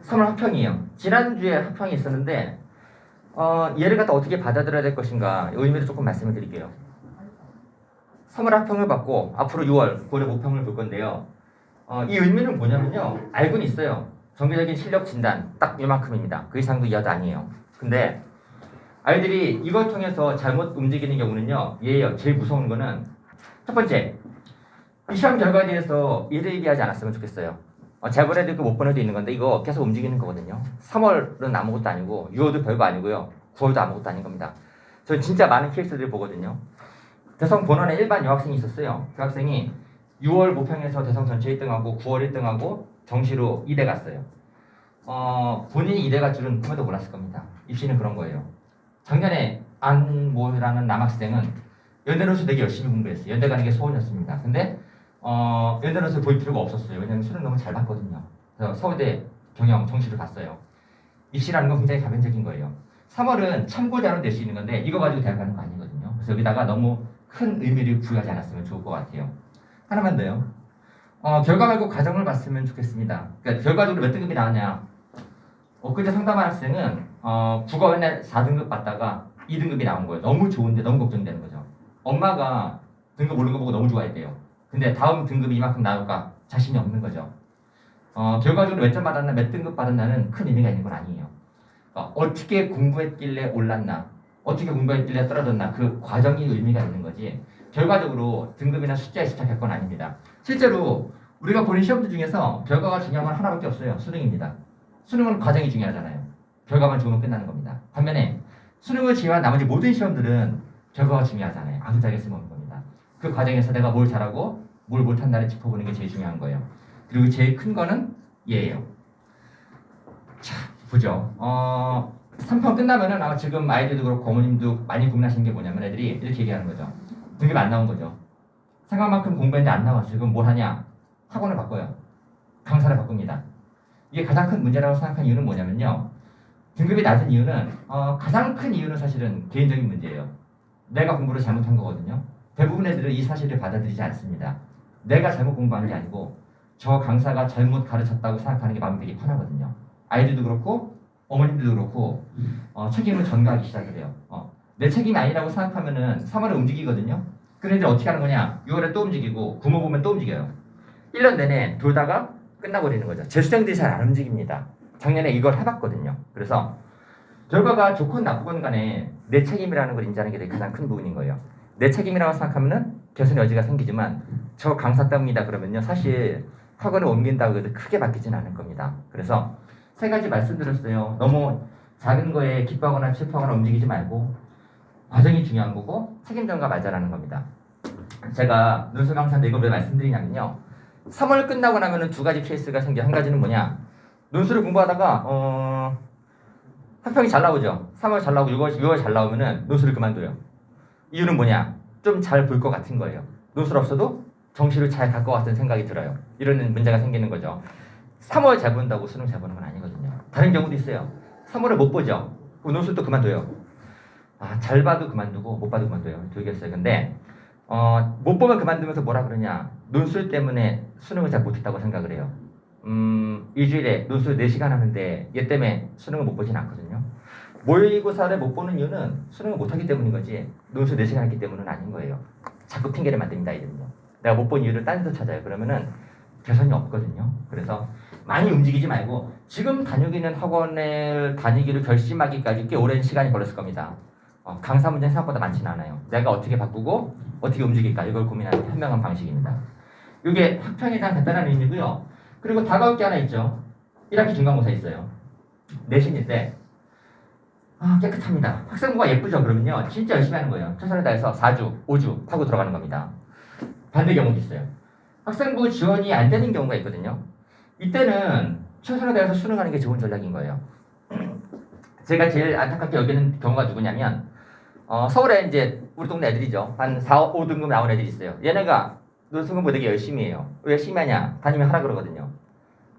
3월 합평이에요. 지난주에 합평이 있었는데 얘를 갖다 어떻게 받아들여야 될 것인가 의미를 조금 말씀을 드릴게요. 3월 합평을 받고 앞으로 6월 9월에 모평을 볼 건데요. 이 의미는 뭐냐면요. 알고는 있어요. 정기적인 실력 진단 딱 이만큼입니다. 그 이상도 이하도 아니에요. 근데 아이들이 이걸 통해서 잘못 움직이는 경우는요. 얘예요. 제일 무서운 거는 첫 번째, 이 시험 결과에 대해서 이를 얘기하지 않았으면 좋겠어요. 잘 본 애도 있고 못 본 애도 있는 건데 이거 계속 움직이는 거거든요. 3월은 아무것도 아니고 6월도 별거 아니고요. 9월도 아무것도 아닌 겁니다. 저는 진짜 많은 케이스들을 보거든요. 대성 본원에 일반 여학생이 있었어요. 그 학생이 6월 모평에서 대성 전체 1등하고 9월 1등하고 정시로 2대 갔어요. 본인이 2대 갈 줄은 꿈에도 몰랐을 겁니다. 입시는 그런 거예요. 작년에 안모라는 남학생은 연대노수 되게 열심히 공부했어요. 연대 가는 게 소원이었습니다. 근데 연대노수 볼 필요가 없었어요. 왜냐면 수능 너무 잘 봤거든요. 그래서 서울대 경영 정시를 갔어요. 입시라는 건 굉장히 가변적인 거예요. 3월은 참고 자료 낼 수 있는 건데 이거 가지고 대학 가는 거 아니거든요. 그래서 여기다가 너무 큰 의미를 부여하지 않았으면 좋을 것 같아요. 하나만 더요. 결과 말고 과정을 봤으면 좋겠습니다. 그러니까 결과적으로 몇 등급이 나왔냐. 엊그제 상담한 학생은 국어 맨날 4등급 받다가 2등급이 나온 거예요. 너무 좋은데 너무 걱정되는 거죠. 엄마가 등급 오른 거 보고 너무 좋아했대요. 근데 다음 등급이 이만큼 나올까 자신이 없는 거죠. 결과적으로 몇 점 받았나 몇 등급 받았나는 큰 의미가 있는 건 아니에요. 어떻게 공부했길래 올랐나 어떻게 공부했길래 떨어졌나 그 과정이 의미가 있는 거지 결과적으로 등급이나 숫자에 집착할 건 아닙니다. 실제로 우리가 보는 시험들 중에서 결과가 중요한 건 하나밖에 없어요. 수능입니다. 수능은 과정이 중요하잖아요. 결과만 좋으면 끝나는 겁니다. 반면에 수능을 제외한 나머지 모든 시험들은 결과가 중요하잖아요. 아무짝에 쓸모없는 겁니다. 그 과정에서 내가 뭘 잘하고 뭘 못한다를 짚어보는 게 제일 중요한 거예요. 그리고 제일 큰 거는 얘예요. 자, 보죠. 3편 끝나면은 아마 지금 아이들도 그렇고 어머님도 많이 고민하시는 게 뭐냐면 애들이 이렇게 얘기하는 거죠. 등급이 안 나온 거죠. 생각만큼 공부했는데 안 나왔어요. 그럼 뭘 하냐? 학원을 바꿔요. 강사를 바꿉니다. 이게 가장 큰 문제라고 생각한 이유는 뭐냐면요. 등급이 낮은 이유는 가장 큰 이유는 사실은 개인적인 문제예요. 내가 공부를 잘못한 거거든요. 대부분 애들은 이 사실을 받아들이지 않습니다. 내가 잘못 공부한 게 아니고 저 강사가 잘못 가르쳤다고 생각하는 게 마음이 되게 편하거든요. 아이들도 그렇고 어머님들도 그렇고 책임을 전가하기 시작을 해요. 내 책임이 아니라고 생각하면은 3월에 움직이거든요. 그런데 어떻게 하는 거냐? 6월에 또 움직이고 구모 보면 또 움직여요. 1년 내내 돌다가 끝나버리는 거죠. 재수생들이 잘 안 움직입니다. 작년에 이걸 해봤거든요. 그래서 결과가 좋건 나쁘건 간에 내 책임이라는 걸 인지하는 게 가장 큰 부분인 거예요. 내 책임이라고 생각하면은 개선 여지가 생기지만 저 강사 때문이다 그러면요. 사실 학원을 옮긴다고 해도 크게 바뀌지는 않을 겁니다. 그래서 세 가지 말씀드렸어요. 너무 작은 거에 기뻐하거나 슬퍼하거나 움직이지 말고 과정이 중요한 거고 책임 전가 말자라는 겁니다. 제가 논술 강사인데 이걸 왜 말씀드리냐면요. 3월 끝나고 나면은 두 가지 케이스가 생겨. 한 가지는 뭐냐? 논술을 공부하다가 학평이 잘 나오죠. 3월 잘 나오고 6월 잘 나오면은 논술을 그만둬요. 이유는 뭐냐? 좀 잘 볼 것 같은 거예요. 논술 없어도 정시를 잘 갈 것 같은 생각이 들어요. 이런 문제가 생기는 거죠. 3월 잘 본다고 수능 잘 보는 건 아니거든요. 다른 경우도 있어요. 3월에 못 보죠. 그럼 논술도 그만둬요. 잘 봐도 그만두고 못 봐도 그만둬요. 되겠어요. 근데 못 보면 그만두면서 뭐라 그러냐? 논술 때문에 수능을 잘 못했다고 생각을 해요. 일주일에 논술 4시간 하는데 얘 때문에 수능을 못 보진 않거든요. 모의고사를 못 보는 이유는 수능을 못하기 때문인 거지 논술 4시간 했기 때문은 아닌 거예요. 자꾸 핑계를 만듭니다. 이들은요. 내가 못 본 이유를 딴 데서 찾아요. 그러면은 개선이 없거든요. 그래서 많이 움직이지 말고 지금 다니고 있는 학원을 다니기를 결심하기까지 꽤 오랜 시간이 걸렸을 겁니다. 강사 문제는 생각보다 많지는 않아요. 내가 어떻게 바꾸고 어떻게 움직일까 이걸 고민하는 현명한 방식입니다. 이게 학평에 대한 간단한 의미고요. 그리고 다가올 게 하나 있죠. 1학기 중간고사 있어요. 내신일 때 깨끗합니다. 학생부가 예쁘죠? 그러면요. 진짜 열심히 하는 거예요. 최선을 다해서 4주, 5주 하고 들어가는 겁니다. 반대 경우도 있어요. 학생부 지원이 안 되는 경우가 있거든요. 이때는 최선을 다해서 수능하는 게 좋은 전략인 거예요. 제가 제일 안타깝게 여기는 경우가 누구냐면 서울에 이제 우리 동네 애들이죠. 한 4, 5등급 나온 애들이 있어요. 얘네가 논술 공부 되게 열심히 해요. 왜 열심히 하냐? 담임이 하라 그러거든요.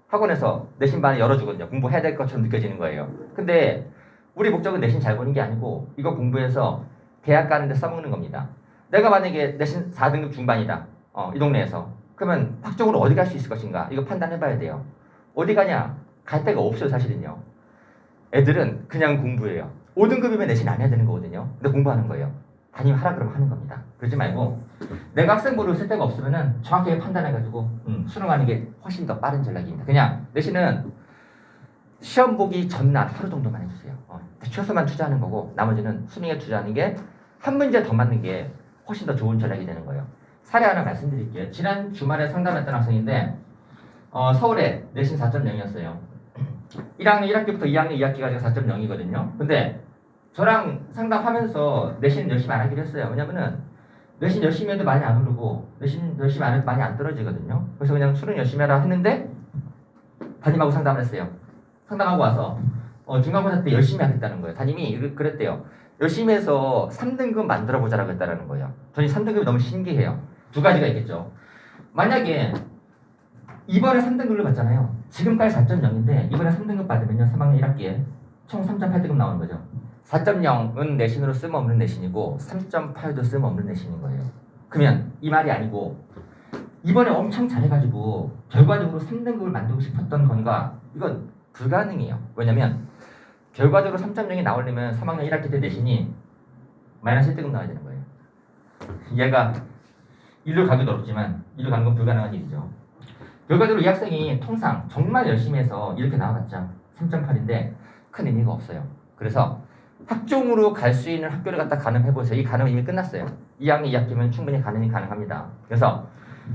학원에서 내신 반을 열어주거든요. 공부해야 될 것처럼 느껴지는 거예요. 근데 우리 목적은 내신 잘 보는 게 아니고 이거 공부해서 대학 가는 데 써먹는 겁니다. 내가 만약에 내신 4등급 중반이다. 이 동네에서. 그러면 학적으로 어디 갈 수 있을 것인가? 이거 판단해봐야 돼요. 어디 가냐? 갈 데가 없어요, 사실은요. 애들은 그냥 공부해요. 5등급이면 내신 안 해야 되는 거거든요. 근데 공부하는 거예요. 담임 하라 그러면 하는 겁니다. 그러지 말고 내가 학생부를 쓸 데가 없으면은 정확하게 판단해가지고 수능하는 게 훨씬 더 빠른 전략입니다. 그냥 내신은 시험 보기 전날 하루 정도만 해주세요. 최소만 투자하는 거고 나머지는 수능에 투자하는 게 한 문제 더 맞는 게 훨씬 더 좋은 전략이 되는 거예요. 사례 하나 말씀드릴게요. 지난 주말에 상담했던 학생인데 서울에 내신 4.0이었어요. 1학년 1학기부터 2학년 2학기까지가 4.0이거든요. 근데 저랑 상담하면서 내신 열심히 안 하기로 했어요. 왜냐면은 내신 열심히 해도 많이 안 오르고 내신 열심히 안 해도 많이 안 떨어지거든요. 그래서 그냥 수능 열심히 해라 했는데 담임하고 상담을 했어요. 상담하고 와서 중간고사 때 열심히 하겠다는 거예요. 담임이 그랬대요. 열심히 해서 3등급 만들어보자라고 했다는 거예요. 저는 3등급이 너무 신기해요. 두 가지가 있겠죠. 만약에 이번에 3등급을 받잖아요. 지금까지 4.0인데 이번에 3등급 받으면요. 3학년 1학기에 총 3.8등급 나오는 거죠. 4.0은 내신으로 쓸모없는 내신이고 3.8도 쓸모없는 내신인 거예요. 그러면 이 말이 아니고 이번에 엄청 잘해가지고 결과적으로 3등급을 만들고 싶었던 건가? 이건 불가능해요. 왜냐면 결과적으로 3.0이 나오려면 3학년 1학기 때 내신이 마이너스 1등급 나와야 되는 거예요. 얘가 일로 가기도 어렵지만 일로 가는 건 불가능한 일이죠. 결과적으로 이 학생이 통상 정말 열심히 해서 이렇게 나와봤자 3.8인데 큰 의미가 없어요. 그래서 학종으로 갈 수 있는 학교를 갖다 가늠해보세요. 이 가늠은 이미 끝났어요. 2학년 2학기면 충분히 가늠이 가능합니다. 그래서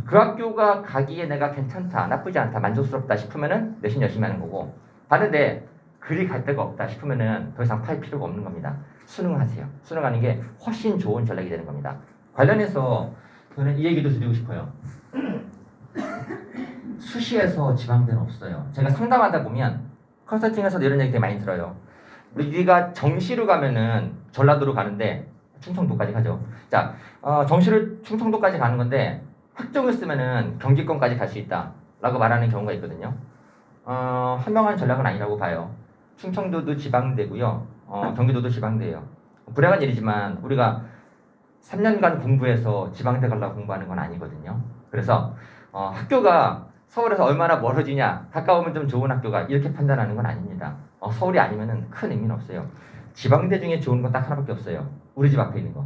그 학교가 가기에 내가 괜찮다, 나쁘지 않다, 만족스럽다 싶으면은 내신 열심히 하는 거고 봤는데 그리 갈 데가 없다 싶으면은 더 이상 팔 필요가 없는 겁니다. 수능하세요. 수능하는 게 훨씬 좋은 전략이 되는 겁니다. 관련해서 저는 이 얘기도 드리고 싶어요. 수시에서 지방대는 없어요. 제가 상담하다 보면 컨설팅에서도 이런 얘기 되게 많이 들어요. 우리가 정시로 가면은 전라도로 가는데 충청도까지 가죠. 자, 정시를 충청도까지 가는 건데 학종을 쓰면은 경기권까지 갈 수 있다라고 말하는 경우가 있거든요. 현명한 전략은 아니라고 봐요. 충청도도 지방대고요. 경기도도 지방대예요. 불행한 일이지만 우리가 3년간 공부해서 지방대 가려고 공부하는 건 아니거든요. 그래서 학교가 서울에서 얼마나 멀어지냐, 가까우면 좀 좋은 학교가 이렇게 판단하는 건 아닙니다. 서울이 아니면은 큰 의미는 없어요. 지방대 중에 좋은 건 딱 하나밖에 없어요. 우리 집 앞에 있는 거.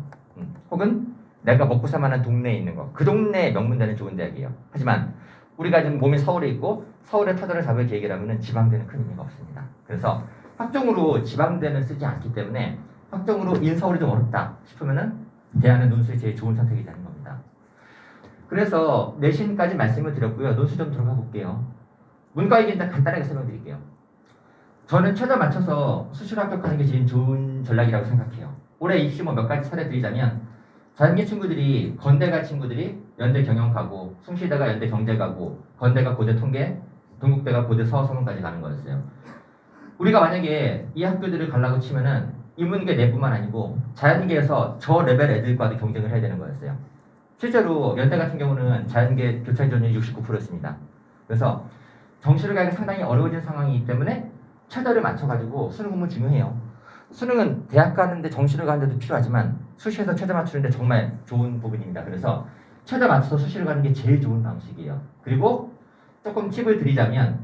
혹은 내가 먹고 살만한 동네에 있는 거. 그 동네에 명문대는 좋은 대학이에요. 하지만 우리가 지금 몸이 서울에 있고 서울에 터전을 잡을 계획이라면 지방대는 큰 의미가 없습니다. 그래서 학종으로 지방대는 쓰지 않기 때문에 학종으로 인서울이 좀 어렵다 싶으면은 대안은 논술이 제일 좋은 선택이 되는 겁니다. 그래서 내신까지 말씀을 드렸고요. 논술 좀 들어가 볼게요. 문과이기인데 간단하게 설명드릴게요. 저는 최저 맞춰서 수시로 합격하는 게 제일 좋은 전략이라고 생각해요. 올해 입시 몇 가지 사례 드리자면 자연계 친구들이 건대 갈 친구들이 연대 경영 가고 숭실대가 연대 경제 가고 건대가 고대 통계 동국대가 고대 서서문까지 가는 거였어요. 우리가 만약에 이 학교들을 가려고 치면은 인문계 내부만 아니고 자연계에서 저 레벨 애들과도 경쟁을 해야 되는 거였어요. 실제로 연대 같은 경우는 자연계 교차 이전율이 69%였습니다. 그래서 정시를 가기가 상당히 어려워진 상황이기 때문에 최저를 맞춰가지고 수능 공부 중요해요. 수능은 대학 가는데 정시를 가는데도 필요하지만 수시에서 최저 맞추는데 정말 좋은 부분입니다. 그래서 최저 맞춰서 수시를 가는 게 제일 좋은 방식이에요. 그리고 조금 팁을 드리자면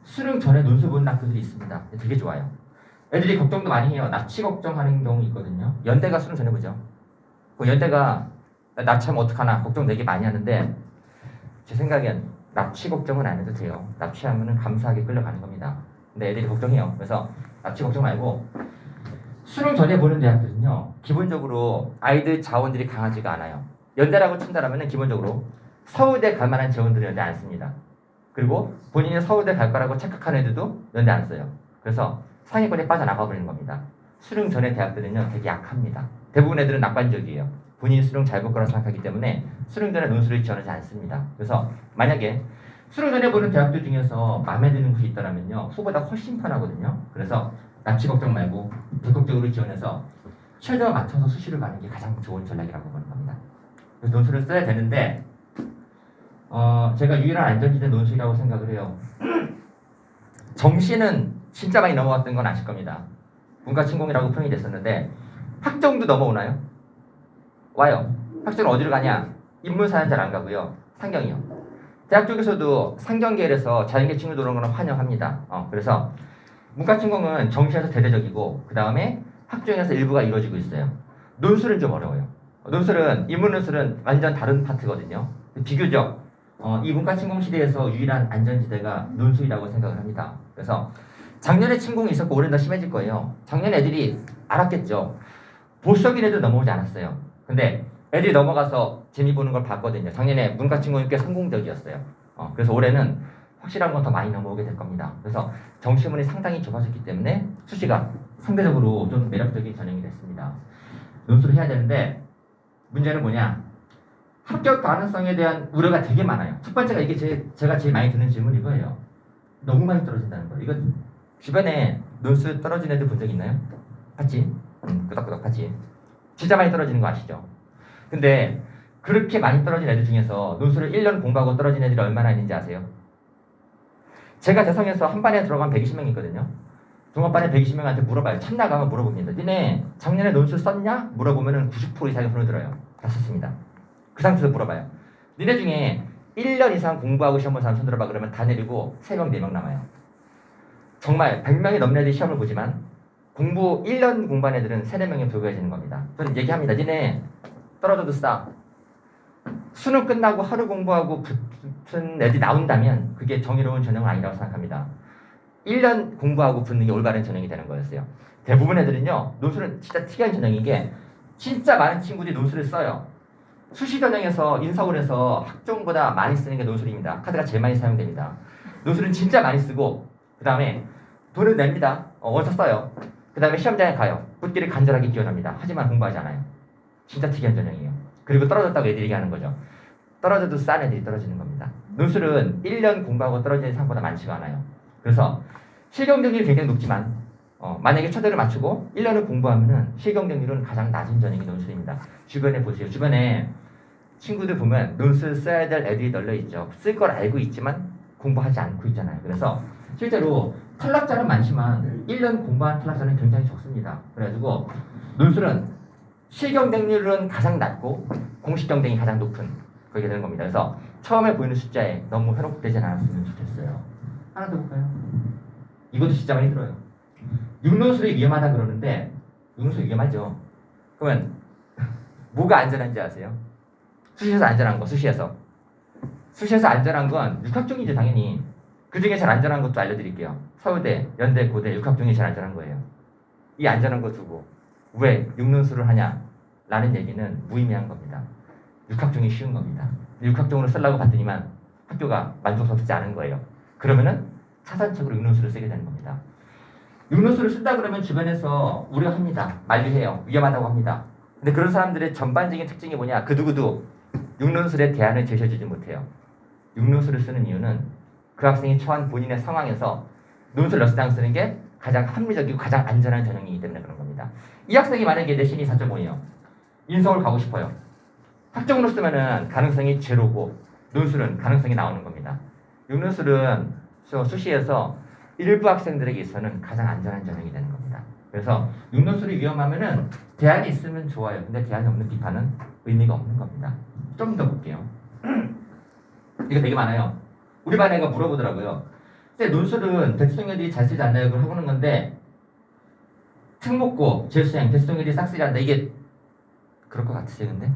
수능 전에 논술 보는 학교들이 있습니다. 되게 좋아요. 애들이 걱정도 많이 해요. 납치 걱정하는 경우 있거든요. 연대가 수능 전에 보죠. 그 연대가 납치하면 어떡하나 걱정 되게 많이 하는데 제 생각엔 납치 걱정은 안 해도 돼요. 납치하면 감사하게 끌려가는 겁니다. 근데 애들이 걱정해요. 그래서 납치 걱정 말고 수능 전에 보는 대학들은요. 기본적으로 아이들 자원들이 강하지가 않아요. 연대라고 친다라면 기본적으로 서울대 갈 만한 재원들은 연대 안 씁니다. 그리고 본인이 서울대 갈 거라고 착각하는 애들도 연대 안 써요. 그래서 상위권에 빠져나가 버리는 겁니다. 수능 전에 대학들은요. 되게 약합니다. 대부분 애들은 낙관적이에요. 본인이 수능 잘 볼 거라 생각하기 때문에 수능 전에 논술을 지원하지 않습니다. 그래서 만약에 수능 전에 보는 대학들 중에서 마음에 드는 곳이 있다면요. 후보다 훨씬 편하거든요. 그래서 납치 걱정 말고 적극적으로 지원해서 최저 맞춰서 수시를 가는 게 가장 좋은 전략이라고 보는 겁니다. 그래서 논술을 써야 되는데 제가 유일한 안전지대 논술이라고 생각을 해요. 정시는 진짜 많이 넘어갔던 건 아실 겁니다. 문과침공이라고 표현이 됐었는데 학종도 넘어오나요? 와요. 학종은 어디로 가냐? 인문사는 잘 안 가고요. 상경이요. 대학 쪽에서도 상경계열에서 자연계 친구 들어오는 거는 환영합니다. 그래서 문과친공은 정시에서 대대적이고 그 다음에 학종에서 일부가 이루어지고 있어요. 논술은 좀 어려워요. 논술은 인문 논술은 완전 다른 파트거든요. 비교적 이 문과친공 시대에서 유일한 안전지대가 논술이라고 생각을 합니다. 그래서 작년에 침공이 있었고 올해는 더 심해질 거예요. 작년 애들이 알았겠죠. 보수적인 애들 넘어오지 않았어요. 근데 애들이 넘어가서 재미 보는 걸 봤거든요. 작년에 문과친공이 꽤 성공적이었어요. 그래서 올해는 확실한 건 더 많이 넘어오게 될 겁니다. 그래서 정시문이 상당히 좁아졌기 때문에 수시가 상대적으로 좀 매력적인 전형이 됐습니다. 논술을 해야 되는데 문제는 뭐냐? 합격 가능성에 대한 우려가 되게 많아요. 첫 번째가 이게 제가 제일 많이 듣는 질문이 이거예요. 너무 많이 떨어진다는 거. 이거 주변에 논술 떨어진 애들 본 적 있나요? 봤지? 끄덕끄덕 봤지? 진짜 많이 떨어지는 거 아시죠? 근데 그렇게 많이 떨어진 애들 중에서 논술을 1년 공부하고 떨어진 애들이 얼마나 있는지 아세요? 제가 대성에서 한 반에 들어가면 120명 있거든요. 종합반에 120명한테 물어봐요. 참나 가면 물어봅니다. 니네 작년에 논술 썼냐? 물어보면 90% 이상이 손을 들어요. 다 썼습니다. 그 상태에서 물어봐요. 니네 중에 1년 이상 공부하고 시험 본 사람 손 들어봐. 그러면 다 내리고 3명, 4명 남아요. 정말 100명이 넘는 애들이 시험을 보지만 공부 1년 공부한 애들은 3, 4명에 불과해지는 겁니다. 저는 얘기합니다. 니네 떨어져도 싸. 수능 끝나고 하루 공부하고 붙은 애들이 나온다면 그게 정의로운 전형은 아니라고 생각합니다. 1년 공부하고 붙는 게 올바른 전형이 되는 거였어요. 대부분 애들은요. 논술은 진짜 특이한 전형인 게 진짜 많은 친구들이 논술을 써요. 수시 전형에서 인서울에서 학종보다 많이 쓰는 게 논술입니다. 카드가 제일 많이 사용됩니다. 논술은 진짜 많이 쓰고 그 다음에 돈을 냅니다. 원서 써요. 그 다음에 시험장에 가요. 붙기를 간절하게 기원합니다. 하지만 공부하지 않아요. 진짜 특이한 전형이에요. 그리고 떨어졌다고 애들이 얘기하는 거죠. 떨어져도 싼 애들이 떨어지는 겁니다. 논술은 1년 공부하고 떨어지는 사람보다 많지가 않아요. 그래서 실경쟁률이 굉장히 높지만 만약에 초대를 맞추고 1년을 공부하면은 실경쟁률은 가장 낮은 전형이 논술입니다. 주변에 보세요. 주변에 친구들 보면 논술 써야 될 애들이 널려 있죠. 쓸 걸 알고 있지만 공부하지 않고 있잖아요. 그래서 실제로 탈락자는 많지만 1년 공부한 탈락자는 굉장히 적습니다. 그래가지고 논술은 실경쟁률은 가장 낮고 공식경쟁이 가장 높은 그렇게 되는 겁니다. 그래서 처음에 보이는 숫자에 너무 현혹되지 않았으면 좋겠어요. 하나 더 볼까요? 이것도 진짜 많이 들어요. 육론술이 위험하다 그러는데 육론술이 위험하죠. 그러면 뭐가 안전한지 아세요? 수시에서 안전한 거, 수시에서 안전한 건 육학종이죠 당연히. 그 중에 제일 안전한 것도 알려드릴게요. 서울대, 연대, 고대 육학종이 제일 안전한 거예요. 이 안전한 거 두고 왜 육론술을 하냐? 라는 얘기는 무의미한 겁니다. 육학종이 쉬운 겁니다. 육학종으로 쓰려고 봤더니만 학교가 만족스럽지 않은 거예요. 그러면은 차선책으로 육론술을 쓰게 되는 겁니다. 육론술을 쓴다 그러면 주변에서 우려합니다. 만류해요. 위험하다고 합니다. 근데 그런 사람들의 전반적인 특징이 뭐냐? 그 누구도 육론술에 대안을 제시해주지 못해요. 육론술을 쓰는 이유는 그 학생이 처한 본인의 상황에서 논술 러스당 쓰는 게 가장 합리적이고 가장 안전한 전형이기 때문에 그런 겁니다. 이 학생이 만약에 내신이 4.5예요. 인서울 가고 싶어요. 학종으로 쓰면은 가능성이 제로고 논술은 가능성이 나오는 겁니다. 육론술은 수시에서 일부 학생들에게 있어서는 가장 안전한 전형이 되는 겁니다. 그래서 육론술이 위험하면은 대안이 있으면 좋아요. 근데 대안이 없는 비판은 의미가 없는 겁니다. 좀 더 볼게요. 이거 되게 많아요. 우리 반 애가 물어보더라고요. 근데 논술은 대치동애들이 잘 쓰지 않나요? 그걸 하고는 건데 특목고, 재수생, 대치동애들이 싹 쓰지 않는다. 이게 그럴 것 같으세요, 근데?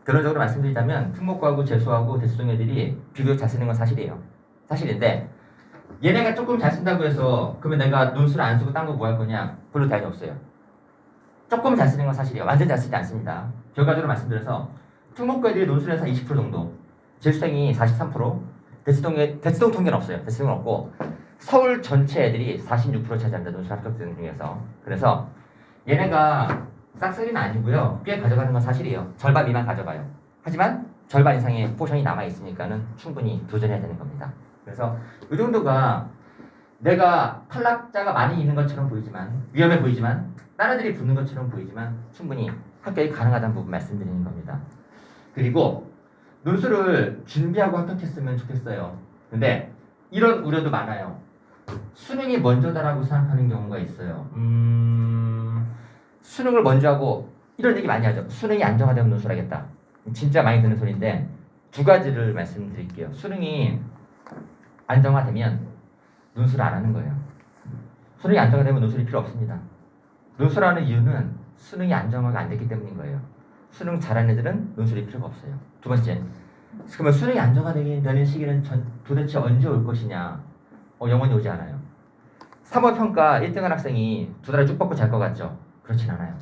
결론적으로 말씀드리자면 특목고하고 재수하고 대치동애들이 비교적 잘 쓰는 건 사실이에요. 사실인데 얘네가 조금 잘 쓴다고 해서 그러면 내가 논술 안 쓰고 딴 거 뭐 할 거냐? 별로 대안이 없어요. 조금 잘 쓰는 건 사실이에요. 완전 잘 쓰지 않습니다. 결과적으로 말씀드려서 특목고 애들이 논술에서 20% 정도, 재수생이 43%, 대치동 통계는 없어요. 대치동은 없고 서울 전체 애들이 46% 차지한다. 논술 합격생 중에서. 그래서 얘네가 싹쓸이는 아니고요. 꽤 가져가는 건 사실이에요. 절반 미만 가져가요. 하지만 절반 이상의 포션이 남아있으니까는 충분히 도전해야 되는 겁니다. 그래서 이 정도가 내가 탈락자가 많이 있는 것처럼 보이지만 위험해 보이지만 다른 애들이 붙는 것처럼 보이지만 충분히 합격이 가능하다는 부분 말씀드리는 겁니다. 그리고 논술을 준비하고 합격했으면 좋겠어요. 근데 이런 우려도 많아요. 수능이 먼저다라고 생각하는 경우가 있어요. 수능을 먼저 하고 이런 얘기 많이 하죠. 수능이 안정화되면 논술하겠다. 진짜 많이 듣는 소리인데 두 가지를 말씀드릴게요. 수능이 안정화되면 논술을 안 하는 거예요. 수능이 안정화되면 논술이 필요 없습니다. 논술하는 이유는 수능이 안정화가 안 됐기 때문인 거예요. 수능 잘하는 애들은 논술이 필요가 없어요. 두 번째, 그러면 수능이 안정화되는 시기는 도대체 언제 올 것이냐? 영원히 오지 않아요. 3월 평가 1등한 학생이 두 달에 쭉 뻗고 잘 것 같죠? 그렇진 않아요.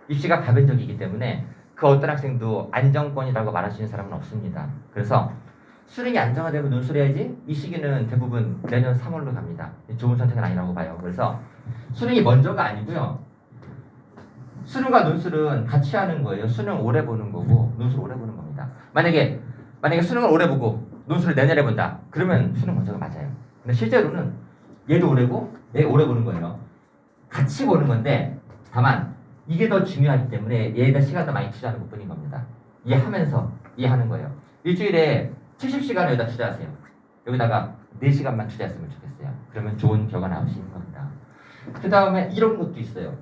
입시가 가변적이기 때문에 그 어떤 학생도 안정권이라고 말할 수 있는 사람은 없습니다. 그래서 수능이 안정화되면 논술해야지 이 시기는 대부분 내년 3월로 갑니다. 좋은 선택은 아니라고 봐요. 그래서 수능이 먼저가 아니고요. 수능과 논술은 같이 하는 거예요. 수능 오래 보는 거고 논술 오래 보는 겁니다. 만약에 수능을 오래 보고 논술을 내년에 본다. 그러면 수능 먼저가 맞아요. 근데 실제로는 얘도 오래고 얘 오래 보는 거예요. 같이 보는 건데 다만 이게 더 중요하기 때문에 얘에다 시간 더 많이 투자하는 것뿐인 겁니다. 이해하는 거예요. 일주일에 70시간을 여기다 투자하세요. 여기다가 4시간만 투자했으면 좋겠어요. 그러면 좋은 결과 나올 수 있는 겁니다. 그 다음에 이런 것도 있어요.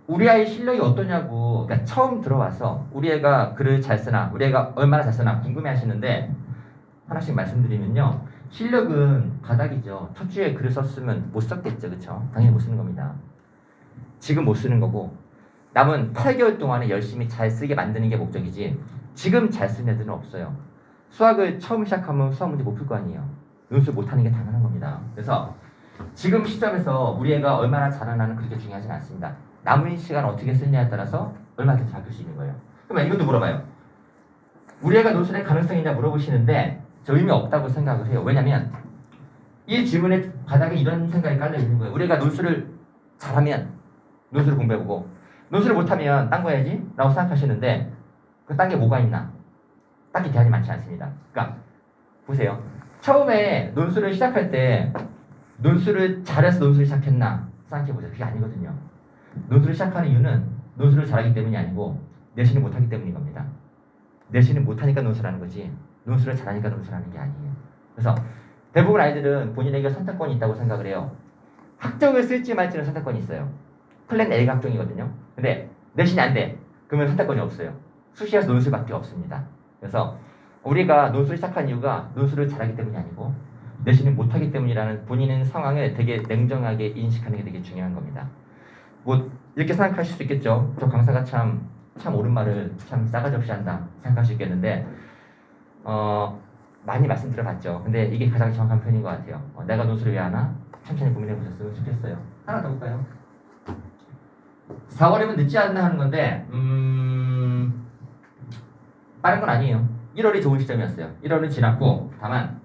우리 아이 실력이 어떠냐고, 그러니까 처음 들어와서 우리 애가 글을 잘 쓰나, 우리 애가 얼마나 잘 쓰나 궁금해 하시는데 하나씩 말씀드리면요. 실력은 바닥이죠. 첫 주에 글을 썼으면 못 썼겠죠. 그렇죠? 당연히 못 쓰는 겁니다. 지금 못 쓰는 거고 남은 8개월 동안에 열심히 잘 쓰게 만드는 게 목적이지 지금 잘 쓰는 애들은 없어요. 수학을 처음 시작하면 수학 문제 못 풀 거 아니에요. 논술 못하는 게 당연한 겁니다. 그래서 지금 시점에서 우리 애가 얼마나 잘하나는 그렇게 중요하진 않습니다. 남은 시간 어떻게 쓰냐에 따라서 얼마든지 바뀔 수 있는 거예요. 그러면 이것도 물어봐요. 우리 애가 논술의 가능성이 있냐 물어보시는데 저 의미 없다고 생각을 해요. 왜냐면 이 질문의 바닥에 이런 생각이 깔려 있는 거예요. 우리 애가 논술을 잘하면 논술을 공부해보고 논술을 못하면 딴 거 해야지 라고 생각하시는데 그 딴 게 뭐가 있나? 딱히 대안이 많지 않습니다. 그러니까 보세요. 처음에 논술을 시작할 때 논술을 잘해서 논술을 시작했나 생각해보세요. 그게 아니거든요. 논술을 시작하는 이유는 논술을 잘하기 때문이 아니고 내신을 못하기 때문인 겁니다. 내신을 못하니까 논술하는 거지 논술을 잘하니까 논술하는 게 아니에요. 그래서 대부분 아이들은 본인에게 선택권이 있다고 생각을 해요. 학종을 쓸지 말지는 선택권이 있어요. 플랜 A가 학종이거든요. 근데 내신이 안 돼. 그러면 선택권이 없어요. 수시에서 논술밖에 없습니다. 그래서 우리가 논술을 시작한 이유가 논술을 잘하기 때문이 아니고 내신을 못하기 때문이라는 본인의 상황을 되게 냉정하게 인식하는 게 되게 중요한 겁니다. 뭐 이렇게 생각하실 수 있겠죠. 저 강사가 참 옳은 말을 참 싸가지 없이 한다 생각할 수 있겠는데 많이 말씀드려봤죠. 근데 이게 가장 정확한 표현인 것 같아요. 내가 논술을 왜 하나? 천천히 고민해 보셨으면 좋겠어요. 하나 더 볼까요? 4월이면 늦지 않나 하는 건데 빠른 건 아니에요. 1월이 좋은 시점이었어요. 1월은 지났고 다만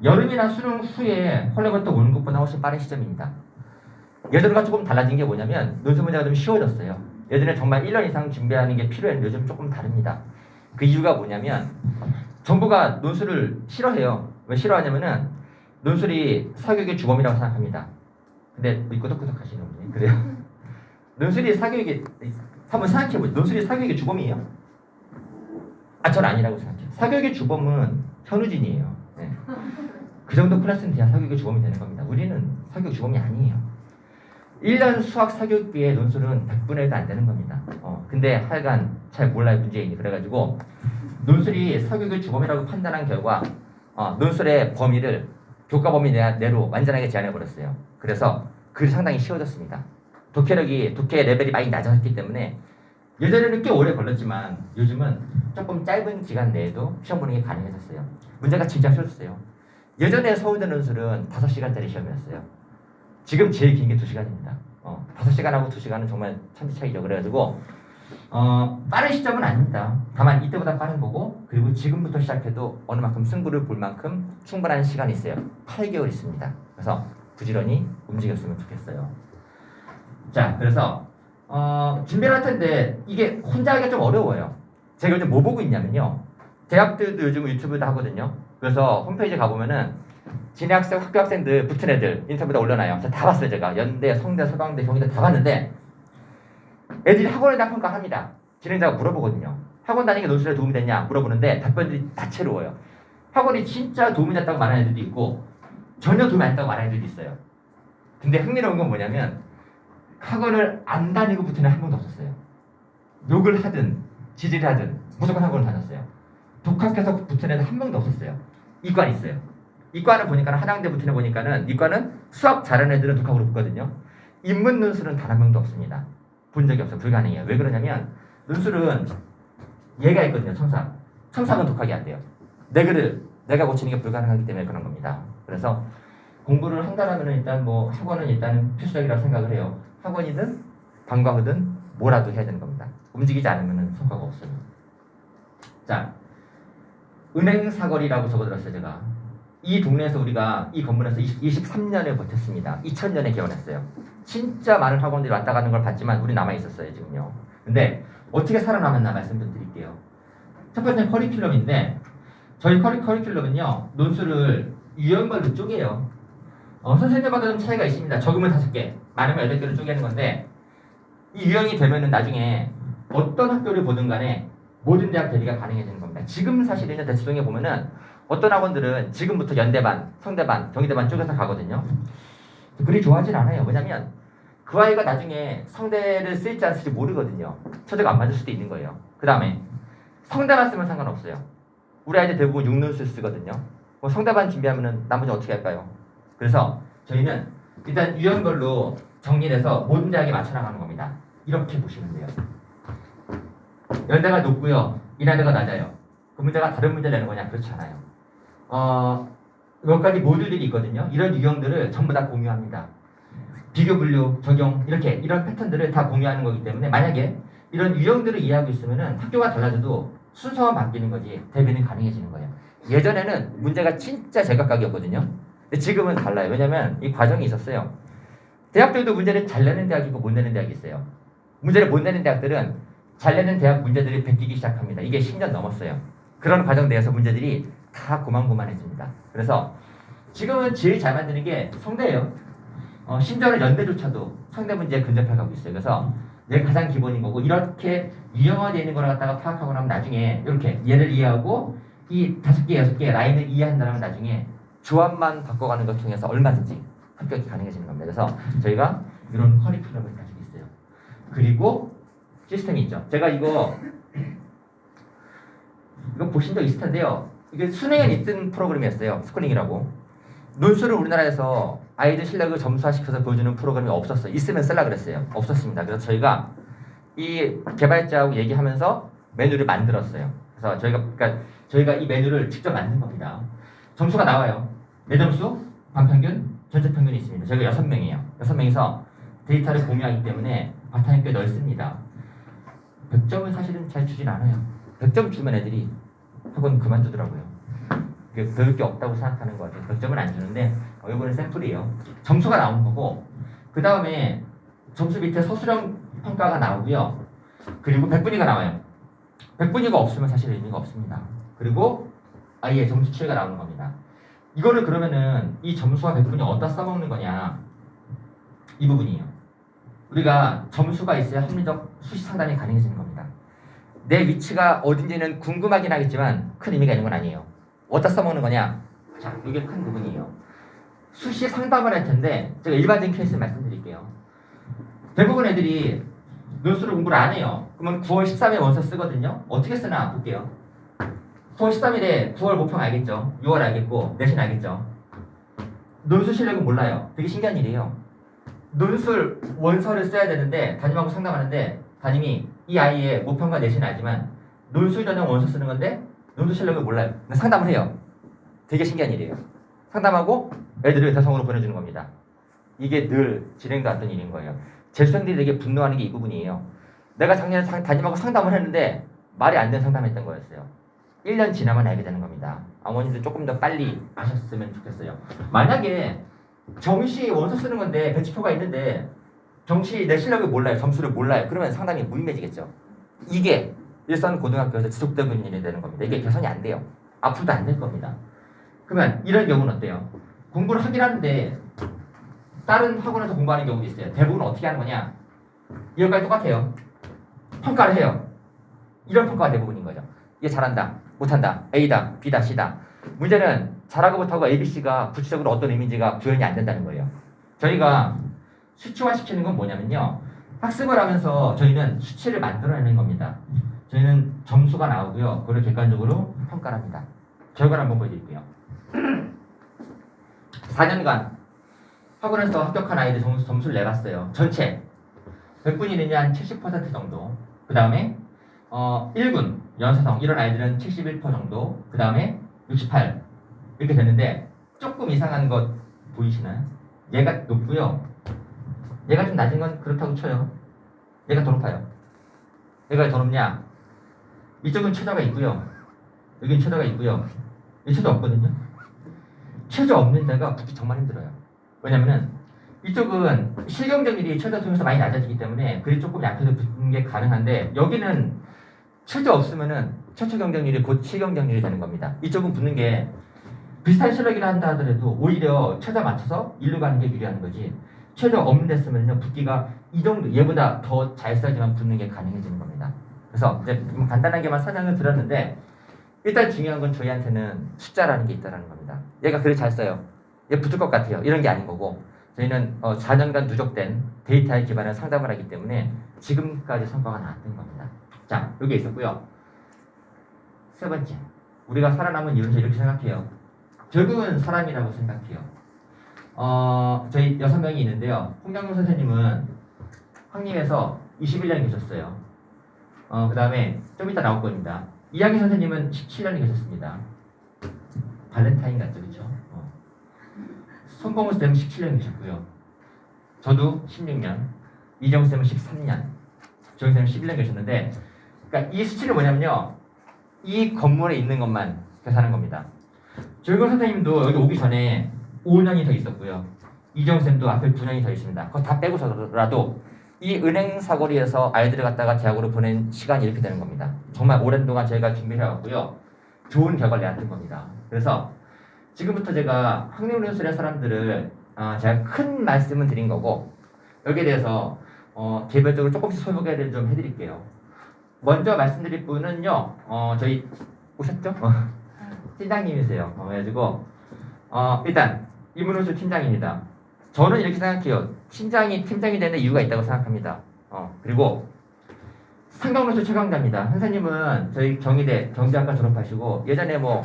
여름이나 수능 후에 헐레벌떡 오는 것보다 훨씬 빠른 시점입니다. 예전과 조금 달라진 게 뭐냐면 논술 문제가 좀 쉬워졌어요. 예전에 정말 1년 이상 준비하는 게 필요했는데 요즘 조금 다릅니다. 그 이유가 뭐냐면 정부가 논술을 싫어해요. 왜 싫어하냐면은 논술이 사교육의 주범이라고 생각합니다. 근데 끄덕끄덕 하시는 분이 그래요? 논술이 사교육의 한번 생각해보죠. 논술이 사교육의 주범이에요? 전 아니라고 생각해요. 사교육의 주범은 현우진이에요. 네. 그 정도 클래스는 돼야 사교육의 주범이 되는 겁니다. 우리는 사교육 주범이 아니에요. 1년 수학 사교육비의 논술은 100분의 1도 안 되는 겁니다. 근데 하여간 잘 몰라요. 문재인이. 그래가지고 논술이 사교육의 주범이라고 판단한 결과 논술의 범위를 교과 범위 내로 완전하게 제한해버렸어요. 그래서 글이 상당히 쉬워졌습니다. 독해 레벨이 많이 낮아졌기 때문에 예전에는 꽤 오래 걸렸지만 요즘은 조금 짧은 기간 내에도 시험 보는 게 가능해졌어요. 문제가 진짜 쉬워졌어요. 예전에 서울대 논술은 5시간짜리 시험이었어요. 지금 제일 긴 게 2시간입니다. 5시간하고 2시간은 정말 천지 차이죠. 그래가지고 빠른 시점은 아닙니다. 다만 이때보다 빠른 거고 그리고 지금부터 시작해도 어느 만큼 승부를 볼 만큼 충분한 시간이 있어요. 8개월 있습니다. 그래서 부지런히 움직였으면 좋겠어요. 자, 그래서 준비를 할 텐데 이게 혼자 하기가 좀 어려워요. 제가 요즘 뭐 보고 있냐면요. 대학들도 요즘 유튜브도 하거든요. 그래서 홈페이지 가보면은 진학생, 학교 학생들 붙은 애들 인터뷰 다 올려놔요. 다 봤어요. 제가 연대, 성대, 서강대, 경희대 다 봤는데 애들이 학원에 대한 평가합니다. 진행자가 물어보거든요. 학원 다니는 게 논술에 도움이 됐냐 물어보는데 답변들이 다채로워요. 학원이 진짜 도움이 됐다고 말하는 애들도 있고 전혀 도움이 안 됐다고 말하는 애들도 있어요. 근데 흥미로운 건 뭐냐면 학원을 안 다니고 붙은 애 한 명도 없었어요. 욕을 하든 지지를 하든 무조건 학원을 다녔어요. 독학해서 붙은 애는 한 명도 없었어요. 이과는 있어요. 이과는 보니까 한양대 붙은 애 보니까는 이과는 수학 잘하는 애들은 독학으로 붙거든요. 인문 논술은 단 한 명도 없습니다. 본 적이 없어요. 불가능해요. 왜 그러냐면 논술은 얘가 있거든요. 첨삭. 첨삭은 독학이 안 돼요. 내 글을 내가 고치는 게 불가능하기 때문에 그런 겁니다. 그래서 공부를 한다라면 일단 뭐 학원은 일단 필수적이라고 생각을 해요. 학원이든 방과후든 뭐라도 해야 되는 겁니다. 움직이지 않으면 성과가 없어요. 자, 은행 사거리라고 적어들었어요. 제가 이 동네에서 우리가 이 건물에서 23년을 버텼습니다. 2000년에 개원했어요. 진짜 많은 학원들이 왔다 가는 걸 봤지만 우리 남아 있었어요 지금요. 근데 어떻게 살아남았나 말씀 좀 드릴게요. 첫 번째는 커리큘럼인데 저희 커리큘럼은요 논술을 유형별로 쪼개요. 선생님마다 좀 차이가 있습니다. 적으면 5개, 많으면 8개로 쪼개는 건데 이 유형이 되면은 나중에 어떤 학교를 보든 간에 모든 대학 대비가 가능해지는 겁니다. 지금 사실은 대치동에 보면은 어떤 학원들은 지금부터 연대반, 성대반, 경희대반 쪼개서 가거든요. 그리 좋아하진 않아요. 왜냐면 그 아이가 나중에 성대를 쓸지 안 쓸지 모르거든요. 처제가 안 맞을 수도 있는 거예요. 그 다음에 성대만 쓰면 상관없어요. 우리 아이들 대부분 6논술 쓰거든요. 뭐 성대반 준비하면은 나머지 어떻게 할까요? 그래서 저희는 일단 유형별로 정리해서 모든 대학에 맞춰 나가는 겁니다. 이렇게 보시면 돼요. 연대가 높고요. 인하대가 낮아요. 그 문제가 다른 문제 내는 거냐? 그렇지 않아요. 몇 가지 모듈들이 있거든요. 이런 유형들을 전부 다 공유합니다. 비교, 분류, 적용 이렇게 이런 패턴들을 다 공유하는 거기 때문에 만약에 이런 유형들을 이해하고 있으면은 학교가 달라져도 순서만 바뀌는 거지 대비는 가능해지는 거예요. 예전에는 문제가 진짜 제각각이었거든요. 근데 지금은 달라요. 왜냐면 이 과정이 있었어요. 대학들도 문제를 잘 내는 대학이 있고 못 내는 대학이 있어요. 문제를 못 내는 대학들은 잘 내는 대학 문제들이 베끼기 시작합니다. 이게 10년 넘었어요. 그런 과정 내에서 문제들이 다 고만고만해집니다. 그래서 지금은 제일 잘 만드는 게 성대예요. 심지어는 연대조차도 성대 문제에 근접해 가고 있어요. 그래서 이게 가장 기본인 거고 이렇게 유형화되어 있는 걸 갖다가 파악하고 나면 나중에 이렇게 얘를 이해하고 이 5개, 6개 라인을 이해한다면 나중에 조합만 바꿔가는 것 통해서 얼마든지 합격이 가능해지는 겁니다. 그래서 저희가 이런 커리큘럼을 가지고 있어요. 그리고 시스템이 있죠. 제가 이거 보신 적 있을 텐데요. 이게 수능에 있던 프로그램이었어요. 스쿨링이라고. 논술을 우리나라에서 아이들 실력을 점수화시켜서 보여주는 프로그램이 없었어요. 있으면 쓰려고 그랬어요. 없었습니다. 그래서 저희가 이 개발자하고 얘기하면서 메뉴를 만들었어요. 그래서 저희가 이 메뉴를 직접 만든 겁니다. 점수가 나와요. 내 점수, 반평균, 전체 평균이 있습니다. 저희가 6명이에요. 6명이서 데이터를 공유하기 때문에 바탕이 꽤 넓습니다. 100점은 사실은 잘 주진 않아요. 100점 주면 애들이 학원 그만두더라고요. 배울 게 없다고 생각하는 것 같아요. 100점은 안 주는데 이거는 샘플이에요. 점수가 나오는 거고 그 다음에 점수 밑에 서술형 평가가 나오고요. 그리고 100분위가 나와요. 100분위가 없으면 사실 의미가 없습니다. 그리고 아예 점수 추이가 나오는 겁니다. 이거를 그러면은 이 점수와 100분위 어디다 써먹는 거냐 이 부분이에요. 우리가 점수가 있어야 합리적 수시 상담이 가능해지는 겁니다. 내 위치가 어딘지는 궁금하긴 하겠지만 큰 의미가 있는 건 아니에요. 어디다 써먹는 거냐? 자, 이게 큰 부분이에요. 수시 상담을 할 텐데 제가 일반적인 케이스 말씀드릴게요. 대부분 애들이 논술을 공부를 안 해요. 그러면 9월 13일 원서 쓰거든요. 어떻게 쓰나 볼게요. 9월 13일에 9월 모평 알겠죠? 6월 알겠고 내신 알겠죠? 논술 실력은 몰라요. 되게 신기한 일이에요. 논술 원서를 써야 되는데 담임하고 상담하는데 담임이 이 아이의 모평과 내신은 알지만 논술 전형 원서 쓰는 건데 논술 실력을 몰라요. 상담을 해요. 되게 신기한 일이에요. 상담하고 애들을 대성으로 보내주는 겁니다. 이게 늘 진행도 않던 일인 거예요. 재수생들이 되게 분노하는 게 이 부분이에요. 내가 작년에 담임하고 상담을 했는데 말이 안 되는 상담했던 거였어요. 1년 지나면 알게 되는 겁니다. 어머님들 조금 더 빨리 아셨으면 좋겠어요. 만약에 정시 원서 쓰는 건데 배치표가 있는데 정시 내 실력을 몰라요. 점수를 몰라요. 그러면 상담이 무의미해지겠죠. 이게 일선 고등학교에서 지속되는 일이 되는 겁니다. 이게 개선이 안 돼요. 앞으로도 안 될 겁니다. 그러면 이런 경우는 어때요? 공부를 하긴 하는데 다른 학원에서 공부하는 경우도 있어요. 대부분 어떻게 하는 거냐? 이거까지 똑같아요. 평가를 해요. 이런 평가가 대부분인 거죠. 얘 잘한다, 못한다, A다, B다, C다. 문제는 잘하고 못하고 A, B, C가 구체적으로 어떤 의미인지가 구현이 안 된다는 거예요. 저희가 수치화시키는 건 뭐냐면요. 학습을 하면서 저희는 수치를 만들어내는 겁니다. 저희는 점수가 나오고요. 그걸 객관적으로 평가를 합니다. 결과를 한번 보여드릴게요. 4년간 학원에서 합격한 아이들 점수를 내봤어요. 전체 100분이느냐 한 70% 정도. 그 다음에 1군, 연사성 이런 아이들은 71% 정도. 그 다음에 68 이렇게 됐는데 조금 이상한 것 보이시나요? 얘가 높고요. 얘가 좀 낮은 건 그렇다고 쳐요. 얘가 더 높아요. 얘가 더 높냐? 이쪽은 최저가 있고요. 여기는 최저가 있고요. 이 최저 없거든요. 최저 없는 데가 붙기 정말 힘들어요. 왜냐면은 이쪽은 실경적률이 최저 통해서 많이 낮아지기 때문에 글이 조금 약해서 붙는 게 가능한데 여기는 최저 없으면은 최초 경쟁률이 곧 실경적률이 되는 겁니다. 이쪽은 붙는 게 비슷한 실력이라 한다 하더라도 오히려 최저 맞춰서 일로 가는 게 유리한 거지. 최저 없는 데 쓰면요 붙기가 이 정도 얘보다 더 잘 써야지만 붙는 게 가능해지는 겁니다. 그래서 이제 좀 간단하게만 설명을 드렸는데 일단 중요한 건 저희한테는 숫자라는 게 있다는 겁니다. 얘가 글을 잘 써요. 얘 붙을 것 같아요. 이런 게 아닌 거고 저희는 4년간 누적된 데이터에 기반한 상담을 하기 때문에 지금까지 성과가 나왔던 겁니다. 자, 여기 있었고요. 세 번째, 우리가 살아남은 이유는 이렇게 생각해요. 결국은 사람이라고 생각해요. 저희 6명이 있는데요. 홍경용 선생님은 황림에서 21년 계셨어요. 그 다음에 좀 이따 나올 겁니다. 이학희 선생님은 17년 계셨습니다. 발렌타인 같죠, 그렇죠? 손봉우 쌤은 17년 계셨고요. 저도 16년, 이정우 쌤은 13년, 조영 쌤은 11년 계셨는데, 그러니까 이 수치는 뭐냐면요, 이 건물에 있는 것만 계산하는 겁니다. 조영 선생님도 여기 오기 전에 5년이 더 있었고요. 이정우 쌤도 앞에 9년이 더 있습니다. 그거 다 빼고서라도 이 은행 사거리에서 아이들을 갖다가 대학으로 보낸 시간이 이렇게 되는 겁니다. 정말 오랜 동안 저희가 준비를 해왔고요. 좋은 결과를 내왔던 겁니다. 그래서 지금부터 제가 학력연수의 사람들을 제가 큰 말씀은 드린 거고 여기에 대해서 개별적으로 조금씩 소개를 좀 해드릴게요. 먼저 말씀드릴 분은요. 저희 오셨죠? 팀장님이세요. 그래가지고 일단 이문호수 팀장입니다. 저는 이렇게 생각해요. 팀장이 되는 이유가 있다고 생각합니다. 그리고 상경노수 최강자입니다. 선생님은 저희 경희대 경제학과 졸업하시고 예전에 뭐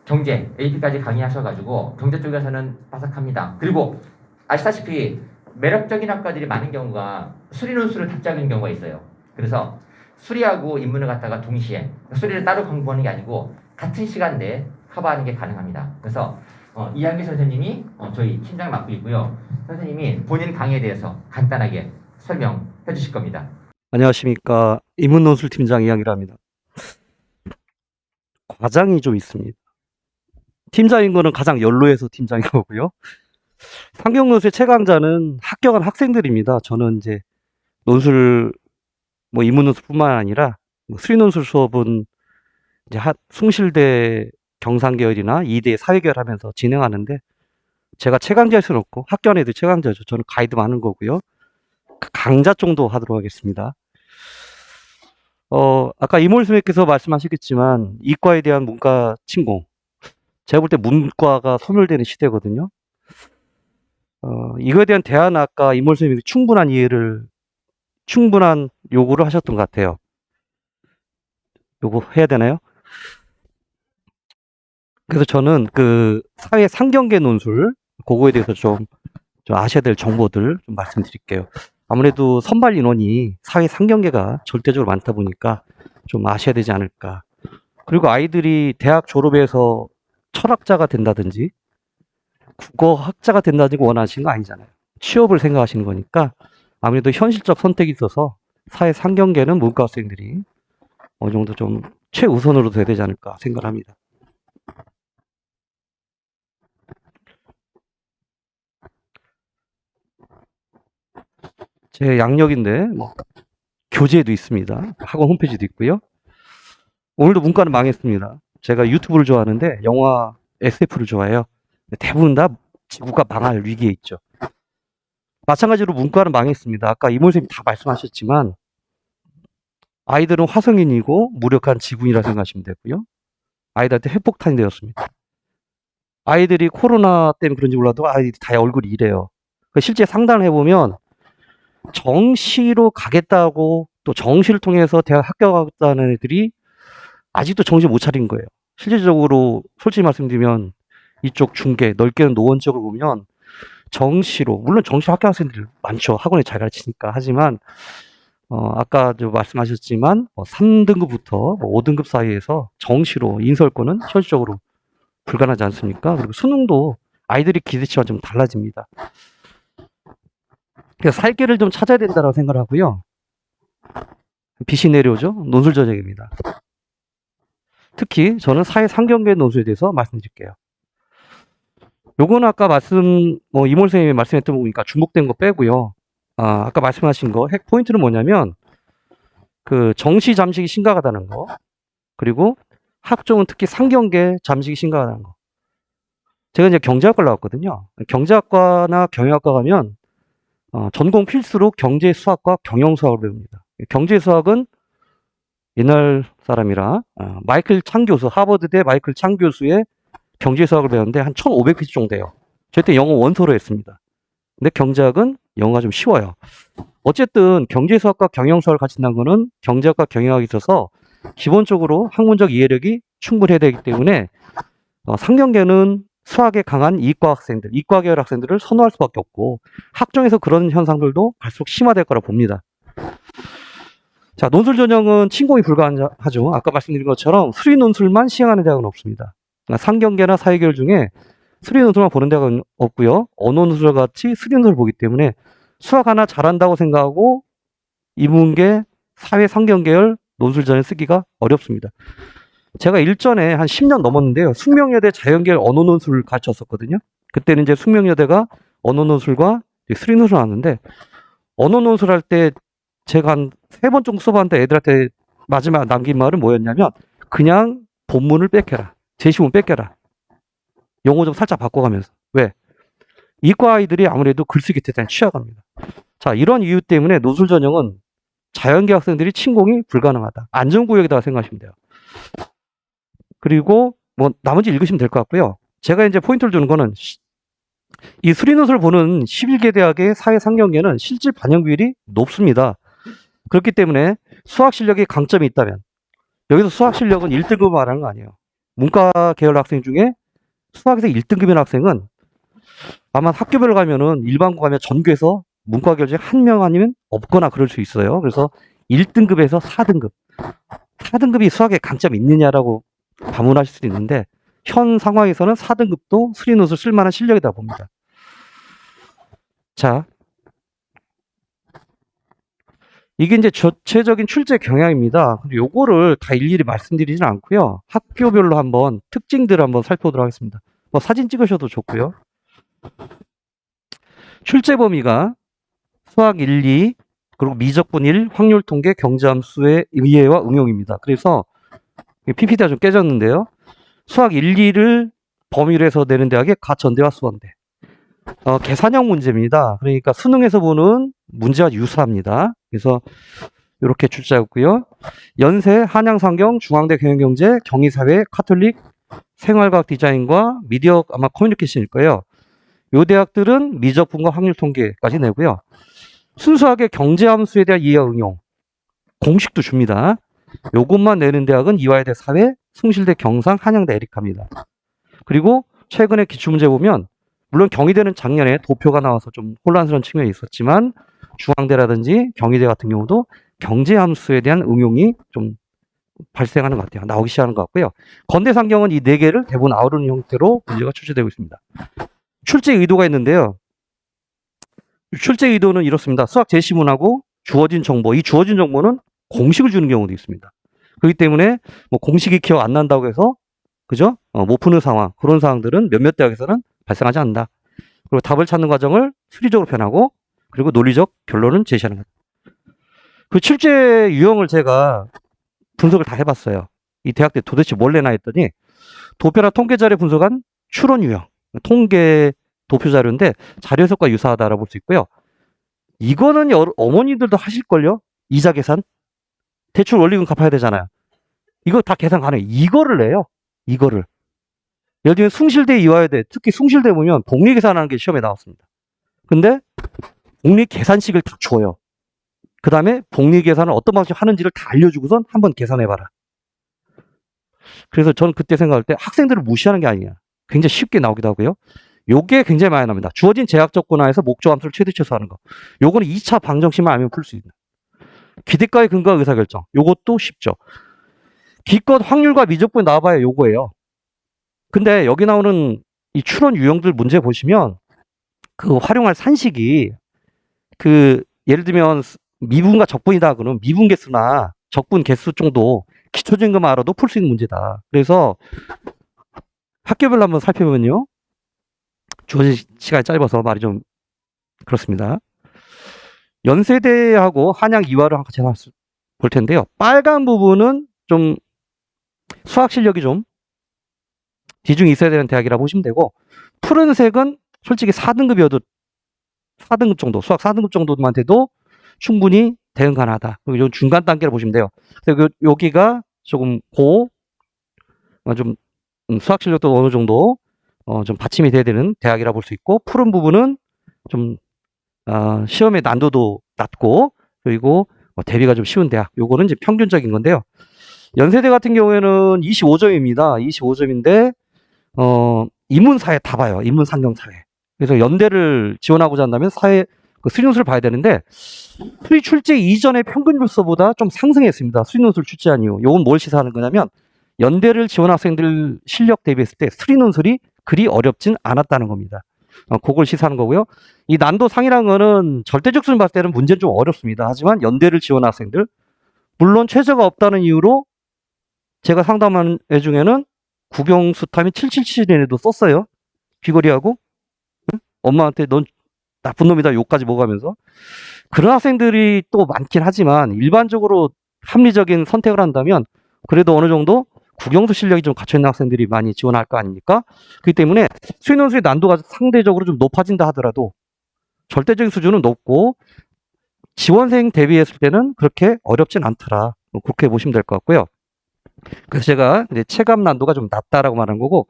경제 AP까지 강의하셔가지고 경제 쪽에서는 빠삭합니다. 그리고 아시다시피 매력적인 학과들이 많은 경우가 수리논술을 탑재하는 경우가 있어요. 그래서 수리하고 인문을 갖다가 동시에 수리를 따로 공부하는 게 아니고 같은 시간 내에 커버하는 게 가능합니다. 그래서 이학기 선생님이 저희 팀장 맡고 있고요. 선생님이 본인 강의에 대해서 간단하게 설명해 주실 겁니다. 안녕하십니까. 인문논술 팀장 이학이라 합니다. 과장이 좀 있습니다. 팀장인 거는 가장 연로해서 팀장인 거고요. 상경논술 최강자는 합격한 학생들입니다. 저는 이제 논술, 인문논술뿐만 아니라 수리논술 수업은 이제 숭실대 경상계열이나 이대 사회계열 하면서 진행하는데 제가 최강자일 수는 없고 학교안 애들 최강자죠. 저는 가이드 많은 거고요. 강자 정도 하도록 하겠습니다. 아까 이몰 선생님께서 말씀하셨겠지만 이과에 대한 문과 침공. 제가 볼 때 문과가 소멸되는 시대거든요. 이거에 대한 대안 아까 이몰 선생님이 충분한 요구를 하셨던 것 같아요. 요거 해야 되나요? 그래서 저는 그 사회 상경계 논술, 그거에 대해서 좀 아셔야 될 정보들 좀 말씀드릴게요. 아무래도 선발 인원이 사회 상경계가 절대적으로 많다 보니까 좀 아셔야 되지 않을까. 그리고 아이들이 대학 졸업해서 철학자가 된다든지 국어학자가 된다든지 원하시는 거 아니잖아요. 취업을 생각하시는 거니까 아무래도 현실적 선택이 있어서 사회 상경계는 문과 학생들이 어느 정도 좀 최우선으로 돼야 되지 않을까 생각을 합니다. 제 양력인데 교재도 있습니다. 학원 홈페이지도 있고요. 오늘도 문과는 망했습니다. 제가 유튜브를 좋아하는데 영화 SF를 좋아해요. 대부분 다 지구가 망할 위기에 있죠. 마찬가지로 문과는 망했습니다. 아까 이모 선생님 다 말씀하셨지만 아이들은 화성인이고 무력한 지구인이라 생각하시면 되고요. 아이들한테 핵폭탄이 되었습니다. 아이들이 코로나 때문에 그런지 몰라도 아이들이 다 얼굴이 이래요. 실제 상담을 해보면 정시로 가겠다고 또 정시를 통해서 대학 합격하겠다는 애들이 아직도 정신 못 차린 거예요. 실질적으로 솔직히 말씀드리면 이쪽 중계, 넓게는 노원 쪽을 보면 정시로, 물론 정시 합격 학생들 많죠. 학원에 잘 가르치니까. 하지만 아까도 말씀하셨지만 3등급부터 5등급 사이에서 정시로 인서울권은 현실적으로 불가능하지 않습니까? 그리고 수능도 아이들이 기대치와 좀 달라집니다. 그래서 살 길을 좀 찾아야 된다고 생각을 하고요. 빛이 내려오죠. 논술 전형입니다. 특히 저는 사회 상경계 논술에 대해서 말씀드릴게요. 요거는 아까 이몰 선생님이 말씀했던 거 보니까 중복된 거 빼고요. 아까 말씀하신 거 핵 포인트는 뭐냐면 그 정시 잠식이 심각하다는 거, 그리고 학종은 특히 상경계 잠식이 심각하다는 거. 제가 이제 경제학과를 나왔거든요. 경제학과나 경영학과 가면 전공 필수로 경제 수학과 경영 수학을 배웁니다. 경제 수학은 옛날 사람이라 마이클 창 교수, 하버드대 마이클 창 교수의 경제 수학을 배웠는데 한 1500페이지 정도 돼요. 저때 영어 원서로 했습니다. 근데 경제학은 영어가 좀 쉬워요. 어쨌든 경제 수학과 경영 수학을 가르친다는 거는 경제학과 경영학에 있어서 기본적으로 학문적 이해력이 충분해야 되기 때문에 상경계는 수학에 강한 이과 학생들, 이과 계열 학생들을 선호할 수밖에 없고 학종에서 그런 현상들도 갈수록 심화될 거라 봅니다. 자, 논술 전형은 침공이 불가하죠. 아까 말씀드린 것처럼 수리 논술만 시행하는 대학은 없습니다. 상경계나 사회계열 중에 수리 논술만 보는 대학은 없고요. 언어 논술 같이 수리 논술을 보기 때문에 수학 하나 잘한다고 생각하고 인문계, 사회 상경계열 논술 전형 쓰기가 어렵습니다. 제가 일전에 한 10년 넘었는데요. 숙명여대 자연계열 언어 논술을 가르쳤었거든요. 그때는 이제 숙명여대가 언어 논술과 수리 논술을 나왔는데 언어 논술 할 때 제가 한 3번 정도 써봤는데 애들한테 마지막 남긴 말은 뭐였냐면 그냥 본문을 뺏겨라. 제시문 뺏겨라. 용어 좀 살짝 바꿔가면서. 왜? 이과 아이들이 아무래도 글쓰기 대단히 취약합니다. 자, 이런 이유 때문에 논술 전형은 자연계 학생들이 침공이 불가능하다. 안전구역이다 생각하시면 돼요. 그리고 나머지 읽으시면 될 것 같고요. 제가 이제 포인트를 주는 거는 이 수리논술을 보는 11개 대학의 사회 상경계는 실질 반영 비율이 높습니다. 그렇기 때문에 수학 실력에 강점이 있다면 여기서 수학 실력은 1등급 말하는 거 아니에요. 문과 계열 학생 중에 수학에서 1등급인 학생은 아마 학교별로 가면은 일반고 가면 전교에서 문과 계열 중에 한 명 아니면 없거나 그럴 수 있어요. 그래서 1등급에서 4등급. 4등급이 수학에 강점이 있느냐라고 반문하실 수도 있는데 현 상황에서는 4등급도 수리논술 쓸만한 실력이다 봅니다. 자, 이게 이제 전체적인 출제 경향입니다. 근데 요거를 다 일일이 말씀드리진 않고요. 학교별로 한번 특징들을 한번 살펴보도록 하겠습니다. 사진 찍으셔도 좋고요. 출제 범위가 수학 1, 2, 그리고 미적분 1, 확률 통계, 경제함수의 이해와 응용입니다. 그래서 PPT가 좀 깨졌는데요. 수학 1, 2를 범위로 해서 내는 대학의 가천대와 수원대. 계산형 문제입니다. 그러니까 수능에서 보는 문제와 유사합니다. 그래서 이렇게 출제했고요. 연세, 한양상경, 중앙대 경영경제, 경희사회, 카톨릭, 생활과학 디자인과 미디어 아마 커뮤니케이션일 거예요. 이 대학들은 미적분과 확률 통계까지 내고요. 순수하게 경제함수에 대한 이해 응용, 공식도 줍니다. 요것만 내는 대학은 이화여대 사회, 숭실대 경상, 한양대 에리카입니다. 그리고 최근에 기출문제 보면 물론 경희대는 작년에 도표가 나와서 좀 혼란스러운 측면이 있었지만 중앙대라든지 경희대 같은 경우도 경제함수에 대한 응용이 좀 발생하는 것 같아요. 나오기 시작하는 것 같고요. 건대상경은 이 4개를 대부분 아우르는 형태로 문제가 출제되고 있습니다. 출제 의도가 있는데요. 출제 의도는 이렇습니다. 수학 제시문하고 주어진 정보, 이 주어진 정보는 공식을 주는 경우도 있습니다. 그렇기 때문에 공식이 기억 안 난다고 해서 그죠? 못 푸는 상황, 그런 상황들은 몇몇 대학에서는 발생하지 않는다. 그리고 답을 찾는 과정을 수리적으로 표현하고 그리고 논리적 결론은 제시하는 것. 그 출제 유형을 제가 분석을 다 해봤어요. 이 대학들 도대체 뭘 내나 했더니 도표나 통계 자료 분석한 추론 유형, 통계 도표 자료인데 자료 해석과 유사하다라고 볼 수 있고요. 이거는 어머니들도 하실걸요? 이자 계산. 대출 원리금 갚아야 되잖아요. 이거 다 계산 가능해요. 이거를 내요. 이거를. 예를 들면 숭실대, 이화여대, 특히 숭실대 보면 복리 계산하는 게 시험에 나왔습니다. 근데 복리 계산식을 다 줘요. 그 다음에 복리 계산을 어떤 방식으로 하는지를 다 알려주고선 한번 계산해봐라. 그래서 저는 그때 생각할 때 학생들을 무시하는 게 아니냐. 굉장히 쉽게 나오기도 하고요. 요게 굉장히 많이 나옵니다. 주어진 제약 조건 하에서 목적 함수를 최대 최소화하는 거. 요거는 2차 방정식만 알면 풀 수 있는. 기대가의 근거와 의사결정. 요것도 쉽죠. 기껏 확률과 미적분이 나와봐야 요거예요. 근데 여기 나오는 이 추론 유형들 문제 보시면 그 활용할 산식이 그 예를 들면 미분과 적분이다 그러면 미분 개수나 적분 개수 정도 기초적인 것만 알아도 풀 수 있는 문제다. 그래서 학교별로 한번 살펴보면요. 주어진 시간이 짧아서 말이 좀 그렇습니다. 연세대하고 한양 이화를 같이 볼 텐데요. 빨간 부분은 좀 수학 실력이 좀 비중이 있어야 되는 대학이라 보시면 되고, 푸른색은 솔직히 4등급이어도 4등급 정도, 수학 4등급 정도만 돼도 충분히 대응 가능하다. 그리고 중간 단계를 보시면 돼요. 그리고 여기가 조금 좀 수학 실력도 어느 정도 좀 받침이 돼야 되는 대학이라 볼 수 있고, 푸른 부분은 좀 시험의 난도도 낮고, 그리고 대비가 좀 쉬운 대학. 요거는 이제 평균적인 건데요. 연세대 같은 경우에는 25점입니다. 25점인데 인문사회 다 봐요. 인문상경사회. 그래서 연대를 지원하고자 한다면 사회 수리논술을 봐야 되는데, 수리 출제 이전의 평균 줄서보다 좀 상승했습니다. 수리논술 출제한 이후. 요건 뭘 시사하는 거냐면 연대를 지원 학생들 실력 대비했을 때 수리논술이 그리 어렵진 않았다는 겁니다. 그걸 시사하는 거고요. 이 난도 상이라는 거는 절대적 수준 봤을 때는 문제는 좀 어렵습니다. 하지만 연대를 지원 학생들, 물론 최저가 없다는 이유로 제가 상담한 애 중에는 국영수탐이 777에도 썼어요. 귀걸이하고. 응? 엄마한테 넌 나쁜 놈이다 욕까지 먹으면서. 그런 학생들이 또 많긴 하지만 일반적으로 합리적인 선택을 한다면 그래도 어느 정도 국영수 실력이 좀 갖춰있는 학생들이 많이 지원할 거 아닙니까? 그렇기 때문에 수리논술의 난도가 상대적으로 좀 높아진다 하더라도 절대적인 수준은 높고 지원생 대비했을 때는 그렇게 어렵진 않더라. 그렇게 보시면 될 것 같고요. 그래서 제가 이제 체감 난도가 좀 낮다라고 말한 거고,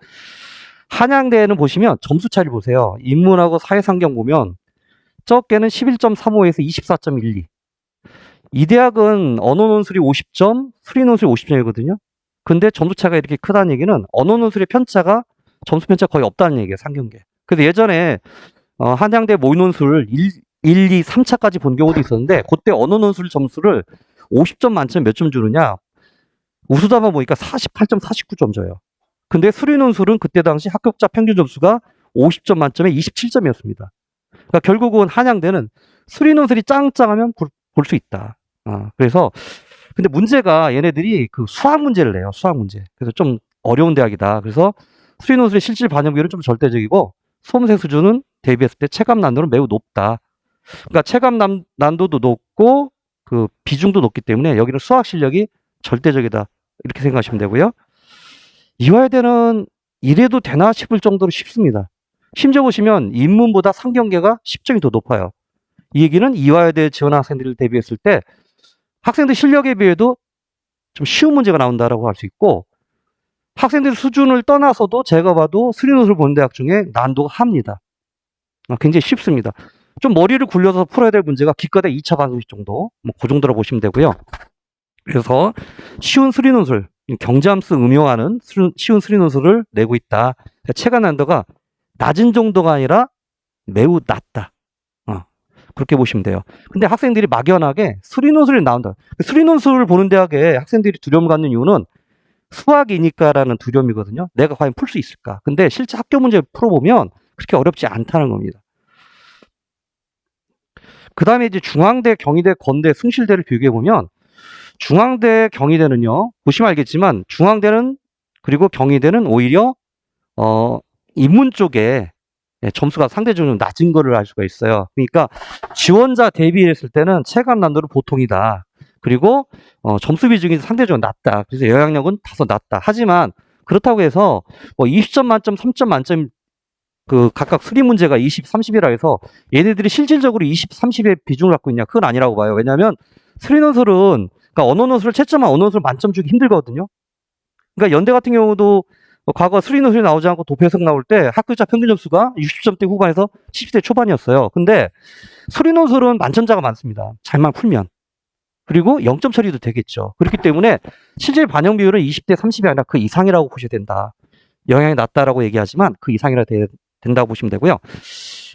한양대는 보시면 점수 차이를 보세요. 인문하고 사회상경 보면 적게는 11.35에서 24.12. 이 대학은 언어논술이 50점, 수리논술이 50점이거든요. 근데 점수 차가 이렇게 크다는 얘기는 언어논술의 편차가 점수 편차가 거의 없다는 얘기예요. 상경계. 그래서 예전에 한양대 모의논술 1, 2, 3차까지 본 경우도 있었는데, 그때 언어논술 점수를 50점 만점 몇 점 주느냐, 우수담아 보니까 48점, 49점 줘요. 근데 수리논술은 그때 당시 합격자 평균 점수가 50점 만점에 27점이었습니다. 그러니까 결국은 한양대는 수리논술이 짱짱하면 볼 수 있다. 그래서 근데 문제가 얘네들이 그 수학 문제를 내요. 수학 문제. 그래서 좀 어려운 대학이다. 그래서 수리논술의 실질 반영 비율은 좀 절대적이고, 수험생 수준은 대비했을 때 체감 난도는 매우 높다. 그러니까 체감 난도도 높고 그 비중도 높기 때문에 여기는 수학 실력이 절대적이다. 이렇게 생각하시면 되고요. 이화여대는 이래도 되나 싶을 정도로 쉽습니다. 심지어 보시면 인문보다 상경계가 10점이 더 높아요. 이 얘기는 이화여대 지원 학생들을 대비했을 때 학생들 실력에 비해도 좀 쉬운 문제가 나온다라고 할 수 있고, 학생들 수준을 떠나서도 제가 봐도 수리논술 보는 대학 중에 난도가 합니다. 굉장히 쉽습니다. 좀 머리를 굴려서 풀어야 될 문제가 기껏해 2차 방정식 정도, 그 정도로 보시면 되고요. 그래서 쉬운 수리논술, 경자함수 응용하는 쉬운 수리논술을 내고 있다. 체감 난도가 낮은 정도가 아니라 매우 낮다. 그렇게 보시면 돼요. 근데 학생들이 막연하게 수리논술이 나온다. 수리논술을 보는 대학에 학생들이 두려움 갖는 이유는 수학이니까라는 두려움이거든요. 내가 과연 풀 수 있을까? 근데 실제 학교 문제 풀어보면 그렇게 어렵지 않다는 겁니다. 그 다음에 이제 중앙대, 경희대, 건대, 숭실대를 비교해보면, 중앙대, 경희대는요, 보시면 알겠지만 중앙대는 그리고 경희대는 오히려 인문 쪽에 점수가 상대적으로 낮은 거를 알 수가 있어요. 그러니까 지원자 대비했을 때는 체감 난도는 보통이다. 그리고 점수 비중이 상대적으로 낮다. 그래서 영향력은 다소 낮다. 하지만 그렇다고 해서 20점 만점, 3점 만점 그 각각 수리 문제가 20, 30이라 해서 얘네들이 실질적으로 20, 30의 비중을 갖고 있냐? 그건 아니라고 봐요. 왜냐하면 수리논술은, 그러니까 언어논술을 채점한 언어논술 만점 주기 힘들거든요. 그러니까 연대 같은 경우도 과거 수리논술이 나오지 않고 도표해석 나올 때 합격자 평균 점수가 60점대 후반에서 70대 초반이었어요. 근데 수리논술은 만점자가 많습니다. 잘만 풀면. 그리고 0점 처리도 되겠죠. 그렇기 때문에 실질 반영 비율은 20대 30이 아니라 그 이상이라고 보셔야 된다. 영향이 낮다라고 얘기하지만 그 이상이라 된다고 보시면 되고요.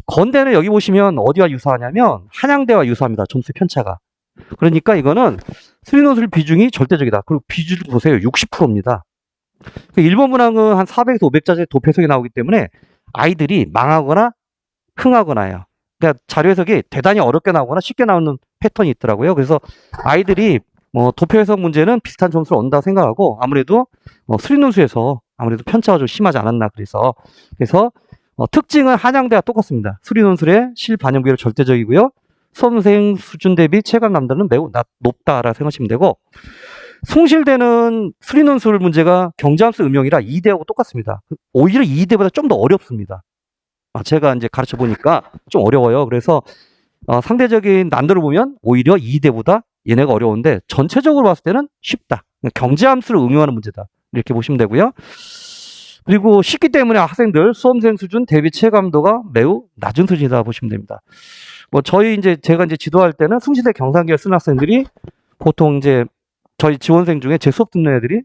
건대는 여기 보시면 어디와 유사하냐면 한양대와 유사합니다. 점수 편차가. 그러니까 이거는 수리노술 비중이 절대적이다. 그리고 비율 보세요. 60%입니다. 일본 문항은 한 400에서 500자재 도표 해석이 나오기 때문에 아이들이 망하거나 흥하거나 해요. 그러니까 자료 해석이 대단히 어렵게 나오거나 쉽게 나오는 패턴이 있더라고요. 그래서 아이들이 뭐 도표 해석 문제는 비슷한 점수를 얻는다고 생각하고 아무래도 수리논술에서 아무래도 편차가 좀 심하지 않았나 그래서 특징은 한양대와 똑같습니다. 수리논술의 실반영 비율 절대적이고요. 수험생 수준 대비 체감 남도는 매우 높다라고 생각하시면 되고 숭실대는 수리논술 문제가 경자함수 음영이라 2대하고 똑같습니다. 오히려 2대보다 좀 더 어렵습니다. 제가 이제 가르쳐 보니까 좀 어려워요. 그래서 상대적인 난도를 보면 오히려 2대보다 얘네가 어려운데 전체적으로 봤을 때는 쉽다. 경제함수를 응용하는 문제다. 이렇게 보시면 되고요. 그리고 쉽기 때문에 학생들 수험생 수준 대비 체감도가 매우 낮은 수준이다 보시면 됩니다. 제가 지도할 때는 숭실대 경상계열 쓰는 학생들이 보통 이제 저희 지원생 중에 제 수업 듣는 애들이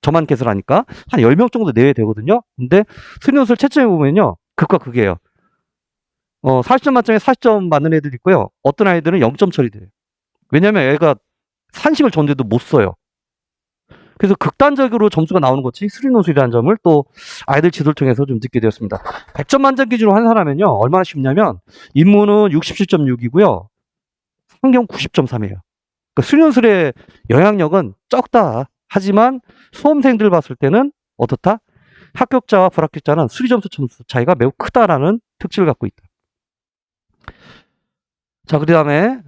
저만 개설하니까 한 10명 정도 내외 되거든요. 근데 수리논술 채점해 보면요. 극과 극이에요. 40점 만점에 40점 맞는 애들 있고요. 어떤 아이들은 0점 처리돼요. 왜냐면 애가 산식을 줬는데도 못 써요. 그래서 극단적으로 점수가 나오는 것이 수리논술이라는 점을 또 아이들 지도를 통해서 좀 듣게 되었습니다. 100점 만점 기준으로 환산하면요. 얼마나 쉽냐면 인문은 67.6이고요. 상경 90.3이에요. 그러니까 수리논술의 영향력은 적다. 하지만 수험생들 봤을 때는 어떻다? 합격자와 불합격자는 수리 점수 차이가 매우 크다라는 특징을 갖고 있다. 자, 그 다음에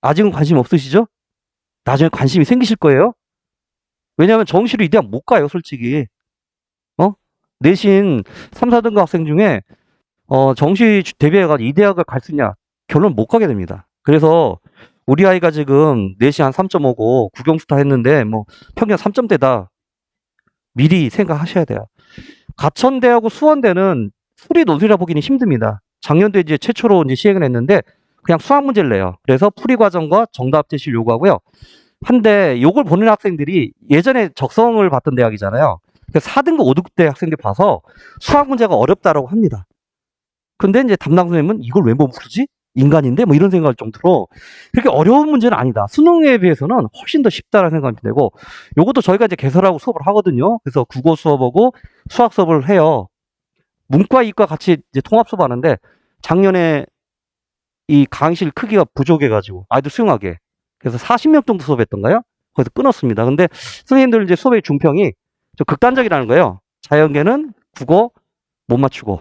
아직은 관심 없으시죠? 나중에 관심이 생기실 거예요. 왜냐하면 정시로 이 대학 못 가요, 솔직히. 내신 3, 4등급 학생 중에 정시 대비해가지고 이 대학을 갈 수 있냐? 결론 못 가게 됩니다. 그래서 우리 아이가 지금 내신 한 3.5고 국영수타 했는데 뭐 평균 3점대다. 미리 생각하셔야 돼요. 가천대하고 수원대는 수리 논술이라 보기는 힘듭니다. 작년도에 이제 최초로 이제 시행을 했는데 그냥 수학 문제를 내요. 그래서 풀이 과정과 정답 제시를 요구하고요. 한데 요걸 보는 학생들이 예전에 적성을 봤던 대학이잖아요. 4등급, 5등급 대 학생들 봐서 수학 문제가 어렵다라고 합니다. 근데 이제 담당 선생님은 이걸 왜 못 풀지? 인간인데? 뭐 이런 생각할 정도로 그렇게 어려운 문제는 아니다. 수능에 비해서는 훨씬 더 쉽다라는 생각이 되고 요것도 저희가 이제 개설하고 수업을 하거든요. 그래서 국어 수업하고 수학 수업을 해요. 문과, 이과 같이 이제 통합 수업 하는데 작년에 이 강의실 크기가 부족해가지고 아이들 수용하게 그래서 40명 정도 수업했던가요? 거기서 끊었습니다. 근데 선생님들 이제 수업의 중평이 좀 극단적이라는 거예요. 자연계는 국어 못 맞추고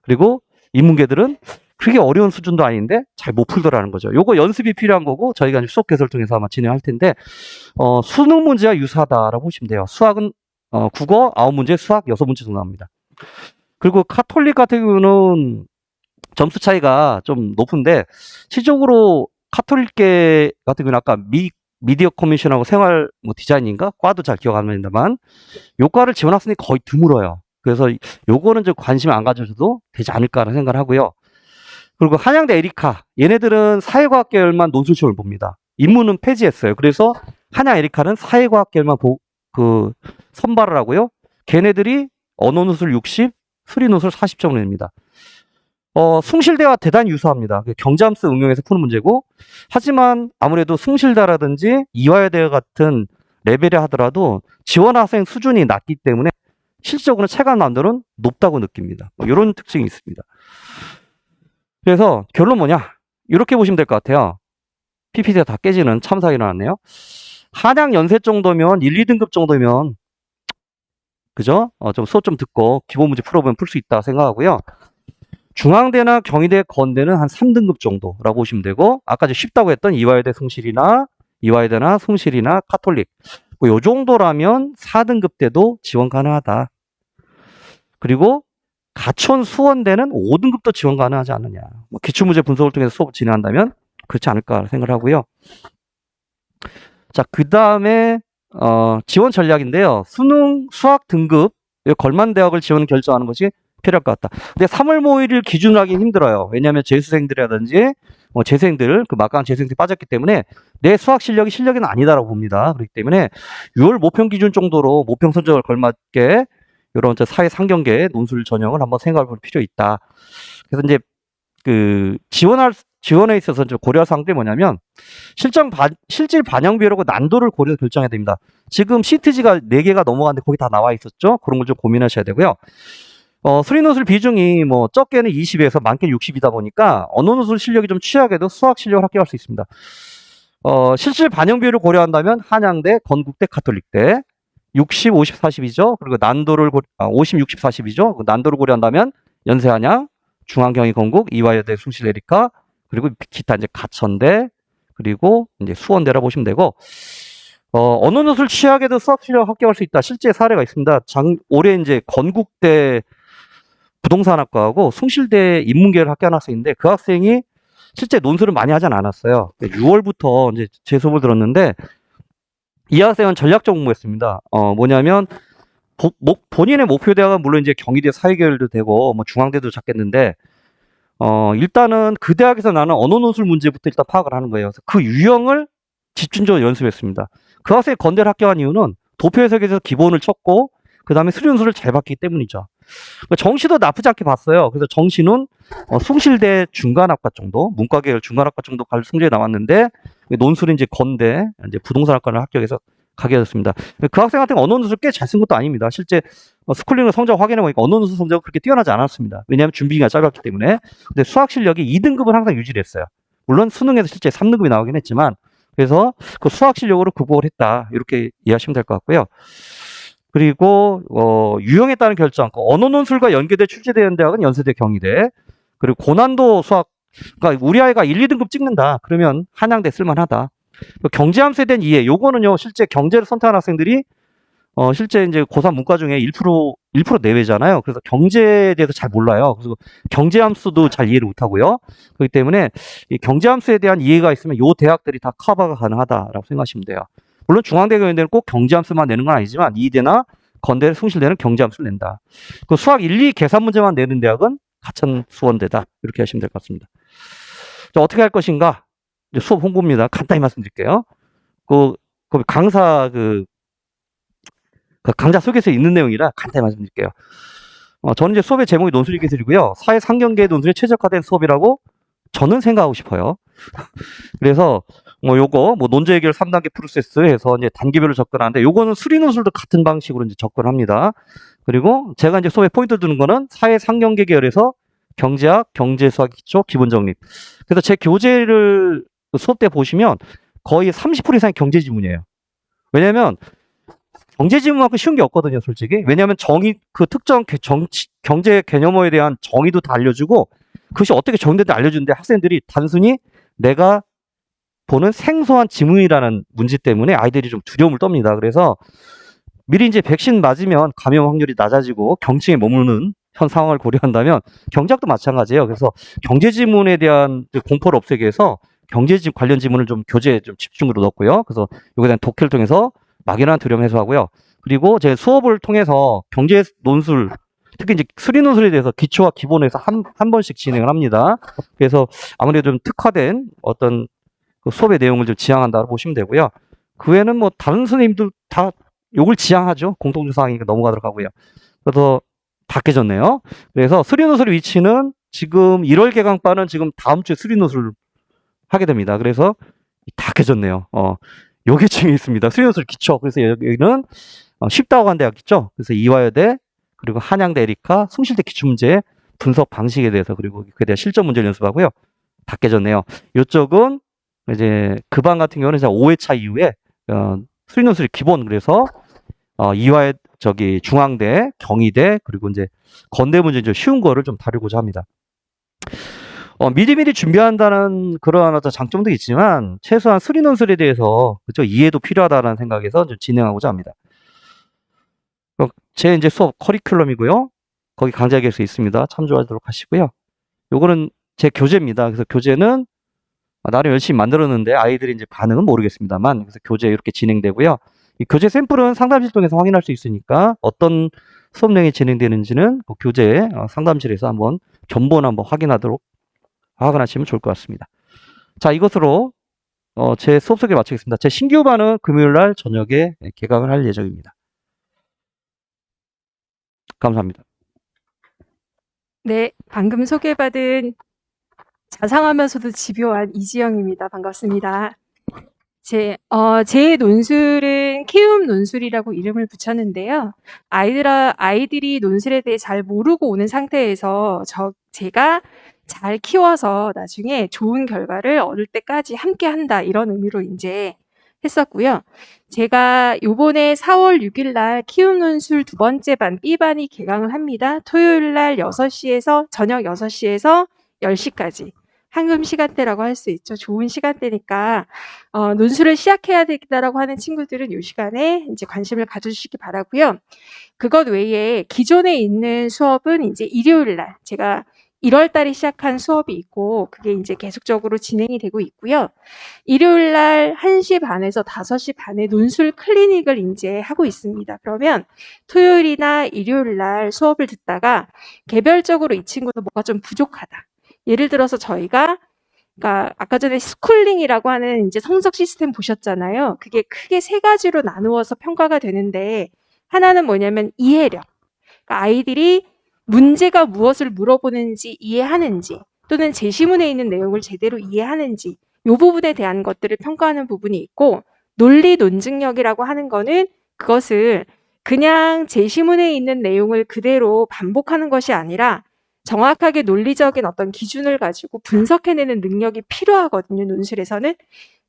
그리고 인문계들은 그게 어려운 수준도 아닌데 잘 못 풀더라는 거죠. 요거 연습이 필요한 거고 저희가 이제 수업 개설 통해서 아마 진행할 텐데 수능 문제와 유사하다라고 보시면 돼요. 수학은 국어 9문제, 수학 6문제 정도 나옵니다. 그리고 카톨릭 같은 경우는 점수 차이가 좀 높은데 실적으로 카톨릭계 같은 경우는 아까 미디어 커미션하고 생활 디자인인가? 과도 잘 기억 안 납니다만 요 과를 지원 학생이 거의 드물어요. 그래서 요거는 좀 관심 안 가져줘도 되지 않을까라는 생각을 하고요. 그리고 한양대 에리카 얘네들은 사회과학 계열만 논술 시험을 봅니다. 인문은 폐지했어요. 그래서 한양 에리카는 사회과학 계열만 선발을 하고요. 걔네들이 언어 논술 60, 수리 논술 40점을 냅니다. 숭실대와 대단히 유사합니다. 경자함수 응용해서 푸는 문제고 하지만 아무래도 숭실대라든지 이화여대 같은 레벨이 하더라도 지원 학생 수준이 낮기 때문에 실질적으로는 체감 난도는 높다고 느낍니다. 이런 특징이 있습니다. 그래서 결론 뭐냐? 이렇게 보시면 될 것 같아요. PPT가 다 깨지는 참사가 일어났네요. 한양 연세 정도면 1, 2등급 정도면 그죠? 좀 수업 좀 듣고 기본 문제 풀어보면 풀 수 있다 생각하고요. 중앙대나 경희대, 건대는 한 3등급 정도라고 보시면 되고 아까 쉽다고 했던 이화여대, 이화여대나 숭실이나 카톨릭 요 정도라면 4등급 때도 지원 가능하다. 그리고 가천 수원대는 5등급도 지원 가능하지 않느냐. 기출문제 분석을 통해서 수업을 진행한다면 그렇지 않을까 생각을 하고요. 자, 그 다음에 지원 전략인데요. 수능 수학 등급 걸만 대학을 지원 결정하는 것이 필요할 것 같다. 근데 3월 모의를 기준으로 하긴 힘들어요. 왜냐하면 재수생들이라든지 재생들, 그 막강 재수생들이 빠졌기 때문에 내 수학 실력이 아니다라고 봅니다. 그렇기 때문에 6월 모평 기준 정도로 모평 성적을 걸맞게 이런 사회 상경계 논술 전형을 한번 생각해 볼 필요 있다. 그래서 이제 그 지원에 있어서 좀 고려할 사항들이 뭐냐면 실질 반영 비율하고 난도를 고려해서 결정해야 됩니다. 지금 시트지가 4개가 넘어갔는데 거기 다 나와 있었죠. 그런 걸 좀 고민하셔야 되고요. 수리노술 비중이 뭐 적게는 20에서 많게는 60이다 보니까 언어노술 실력이 좀 취약해도 수학 실력을 합격할 수 있습니다. 실질 반영 비율을 고려한다면 한양대, 건국대, 가톨릭대 60, 50, 40이죠. 그리고 난도를 50, 60, 40이죠. 난도를 고려한다면 연세한양, 중앙경희건국, 이화여대, 숭실에리카, 그리고 기타 이제 가천대, 그리고 이제 수원대라 보시면 되고, 언어노술 취약에도 수학 실력 합격할 수 있다. 실제 사례가 있습니다. 올해 이제 건국대 부동산학과하고 숭실대 인문계를 합격한 학생인데 그 학생이 실제 논술은 많이 하진 않았어요. 6월부터 이제 제 수업을 들었는데 이 학생은 전략적 공부했습니다. 뭐냐면 본인의 목표 대학은 물론 이제 경희대 사회계열도 되고 뭐 중앙대도 잡겠는데 일단은 그 대학에서 나는 언어 논술 문제부터 일단 파악을 하는 거예요. 그래서 그 유형을 집중적으로 연습했습니다. 그 학생이 건대를 합격한 이유는 도표 해석에서 기본을 쳤고 그 다음에 수리 논술을 잘 봤기 때문이죠. 정시도 나쁘지 않게 봤어요. 그래서 정시는 숭실대 중간학과 정도, 문과계열 중간학과 정도 갈 성적이 나왔는데 논술은 이제 건대, 이제 부동산학과를 합격해서 가게 됐습니다. 그 학생한테는 언어 논술 꽤 잘 쓴 것도 아닙니다. 실제 스쿨링을 성적 확인해 보니까 언어 논술 성적은 그렇게 뛰어나지 않았습니다. 왜냐하면 준비가 짧았기 때문에. 근데 수학 실력이 2등급은 항상 유지를 했어요. 물론 수능에서 실제 3등급이 나오긴 했지만 그래서 그 수학 실력으로 극복을 했다. 이렇게 이해하시면 될 것 같고요. 그리고 유형에 따른 결정, 언어 논술과 연계돼 출제되는 대학은 연세대, 경희대. 그리고 고난도 수학, 그러니까 우리 아이가 1, 2등급 찍는다. 그러면 한양대 쓸만하다. 경제함수에 대한 이해, 요거는요 실제 경제를 선택한 학생들이 실제 이제 고3 문과 중에 1% 내외잖아요. 그래서 경제에 대해서 잘 몰라요. 그래서 경제함수도 잘 이해를 못하고요. 그렇기 때문에 이 경제함수에 대한 이해가 있으면 요 대학들이 다 커버가 가능하다라고 생각하시면 돼요. 물론 중앙대 경희대는 꼭 경제함수만 내는 건 아니지만 이대나 건대, 숭실대는 경제함수를 낸다. 그 수학 1, 2 계산 문제만 내는 대학은 가천, 수원대다. 이렇게 하시면 될 것 같습니다. 자, 어떻게 할 것인가? 이제 수업 홍보입니다. 간단히 말씀드릴게요. 그 강사 그 강좌 속에서 있는 내용이라 간단히 말씀드릴게요. 저는 이제 수업의 제목이 논술이 기술이고요. 사회 상경계 논술에 최적화된 수업이라고 저는 생각하고 싶어요. 그래서 요거 논제 해결 3단계 프로세스 해서 이제 단계별로 접근하는데 요거는 수리 논술도 같은 방식으로 이제 접근합니다. 그리고 제가 이제 수업에 포인트 두는 거는 사회 상경계 계열에서 경제학, 경제수학 기초, 기본 정립. 그래서 제 교재를 수업 때 보시면 거의 30% 이상이 경제 지문이에요. 왜냐면 경제 지문만큼 쉬운 게 없거든요, 솔직히. 왜냐하면 그 특정 경제 개념어에 대한 정의도 다 알려주고 그것이 어떻게 정의되는지 알려주는데 학생들이 단순히 내가 보는 생소한 지문이라는 문제 때문에 아이들이 좀 두려움을 떱니다. 그래서 미리 이제 백신 맞으면 감염 확률이 낮아지고 경층에 머무는 현 상황을 고려한다면 경제학도 마찬가지예요. 그래서 경제 지문에 대한 공포를 없애기 위해서 경제 관련 지문을 좀 교재에 좀 집중으로 넣었고요. 그래서 이거에 대한 독해를 통해서 막연한 두려움 해소하고요. 그리고 제 수업을 통해서 경제 논술, 특히 이제 수리 논술에 대해서 기초와 기본에서 한 번씩 진행을 합니다. 그래서 아무래도 좀 특화된 어떤 그 수업의 내용을 좀 지향한다고 보시면 되고요. 그 외에는 뭐 다른 선생님들 다 요걸 지향하죠. 공통조 사항이니까 넘어가도록 하고요. 그래서 다 깨졌네요. 그래서 수리 논술의 위치는 지금 1월 개강반은 지금 다음 주에 수리 논술을 하게 됩니다. 그래서 다 깨졌네요. 요계층이 있습니다. 수리 논술 기초. 그래서 여기는 쉽다고 한 대학 있죠. 그래서 이화여대 그리고 한양대 에리카, 숭실대 기출문제 분석 방식에 대해서 그리고 그에 대한 실전 문제를 연습하고요. 다 깨졌네요. 이쪽은 이제 그 반 같은 경우는 5회차 이후에 수리 논술의 기본 그래서 중앙대, 경희대 그리고 이제 건대 문제 좀 쉬운 거를 좀 다루고자 합니다. 미리미리 준비한다는 그러한 어떤 장점도 있지만 최소한 수리 논술에 대해서 그죠 이해도 필요하다는 생각에서 좀 진행하고자 합니다. 제 이제 수업 커리큘럼이고요. 거기 강좌 계획서 있습니다. 참조하도록 하시고요. 요거는 제 교재입니다. 그래서 교재는 나름 열심히 만들었는데 아이들이 이제 반응은 모르겠습니다만 그래서 교재 이렇게 진행되고요. 이 교재 샘플은 상담실 통해서 확인할 수 있으니까 어떤 수업 내용이 진행되는지는 그 교재 상담실에서 한번 견본 한번 확인하시면 좋을 것 같습니다. 자, 이것으로 제 수업 소개 마치겠습니다. 제 신규 반은 금요일 날 저녁에 개강을 할 예정입니다. 감사합니다. 네, 방금 소개받은 자상하면서도 집요한 이지영입니다. 반갑습니다. 제 논술은 키움 논술이라고 이름을 붙였는데요. 아이들이 논술에 대해 잘 모르고 오는 상태에서 제가 잘 키워서 나중에 좋은 결과를 얻을 때까지 함께 한다. 이런 의미로 이제 했었고요. 제가 요번에 4월 6일 날 키움 논술 두 번째 반 B반이 개강을 합니다. 토요일 날 저녁 6시에서 10시까지. 황금 시간대라고 할 수 있죠. 좋은 시간대니까 논술을 시작해야 되겠다라고 하는 친구들은 이 시간에 이제 관심을 가져주시기 바라고요. 그것 외에 기존에 있는 수업은 이제 일요일 날 제가 1월 달에 시작한 수업이 있고 그게 이제 계속적으로 진행이 되고 있고요. 일요일 날 1시 반에서 5시 반에 논술 클리닉을 이제 하고 있습니다. 그러면 토요일이나 일요일 날 수업을 듣다가 개별적으로 이 친구는 뭐가 좀 부족하다. 예를 들어서 저희가 그러니까 아까 전에 스쿨링이라고 하는 이제 성적 시스템 보셨잖아요. 그게 크게 세 가지로 나누어서 평가가 되는데 하나는 뭐냐면 이해력. 그러니까 아이들이 문제가 무엇을 물어보는지 이해하는지 또는 제시문에 있는 내용을 제대로 이해하는지 이 부분에 대한 것들을 평가하는 부분이 있고 논리 논증력이라고 하는 거는 그것을 그냥 제시문에 있는 내용을 그대로 반복하는 것이 아니라 정확하게 논리적인 어떤 기준을 가지고 분석해내는 능력이 필요하거든요. 논술에서는.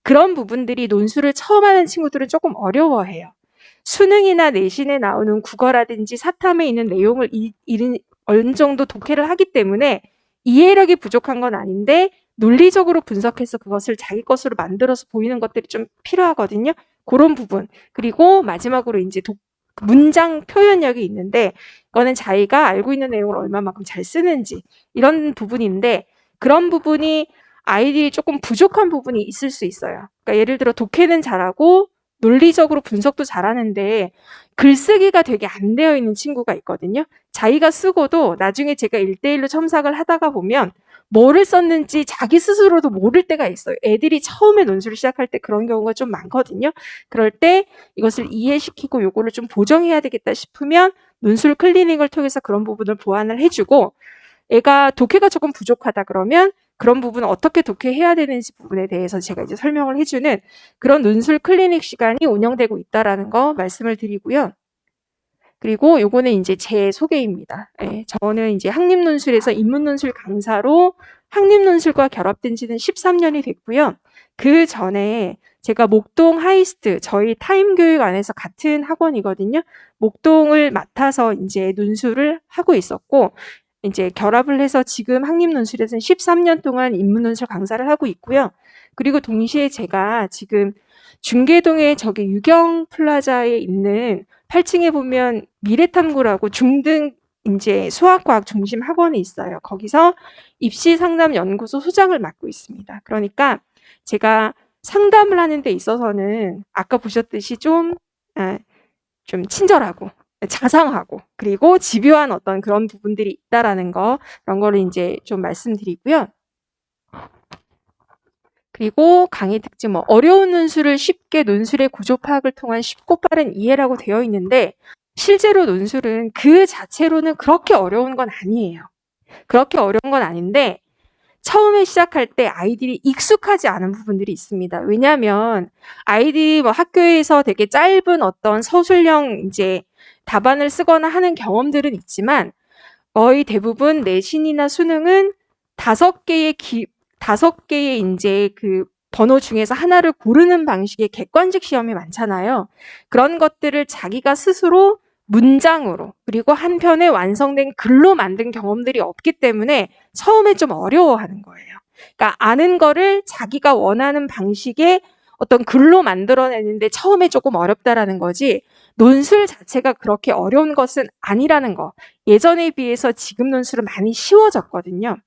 그런 부분들이 논술을 처음 하는 친구들은 조금 어려워해요. 수능이나 내신에 나오는 국어라든지 사탐에 있는 내용을 어느 정도 독해를 하기 때문에 이해력이 부족한 건 아닌데 논리적으로 분석해서 그것을 자기 것으로 만들어서 보이는 것들이 좀 필요하거든요. 그런 부분. 그리고 마지막으로 이제 문장 표현력이 있는데 그거는 자기가 알고 있는 내용을 얼마만큼 잘 쓰는지 이런 부분인데 그런 부분이 아이들이 조금 부족한 부분이 있을 수 있어요. 그러니까 예를 들어 독해는 잘하고 논리적으로 분석도 잘하는데 글쓰기가 되게 안 되어 있는 친구가 있거든요. 자기가 쓰고도 나중에 제가 1대1로 첨삭을 하다가 보면 뭐를 썼는지 자기 스스로도 모를 때가 있어요. 애들이 처음에 논술을 시작할 때 그런 경우가 좀 많거든요. 그럴 때 이것을 이해시키고 요거를 좀 보정해야 되겠다 싶으면 논술 클리닉을 통해서 그런 부분을 보완을 해주고 애가 독해가 조금 부족하다 그러면 그런 부분을 어떻게 독해해야 되는지 부분에 대해서 제가 이제 설명을 해주는 그런 논술 클리닉 시간이 운영되고 있다라는 거 말씀을 드리고요. 그리고 요거는 이제 제 소개입니다. 예, 저는 이제 학립논술에서 인문논술 강사로 학립논술과 결합된 지는 13년이 됐고요. 그 전에 제가 목동 하이스트, 저희 타임교육 안에서 같은 학원이거든요. 목동을 맡아서 이제 논술을 하고 있었고, 이제 결합을 해서 지금 학립논술에서는 13년 동안 인문논술 강사를 하고 있고요. 그리고 동시에 제가 지금 중계동에 저기 유경 플라자에 있는 8층에 보면 미래탐구라고 중등 이제 수학과학 중심 학원이 있어요. 거기서 입시 상담 연구소 소장을 맡고 있습니다. 그러니까 제가 상담을 하는 데 있어서는 아까 보셨듯이 좀 친절하고 자상하고 그리고 집요한 어떤 그런 부분들이 있다라는 거 그런 거를 이제 좀 말씀드리고요. 그리고 강의 특징 어려운 논술을 쉽게 논술의 구조 파악을 통한 쉽고 빠른 이해라고 되어 있는데 실제로 논술은 그 자체로는 그렇게 어려운 건 아니에요. 그렇게 어려운 건 아닌데 처음에 시작할 때 아이들이 익숙하지 않은 부분들이 있습니다. 왜냐하면 아이들이 학교에서 되게 짧은 어떤 서술형 이제 답안을 쓰거나 하는 경험들은 있지만 거의 대부분 내신이나 수능은 5개의 이제 그 번호 중에서 하나를 고르는 방식의 객관식 시험이 많잖아요. 그런 것들을 자기가 스스로 문장으로 그리고 한편에 완성된 글로 만든 경험들이 없기 때문에 처음에 좀 어려워하는 거예요. 그러니까 아는 거를 자기가 원하는 방식의 어떤 글로 만들어내는데 처음에 조금 어렵다라는 거지 논술 자체가 그렇게 어려운 것은 아니라는 거. 예전에 비해서 지금 논술은 많이 쉬워졌거든요.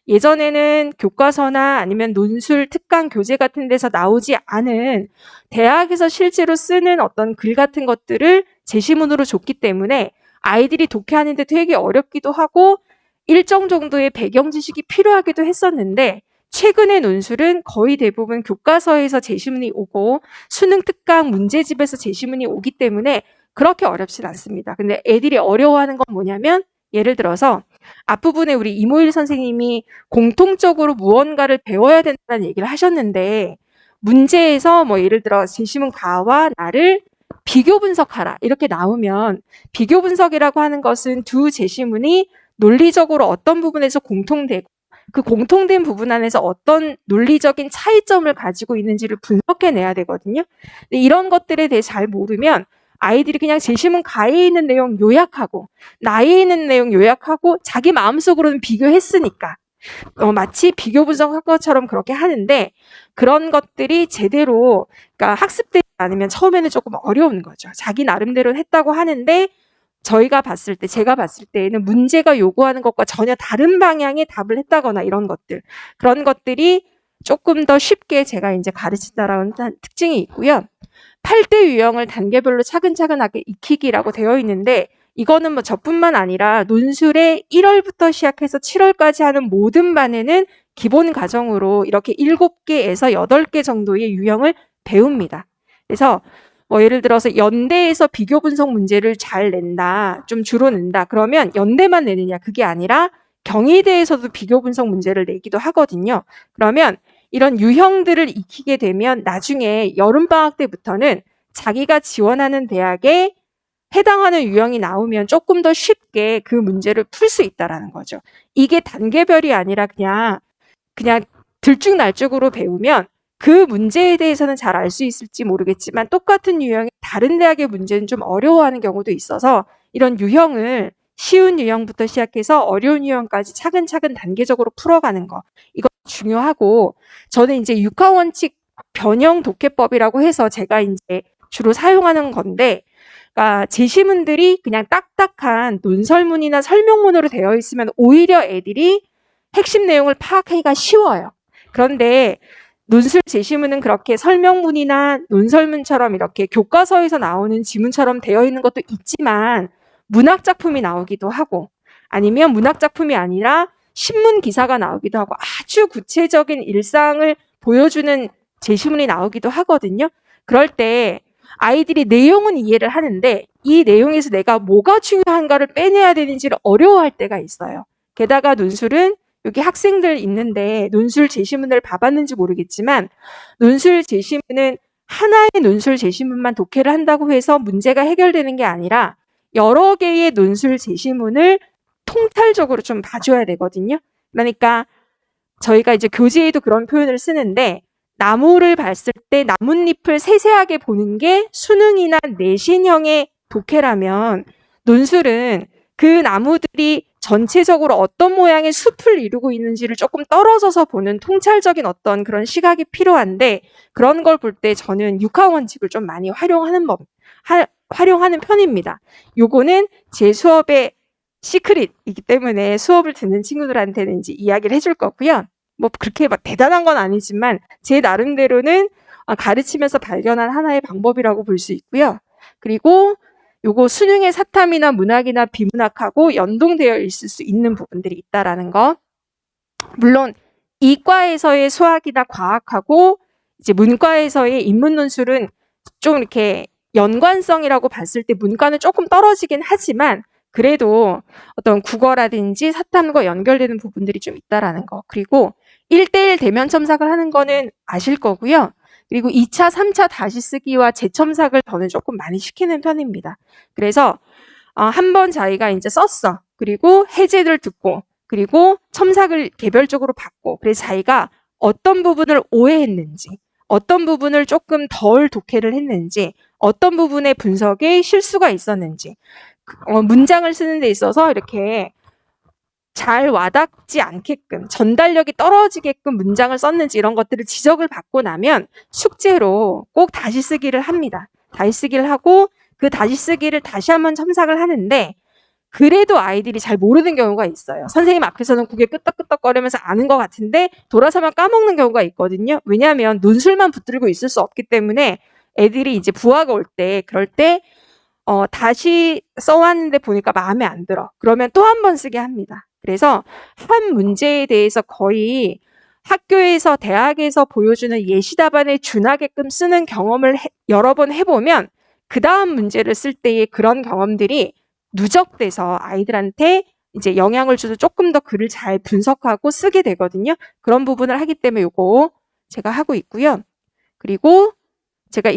예전에는 교과서나 아니면 논술 특강 교재 같은 데서 나오지 않은 대학에서 실제로 쓰는 어떤 글 같은 것들을 제시문으로 줬기 때문에 아이들이 독해하는데 되게 어렵기도 하고 일정 정도의 배경 지식이 필요하기도 했었는데 최근의 논술은 거의 대부분 교과서에서 제시문이 오고 수능 특강 문제집에서 제시문이 오기 때문에 그렇게 어렵진 않습니다. 근데 애들이 어려워하는 건 뭐냐면 예를 들어서 앞부분에 우리 이모일 선생님이 공통적으로 무언가를 배워야 된다는 얘기를 하셨는데 문제에서 뭐 예를 들어 제시문 가와 나를 비교 분석하라 이렇게 나오면 비교 분석이라고 하는 것은 두 제시문이 논리적으로 어떤 부분에서 공통되고 그 공통된 부분 안에서 어떤 논리적인 차이점을 가지고 있는지를 분석해내야 되거든요. 근데 이런 것들에 대해 잘 모르면 아이들이 그냥 제시문 가에 있는 내용 요약하고 나에 있는 내용 요약하고 자기 마음속으로는 비교했으니까 마치 비교 분석한 것처럼 그렇게 하는데 그런 것들이 제대로 그러니까 학습되지 않으면 처음에는 조금 어려운 거죠. 자기 나름대로 했다고 하는데 제가 봤을 때에는 문제가 요구하는 것과 전혀 다른 방향의 답을 했다거나 이런 것들 그런 것들이 조금 더 쉽게 제가 이제 가르친다라는 특징이 있고요. 8대 유형을 단계별로 차근차근하게 익히기라고 되어 있는데 이거는 뭐 저뿐만 아니라 논술의 1월부터 시작해서 7월까지 하는 모든 반에는 기본 과정으로 이렇게 7개에서 8개 정도의 유형을 배웁니다. 그래서 뭐 예를 들어서 연대에서 비교 분석 문제를 잘 낸다, 좀 주로 낸다. 그러면 연대만 내느냐? 그게 아니라 경희대에서도 비교 분석 문제를 내기도 하거든요. 그러면 이런 유형들을 익히게 되면 나중에 여름방학 때부터는 자기가 지원하는 대학에 해당하는 유형이 나오면 조금 더 쉽게 그 문제를 풀 수 있다라는 거죠. 이게 단계별이 아니라 그냥 들쭉날쭉으로 배우면 그 문제에 대해서는 잘 알 수 있을지 모르겠지만 똑같은 유형의 다른 대학의 문제는 좀 어려워하는 경우도 있어서 이런 유형을 쉬운 유형부터 시작해서 어려운 유형까지 차근차근 단계적으로 풀어가는 거 이거 중요하고 저는 이제 육하원칙 변형 독해법이라고 해서 제가 이제 주로 사용하는 건데 그러니까 제시문들이 그냥 딱딱한 논설문이나 설명문으로 되어 있으면 오히려 애들이 핵심 내용을 파악하기가 쉬워요. 그런데 논술 제시문은 그렇게 설명문이나 논설문처럼 이렇게 교과서에서 나오는 지문처럼 되어 있는 것도 있지만 문학 작품이 나오기도 하고 아니면 문학 작품이 아니라 신문 기사가 나오기도 하고 아주 구체적인 일상을 보여주는 제시문이 나오기도 하거든요. 그럴 때 아이들이 내용은 이해를 하는데 이 내용에서 내가 뭐가 중요한가를 빼내야 되는지를 어려워할 때가 있어요. 게다가 논술은 여기 학생들 있는데 논술 제시문을 봐봤는지 모르겠지만 논술 제시문은 하나의 논술 제시문만 독해를 한다고 해서 문제가 해결되는 게 아니라 여러 개의 논술 제시문을 통찰적으로 좀 봐줘야 되거든요. 그러니까 저희가 이제 교재에도 그런 표현을 쓰는데 나무를 봤을 때 나뭇잎을 세세하게 보는 게 수능이나 내신형의 독해라면 논술은 그 나무들이 전체적으로 어떤 모양의 숲을 이루고 있는지를 조금 떨어져서 보는 통찰적인 어떤 그런 시각이 필요한데 그런 걸 볼 때 저는 육하원칙을 좀 많이 활용하는 편입니다. 요거는 제 수업의 시크릿이기 때문에 수업을 듣는 친구들한테는 이제 이야기를 해줄 거고요. 뭐 그렇게 막 대단한 건 아니지만 제 나름대로는 가르치면서 발견한 하나의 방법이라고 볼 수 있고요. 그리고 요거 수능의 사탐이나 문학이나 비문학하고 연동되어 있을 수 있는 부분들이 있다라는 거. 물론 이과에서의 수학이나 과학하고 이제 문과에서의 인문 논술은 좀 이렇게 연관성이라고 봤을 때 문과는 조금 떨어지긴 하지만 그래도 어떤 국어라든지 사탐과 연결되는 부분들이 좀 있다라는 거. 그리고 1대1 대면 첨삭을 하는 거는 아실 거고요. 그리고 2차, 3차 다시 쓰기와 재첨삭을 저는 조금 많이 시키는 편입니다. 그래서 한번 자기가 이제 썼어. 그리고 해제를 듣고 그리고 첨삭을 개별적으로 받고 그래서 자기가 어떤 부분을 오해했는지 어떤 부분을 조금 덜 독해를 했는지 어떤 부분의 분석에 실수가 있었는지 문장을 쓰는 데 있어서 이렇게 잘 와닿지 않게끔 전달력이 떨어지게끔 문장을 썼는지 이런 것들을 지적을 받고 나면 숙제로 꼭 다시 쓰기를 합니다. 다시 쓰기를 하고 그 다시 쓰기를 다시 한번 첨삭을 하는데 그래도 아이들이 잘 모르는 경우가 있어요. 선생님 앞에서는 고개 끄덕끄덕거리면서 아는 것 같은데 돌아서면 까먹는 경우가 있거든요. 왜냐하면 논술만 붙들고 있을 수 없기 때문에 애들이 이제 부하가 올 때 그럴 때 다시 써왔는데 보니까 마음에 안 들어. 그러면 또 한 번 쓰게 합니다. 그래서 한 문제에 대해서 거의 학교에서 대학에서 보여주는 예시 답안에 준하게끔 쓰는 경험을 여러 번 해보면 그 다음 문제를 쓸 때의 그런 경험들이 누적돼서 아이들한테 이제 영향을 줘서 조금 더 글을 잘 분석하고 쓰게 되거든요. 그런 부분을 하기 때문에 요거 제가 하고 있고요. 그리고 제가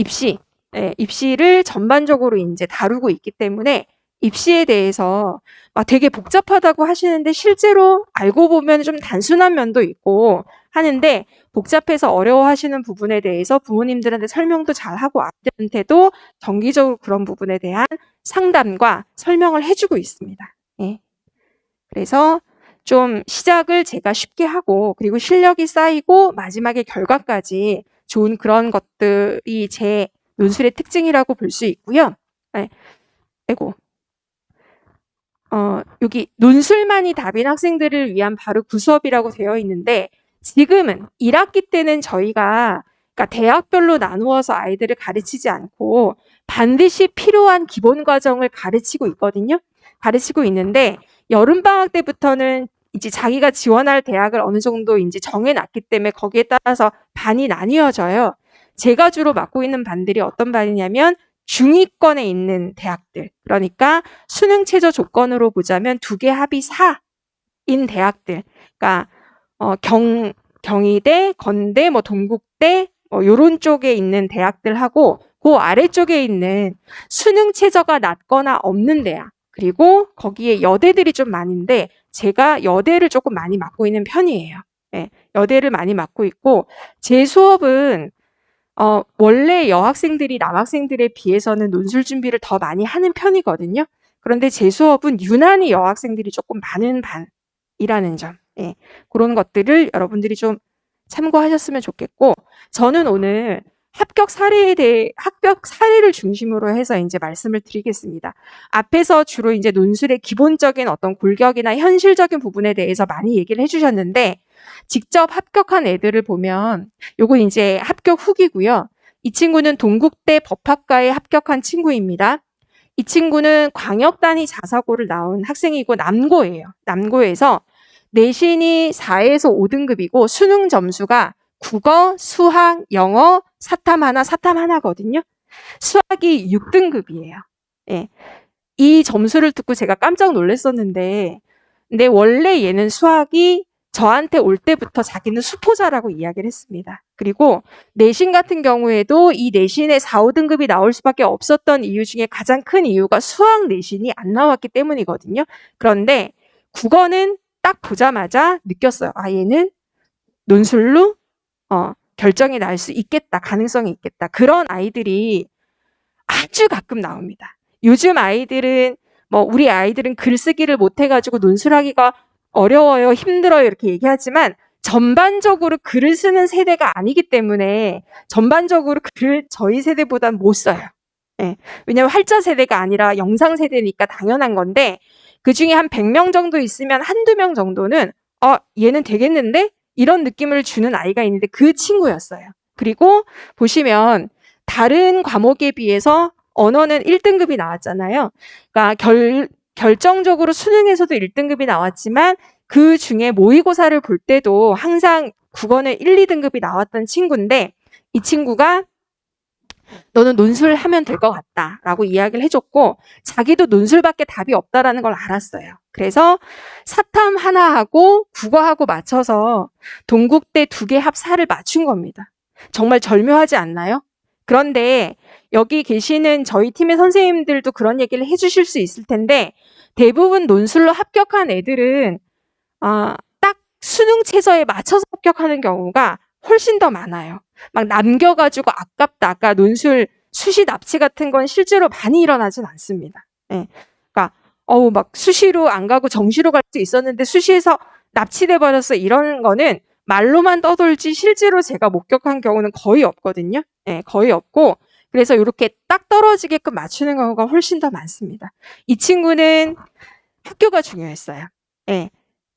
입시를 전반적으로 이제 다루고 있기 때문에 입시에 대해서 막 되게 복잡하다고 하시는데 실제로 알고 보면 좀 단순한 면도 있고 하는데 복잡해서 어려워하시는 부분에 대해서 부모님들한테 설명도 잘하고 아이들한테도 정기적으로 그런 부분에 대한 상담과 설명을 해주고 있습니다. 예. 그래서 좀 시작을 제가 쉽게 하고 그리고 실력이 쌓이고 마지막에 결과까지 좋은 그런 것들이 제 논술의 특징이라고 볼 수 있고요. 여기 논술만이 답인 학생들을 위한 바로 그 수업이라고 되어 있는데 지금은 1학기 때는 저희가 그러니까 대학별로 나누어서 아이들을 가르치지 않고 반드시 필요한 기본 과정을 가르치고 있거든요. 가르치고 있는데 여름방학 때부터는 이제 자기가 지원할 대학을 어느 정도 이제 정해놨기 때문에 거기에 따라서 반이 나뉘어져요. 제가 주로 맡고 있는 반들이 어떤 반이냐면 중위권에 있는 대학들. 그러니까 수능 최저 조건으로 보자면 2개 합이 4인 대학들. 그러니까 경희대, 건대, 동국대 요런 쪽에 있는 대학들하고 그 아래쪽에 있는 수능 최저가 낮거나 없는 대학. 그리고 거기에 여대들이 좀 많은데 제가 여대를 조금 많이 맡고 있는 편이에요. 네, 여대를 많이 맡고 있고 제 수업은 원래 여학생들이 남학생들에 비해서는 논술 준비를 더 많이 하는 편이거든요. 그런데 제 수업은 유난히 여학생들이 조금 많은 반이라는 점. 예, 그런 것들을 여러분들이 좀 참고하셨으면 좋겠고 저는 오늘 합격 사례를 중심으로 해서 이제 말씀을 드리겠습니다. 앞에서 주로 이제 논술의 기본적인 어떤 골격이나 현실적인 부분에 대해서 많이 얘기를 해주셨는데 직접 합격한 애들을 보면 요거 이제 합격 후기고요. 이 친구는 동국대 법학과에 합격한 친구입니다. 이 친구는 광역단위 자사고를 나온 학생이고 남고예요. 남고에서 내신이 4에서 5등급이고 수능 점수가 국어, 수학, 영어, 사탐 하나거든요. 수학이 6등급이에요. 예. 이 점수를 듣고 제가 깜짝 놀랐었는데 근데 원래 얘는 수학이 저한테 올 때부터 자기는 수포자라고 이야기를 했습니다. 그리고 내신 같은 경우에도 이 내신에 4, 5등급이 나올 수밖에 없었던 이유 중에 가장 큰 이유가 수학 내신이 안 나왔기 때문이거든요. 그런데 국어는 딱 보자마자 느꼈어요. 아, 얘는 논술로 결정이 날 수 있겠다. 가능성이 있겠다. 그런 아이들이 아주 가끔 나옵니다. 요즘 아이들은 우리 아이들은 글쓰기를 못해가지고 논술하기가 어려워요, 힘들어요 이렇게 얘기하지만 전반적으로 글을 쓰는 세대가 아니기 때문에 전반적으로 글을 저희 세대보단 못 써요. 예. 왜냐하면 활자 세대가 아니라 영상 세대니까 당연한 건데 그중에 한 100명 정도 있으면 한두 명 정도는 얘는 되겠는데? 이런 느낌을 주는 아이가 있는데 그 친구였어요. 그리고 보시면 다른 과목에 비해서 언어는 1등급이 나왔잖아요. 그러니까 결정적으로 수능에서도 1등급이 나왔지만 그 중에 모의고사를 볼 때도 항상 국어는 1, 2등급이 나왔던 친구인데 이 친구가 너는 논술하면 될 것 같다라고 이야기를 해줬고 자기도 논술밖에 답이 없다라는 걸 알았어요. 그래서 사탐 하나하고 국어하고 맞춰서 동국대 2개 합 4를 맞춘 겁니다. 정말 절묘하지 않나요? 그런데 여기 계시는 저희 팀의 선생님들도 그런 얘기를 해주실 수 있을 텐데 대부분 논술로 합격한 애들은 딱 수능 최저에 맞춰서 합격하는 경우가 훨씬 더 많아요. 막 남겨가지고 아깝다. 아까 논술 수시 납치 같은 건 실제로 많이 일어나진 않습니다. 예. 그러니까 막 수시로 안 가고 정시로 갈 수 있었는데 수시에서 납치돼 버렸어. 이런 거는 말로만 떠돌지 실제로 제가 목격한 경우는 거의 없거든요. 예, 거의 없고 그래서 이렇게 딱 떨어지게끔 맞추는 경우가 훨씬 더 많습니다. 이 친구는 학교가 중요했어요. 예.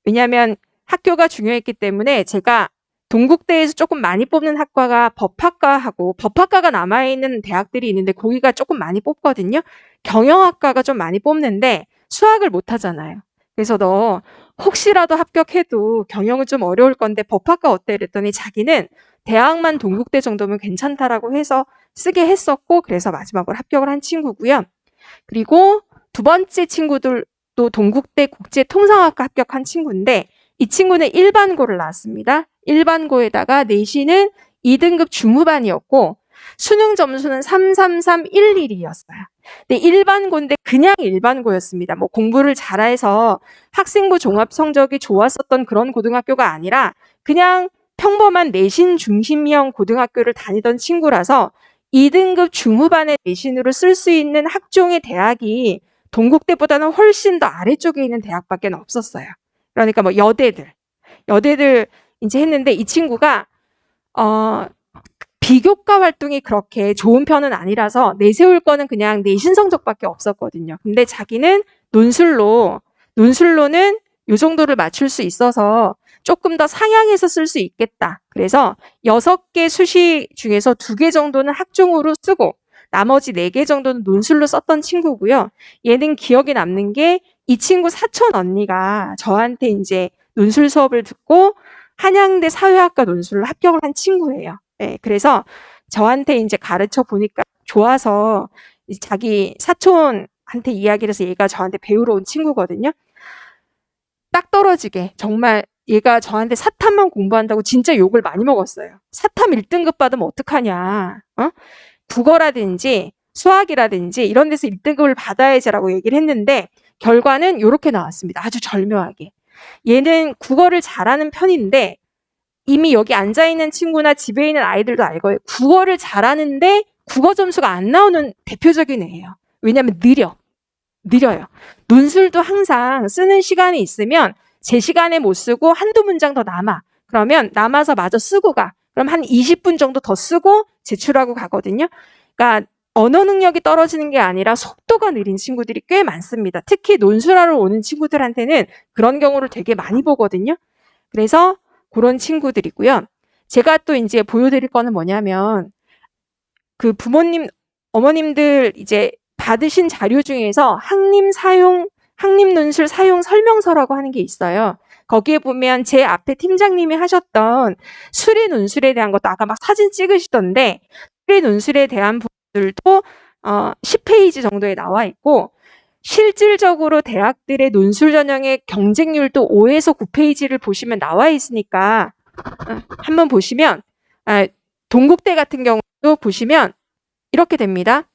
왜냐하면 학교가 중요했기 때문에 제가 동국대에서 조금 많이 뽑는 학과가 법학과하고 법학과가 남아있는 대학들이 있는데 거기가 조금 많이 뽑거든요. 경영학과가 좀 많이 뽑는데 수학을 못 하잖아요. 그래서 너 혹시라도 합격해도 경영은 좀 어려울 건데 법학과 어때? 그랬더니 자기는 대학만 동국대 정도면 괜찮다라고 해서 쓰게 했었고 그래서 마지막으로 합격을 한 친구고요. 그리고 두 번째 친구들도 동국대 국제통상학과 합격한 친구인데 이 친구는 일반고를 나왔습니다. 일반고에다가 내신은 2등급 중후반이었고 수능 점수는 33311이었어요. 근데 일반고인데 그냥 일반고였습니다. 뭐 공부를 잘해서 학생부 종합 성적이 좋았었던 그런 고등학교가 아니라 그냥 평범한 내신 중심형 고등학교를 다니던 친구라서 2등급 중후반의 내신으로 쓸 수 있는 학종의 대학이 동국대보다는 훨씬 더 아래쪽에 있는 대학밖에 없었어요. 그러니까 뭐 여대들 이제 했는데 이 친구가 비교과 활동이 그렇게 좋은 편은 아니라서 내세울 거는 그냥 내신 성적밖에 없었거든요. 근데 자기는 논술로는 이 정도를 맞출 수 있어서 조금 더 상향해서 쓸 수 있겠다. 그래서 6개 수시 중에서 2개 정도는 학종으로 쓰고 나머지 4개 정도는 논술로 썼던 친구고요. 얘는 기억에 남는 게 이 친구 사촌 언니가 저한테 이제 논술 수업을 듣고 한양대 사회학과 논술로 합격을 한 친구예요. 네, 그래서 저한테 이제 가르쳐 보니까 좋아서 자기 사촌한테 이야기를 해서 얘가 저한테 배우러 온 친구거든요. 딱 떨어지게 정말 얘가 저한테 사탐만 공부한다고 진짜 욕을 많이 먹었어요. 사탐 1등급 받으면 어떡하냐. 국어라든지 수학이라든지 이런 데서 1등급을 받아야지라고 얘기를 했는데 결과는 이렇게 나왔습니다. 아주 절묘하게. 얘는 국어를 잘하는 편인데 이미 여기 앉아있는 친구나 집에 있는 아이들도 알고요. 국어를 잘하는데 국어 점수가 안 나오는 대표적인 애예요. 왜냐하면 느려요. 논술도 항상 쓰는 시간이 있으면 제 시간에 못 쓰고 한두 문장 더 남아. 그러면 남아서 마저 쓰고 가. 그럼 한 20분 정도 더 쓰고 제출하고 가거든요. 그러니까 언어 능력이 떨어지는 게 아니라 속도가 느린 친구들이 꽤 많습니다. 특히 논술하러 오는 친구들한테는 그런 경우를 되게 많이 보거든요. 그래서 그런 친구들이고요. 제가 또 이제 보여드릴 거는 뭐냐면 그 부모님, 어머님들 이제 받으신 자료 중에서 학림 논술 사용 설명서라고 하는 게 있어요. 거기에 보면 제 앞에 팀장님이 하셨던 수리 논술에 대한 것도 아까 막 사진 찍으시던데 수리 논술에 대한 부분들도 10페이지 정도에 나와 있고 실질적으로 대학들의 논술 전형의 경쟁률도 5에서 9페이지를 보시면 나와 있으니까 한번 보시면 동국대 같은 경우도 보시면 이렇게 됩니다.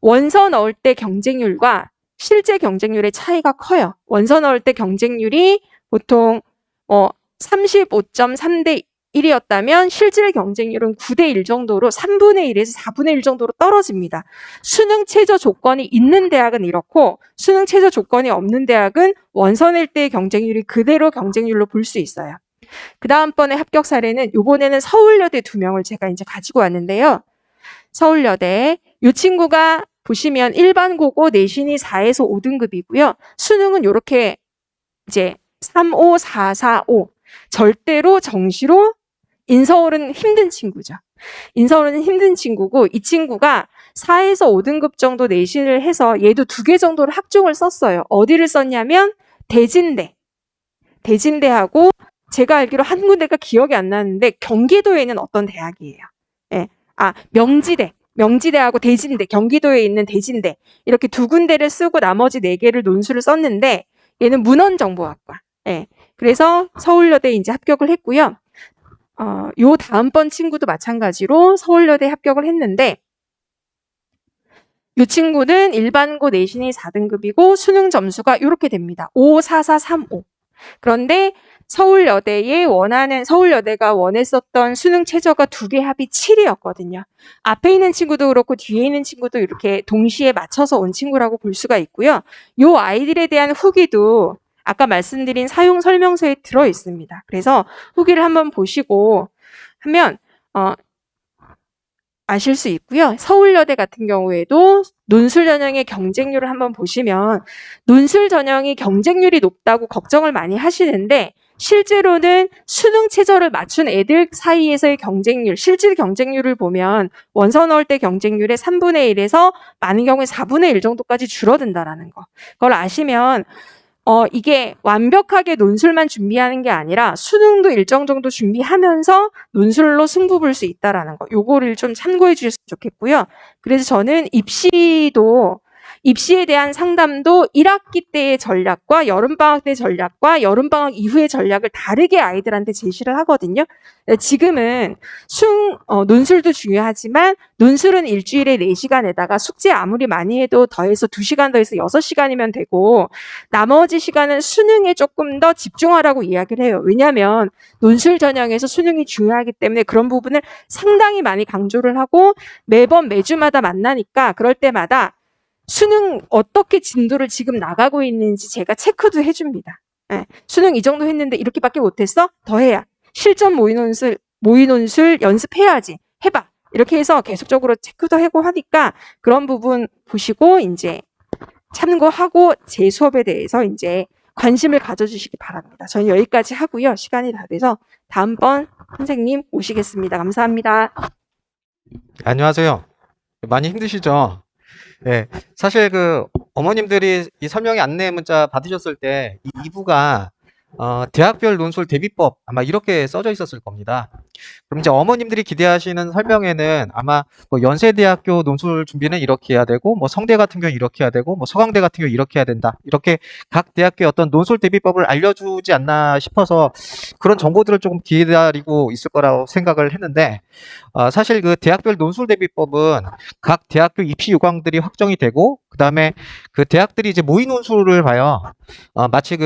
원서 넣을 때 경쟁률과 실제 경쟁률의 차이가 커요. 원서 넣을 때 경쟁률이 보통 35.3대 1이었다면 실질 경쟁률은 9대 1 정도로 3분의 1에서 4분의 1 정도로 떨어집니다. 수능 최저 조건이 있는 대학은 이렇고 수능 최저 조건이 없는 대학은 원서 낼 때의 경쟁률이 그대로 경쟁률로 볼 수 있어요. 그 다음번에 합격 사례는 이번에는 서울여대 2명을 제가 이제 가지고 왔는데요. 서울여대 이 친구가 보시면 일반고고 내신이 4에서 5등급이고요. 수능은 이렇게 이제 3, 5, 4, 4, 5 절대로 정시로 인서울은 힘든 친구죠. 인서울은 힘든 친구고 이 친구가 4에서 5등급 정도 내신을 해서 얘도 2개 정도를 학종을 썼어요. 어디를 썼냐면 대진대하고 제가 알기로 한 군데가 기억이 안 나는데 경기도에 있는 어떤 대학이에요. 예. 명지대하고 대진대, 경기도에 있는 대진대 이렇게 2군데를 쓰고 나머지 4개를 논술을 썼는데 얘는 문헌정보학과. 예. 그래서 서울여대 이제 합격을 했고요. 요 다음번 친구도 마찬가지로 서울여대 합격을 했는데 이 친구는 일반고 내신이 4등급이고 수능 점수가 이렇게 됩니다. 5, 4, 4, 3, 5. 그런데 서울여대가 원했었던 수능 최저가 2개 합이 7이었거든요. 앞에 있는 친구도 그렇고 뒤에 있는 친구도 이렇게 동시에 맞춰서 온 친구라고 볼 수가 있고요. 요 아이들에 대한 후기도 아까 말씀드린 사용 설명서에 들어 있습니다. 그래서 후기를 한번 보시고 하면 아실 수 있고요. 서울여대 같은 경우에도 논술 전형의 경쟁률을 한번 보시면 논술 전형이 경쟁률이 높다고 걱정을 많이 하시는데 실제로는 수능 최저를 맞춘 애들 사이에서의 경쟁률, 실질 경쟁률을 보면 원서 넣을 때 경쟁률의 3분의 1에서 많은 경우에 4분의 1 정도까지 줄어든다라는 거. 그걸 아시면 이게 완벽하게 논술만 준비하는 게 아니라 수능도 일정 정도 준비하면서 논술로 승부 볼 수 있다라는 거. 요거를 좀 참고해 주셨으면 좋겠고요. 그래서 저는 입시에 대한 상담도 1학기 때의 전략과 여름방학 때 전략과 여름방학 이후의 전략을 다르게 아이들한테 제시를 하거든요. 지금은 논술도 중요하지만 논술은 일주일에 4시간에다가 숙제 아무리 많이 해도 더해서 2시간 더해서 6시간이면 되고 나머지 시간은 수능에 조금 더 집중하라고 이야기를 해요. 왜냐하면 논술 전형에서 수능이 중요하기 때문에 그런 부분을 상당히 많이 강조를 하고 매주마다 만나니까 그럴 때마다 수능 어떻게 진도를 지금 나가고 있는지 제가 체크도 해줍니다. 예, 수능 이 정도 했는데 이렇게밖에 못했어? 더 해야. 실전 모의논술 연습해야지. 해봐. 이렇게 해서 계속적으로 체크도 하고 하니까 그런 부분 보시고 이제 참고하고 제 수업에 대해서 이제 관심을 가져주시기 바랍니다. 저는 여기까지 하고요. 시간이 다 돼서 다음번 선생님 모시겠습니다. 감사합니다. 안녕하세요. 많이 힘드시죠? 네, 사실 어머님들이 이 설명의 안내 문자 받으셨을 때 이 2부가 대학별 논술 대비법 아마 이렇게 써져 있었을 겁니다. 그럼 이제 어머님들이 기대하시는 설명에는 아마 뭐 연세대학교 논술 준비는 이렇게 해야 되고 뭐 성대 같은 경우 이렇게 해야 되고 뭐 서강대 같은 경우 이렇게 해야 된다. 이렇게 각 대학교의 어떤 논술 대비법을 알려주지 않나 싶어서 그런 정보들을 조금 기다리고 있을 거라고 생각을 했는데 사실 그 대학별 논술 대비법은 각 대학교 입시 요강들이 확정이 되고 그다음에 그 대학들이 이제 모의 논술을 봐요. 마치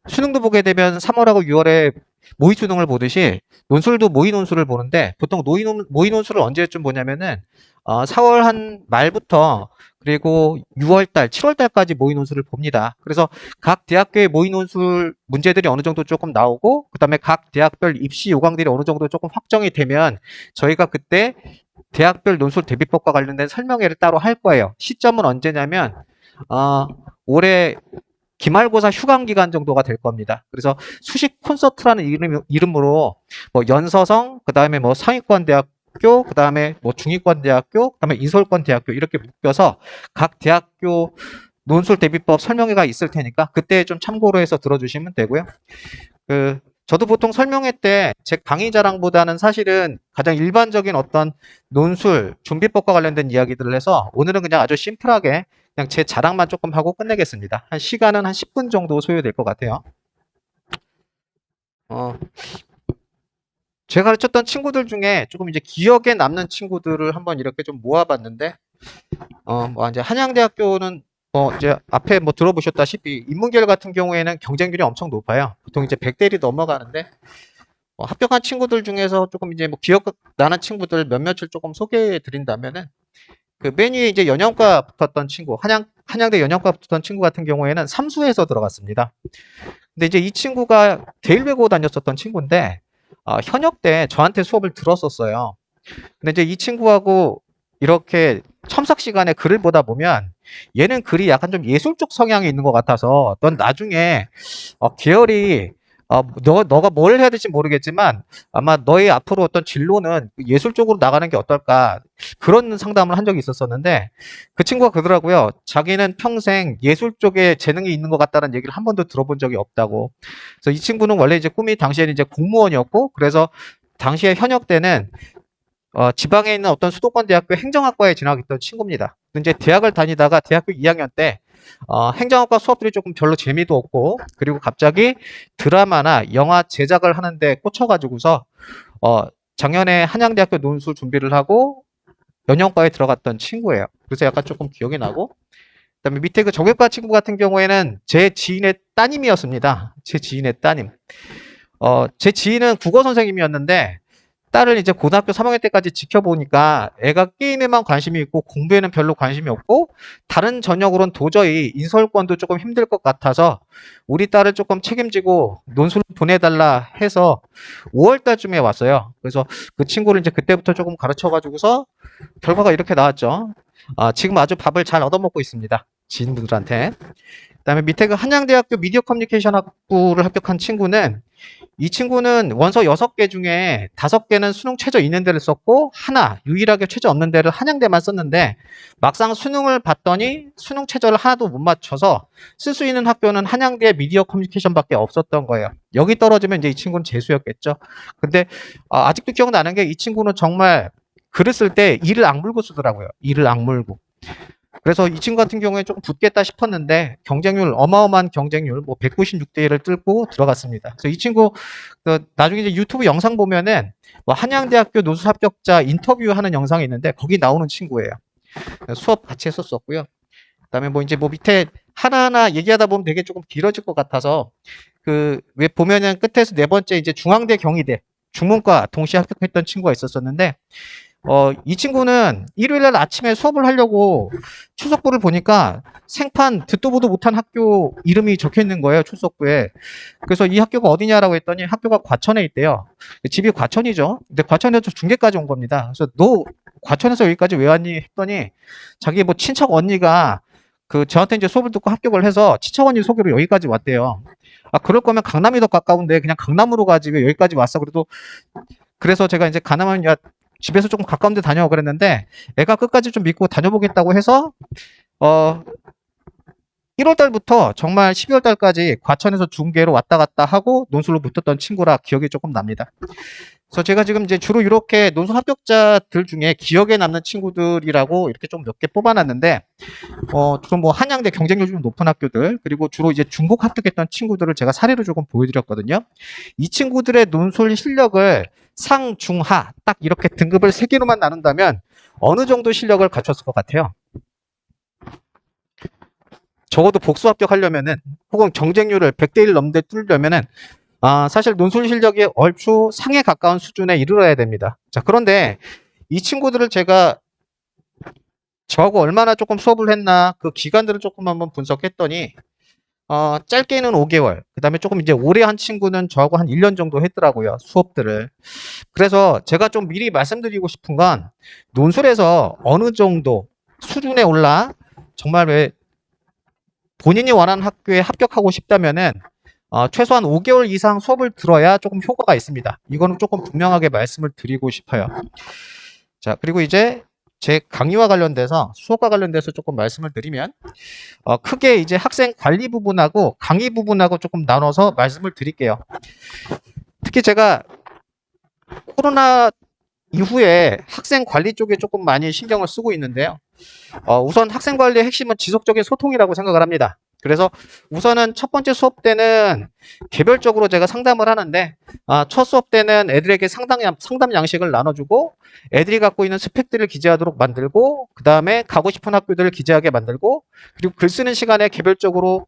수능도 보게 되면 3월하고 6월에 모의 수능을 보듯이 논술도 모의 논술을 보는데 보통 모의 논술을 언제쯤 보냐면은 4월 한 말부터 그리고 6월달, 7월달까지 모의 논술을 봅니다. 그래서 각 대학교의 모의 논술 문제들이 어느 정도 조금 나오고 그다음에 각 대학별 입시 요강들이 어느 정도 조금 확정이 되면 저희가 그때 대학별 논술 대비법과 관련된 설명회를 따로 할 거예요. 시점은 언제냐면 올해 기말고사 휴강 기간 정도가 될 겁니다. 그래서 수식 콘서트라는 이름으로 뭐 연서성, 그다음에 뭐 상위권 대학교, 그다음에 뭐 중위권 대학교, 그다음에 인솔권 대학교 이렇게 묶여서 각 대학교 논술 대비법 설명회가 있을 테니까 그때 좀 참고로 해서 들어주시면 되고요. 저도 보통 설명회 때 제 강의 자랑보다는 사실은 가장 일반적인 어떤 논술 준비법과 관련된 이야기들을 해서 오늘은 그냥 아주 심플하게 그냥 제 자랑만 조금 하고 끝내겠습니다. 시간은 한 10분 정도 소요될 것 같아요. 제가 가르쳤던 친구들 중에 조금 이제 기억에 남는 친구들을 한번 이렇게 좀 모아봤는데, 뭐 이제 한양대학교는 이제 앞에 뭐 들어보셨다시피 인문계열 같은 경우에는 경쟁률이 엄청 높아요. 보통 이제 100대를 넘어가는데, 합격한 친구들 중에서 조금 이제 뭐 기억 나는 친구들 몇몇을 조금 소개해 드린다면은, 맨 위에 이제 연영과 붙었던 친구, 한양대 연영과 붙었던 친구 같은 경우에는 삼수에서 들어갔습니다. 근데 이제 이 친구가 대일외고 다녔었던 친구인데, 현역 때 저한테 수업을 들었었어요. 근데 이제 이 친구하고 이렇게 첨삭 시간에 글을 보다 보면 얘는 글이 약간 좀 예술 쪽 성향이 있는 것 같아서 넌 나중에 계열이 너가 뭘 해야 될지 모르겠지만 아마 너의 앞으로 어떤 진로는 예술 쪽으로 나가는 게 어떨까 그런 상담을 한 적이 있었었는데 그 친구가 그러더라고요. 자기는 평생 예술 쪽에 재능이 있는 것 같다는 얘기를 한 번도 들어본 적이 없다고. 그래서 이 친구는 원래 이제 꿈이 당시에는 이제 공무원이었고 그래서 당시에 현역 때는 지방에 있는 어떤 수도권 대학교 행정학과에 진학했던 친구입니다. 이제 대학을 다니다가 대학교 2학년 때 행정학과 수업들이 조금 별로 재미도 없고 그리고 갑자기 드라마나 영화 제작을 하는데 꽂혀가지고서 작년에 한양대학교 논술 준비를 하고 연영과에 들어갔던 친구예요. 그래서 약간 조금 기억이 나고 그다음에 밑에 그 정외과 친구 같은 경우에는 제 지인의 따님이었습니다. 제 지인의 따님. 제 지인은 국어 선생님이었는데 딸을 이제 고등학교 3학년 때까지 지켜보니까 애가 게임에만 관심이 있고 공부에는 별로 관심이 없고 다른 전형으로는 도저히 인설권도 조금 힘들 것 같아서 우리 딸을 조금 책임지고 논술을 보내달라 해서 5월 달쯤에 왔어요. 그래서 그 친구를 이제 그때부터 조금 가르쳐가지고서 결과가 이렇게 나왔죠. 지금 아주 밥을 잘 얻어먹고 있습니다. 지인분들한테. 그다음에 밑에 그 한양대학교 미디어 커뮤니케이션 학부를 합격한 친구는 이 친구는 원서 6개 중에 5개는 수능 최저 있는 데를 썼고 하나 유일하게 최저 없는 데를 한양대만 썼는데 막상 수능을 봤더니 수능 최저를 하나도 못 맞춰서 쓸 수 있는 학교는 한양대 미디어 커뮤니케이션밖에 없었던 거예요. 여기 떨어지면 이제 이 친구는 재수였겠죠. 근데 아직도 기억나는 게 이 친구는 정말 글을 쓸 때 이를 악물고 쓰더라고요. 이를 악물고. 그래서 이 친구 같은 경우에 조금 붙겠다 싶었는데 경쟁률 어마어마한 경쟁률 뭐 196대 1을 뚫고 들어갔습니다. 그래서 이 친구 나중에 이제 유튜브 영상 보면은 뭐 한양대학교 논술 합격자 인터뷰하는 영상이 있는데 거기 나오는 친구예요. 수업 같이 했었었고요. 그다음에 뭐 이제 뭐 밑에 하나하나 얘기하다 보면 되게 조금 길어질 것 같아서 그 왜 보면은 끝에서 네 번째 이제 중앙대 경희대 중문과 동시에 합격했던 친구가 있었었는데 이 친구는 일요일날 아침에 수업을 하려고 출석부를 보니까 생판 듣도 보도 못한 학교 이름이 적혀 있는 거예요, 출석부에. 그래서 이 학교가 어디냐라고 했더니 학교가 과천에 있대요. 집이 과천이죠. 근데 과천에서 중계까지 온 겁니다. 그래서 너 과천에서 여기까지 왜 왔니? 했더니 자기 뭐 친척 언니가 저한테 이제 수업을 듣고 합격을 해서 친척 언니 소개로 여기까지 왔대요. 그럴 거면 강남이 더 가까운데 그냥 강남으로 가지 왜 여기까지 왔어? 그래서 제가 이제 가능하면 야, 집에서 조금 가까운 데 다녀 그랬는데 애가 끝까지 좀 믿고 다녀보겠다고 해서 1월 달부터 정말 12월 달까지 과천에서 중계로 왔다 갔다 하고 논술로 붙었던 친구라 기억이 조금 납니다. 그래서 제가 지금 이제 주로 이렇게 논술 합격자들 중에 기억에 남는 친구들이라고 이렇게 좀 몇 개 뽑아놨는데 주로 뭐 한양대 경쟁률 좀 높은 학교들 그리고 주로 이제 중복 합격했던 친구들을 제가 사례로 조금 보여드렸거든요. 이 친구들의 논술 실력을 상, 중, 하 딱 이렇게 등급을 3개로만 나눈다면 어느 정도 실력을 갖췄을 것 같아요? 적어도 복수 합격하려면은 혹은 경쟁률을 100대 1 넘는 데 뚫으려면은 사실 논술 실력이 얼추 상에 가까운 수준에 이르러야 됩니다. 자, 그런데 이 친구들을 제가 저하고 얼마나 조금 수업을 했나 그 기간들을 조금 한번 분석했더니 짧게는 5개월, 그 다음에 조금 이제 오래 한 친구는 저하고 한 1년 정도 했더라고요, 수업들을. 그래서 제가 좀 미리 말씀드리고 싶은 건 논술에서 어느 정도 수준에 올라 정말 왜 본인이 원하는 학교에 합격하고 싶다면은 최소한 5개월 이상 수업을 들어야 조금 효과가 있습니다. 이거는 조금 분명하게 말씀을 드리고 싶어요. 자, 그리고 이제 제 강의와 관련돼서 수업과 관련돼서 조금 말씀을 드리면 크게 이제 학생 관리 부분하고 강의 부분하고 조금 나눠서 말씀을 드릴게요. 특히 제가 코로나 이후에 학생 관리 쪽에 조금 많이 신경을 쓰고 있는데요. 우선 학생 관리의 핵심은 지속적인 소통이라고 생각을 합니다. 그래서 우선은 첫 번째 수업 때는 개별적으로 제가 상담을 하는데 첫 수업 때는 애들에게 상담 양식을 나눠주고 애들이 갖고 있는 스펙들을 기재하도록 만들고 그 다음에 가고 싶은 학교들을 기재하게 만들고 그리고 글 쓰는 시간에 개별적으로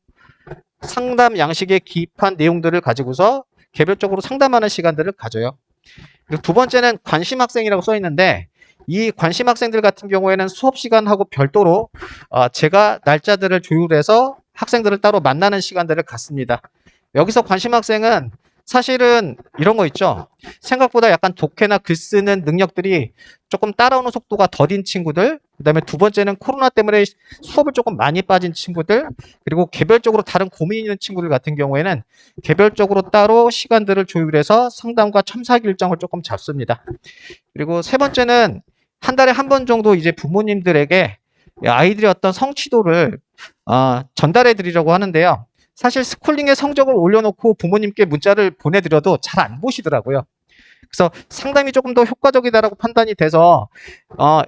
상담 양식에 기입한 내용들을 가지고서 개별적으로 상담하는 시간들을 가져요. 그리고 두 번째는 관심 학생이라고 써 있는데 이 관심 학생들 같은 경우에는 수업 시간하고 별도로 제가 날짜들을 조율해서 학생들을 따로 만나는 시간들을 갖습니다. 여기서 관심 학생은 사실은 이런 거 있죠. 생각보다 약간 독해나 글 쓰는 능력들이 조금 따라오는 속도가 더딘 친구들, 그 다음에 두 번째는 코로나 때문에 수업을 조금 많이 빠진 친구들, 그리고 개별적으로 다른 고민이 있는 친구들 같은 경우에는 개별적으로 따로 시간들을 조율해서 상담과 첨삭 일정을 조금 잡습니다. 그리고 세 번째는 한 달에 한 번 정도 이제 부모님들에게 아이들의 어떤 성취도를 전달해 드리려고 하는데요. 사실 스쿨링의 성적을 올려놓고 부모님께 문자를 보내드려도 잘 안 보시더라고요. 그래서 상담이 조금 더 효과적이다라고 판단이 돼서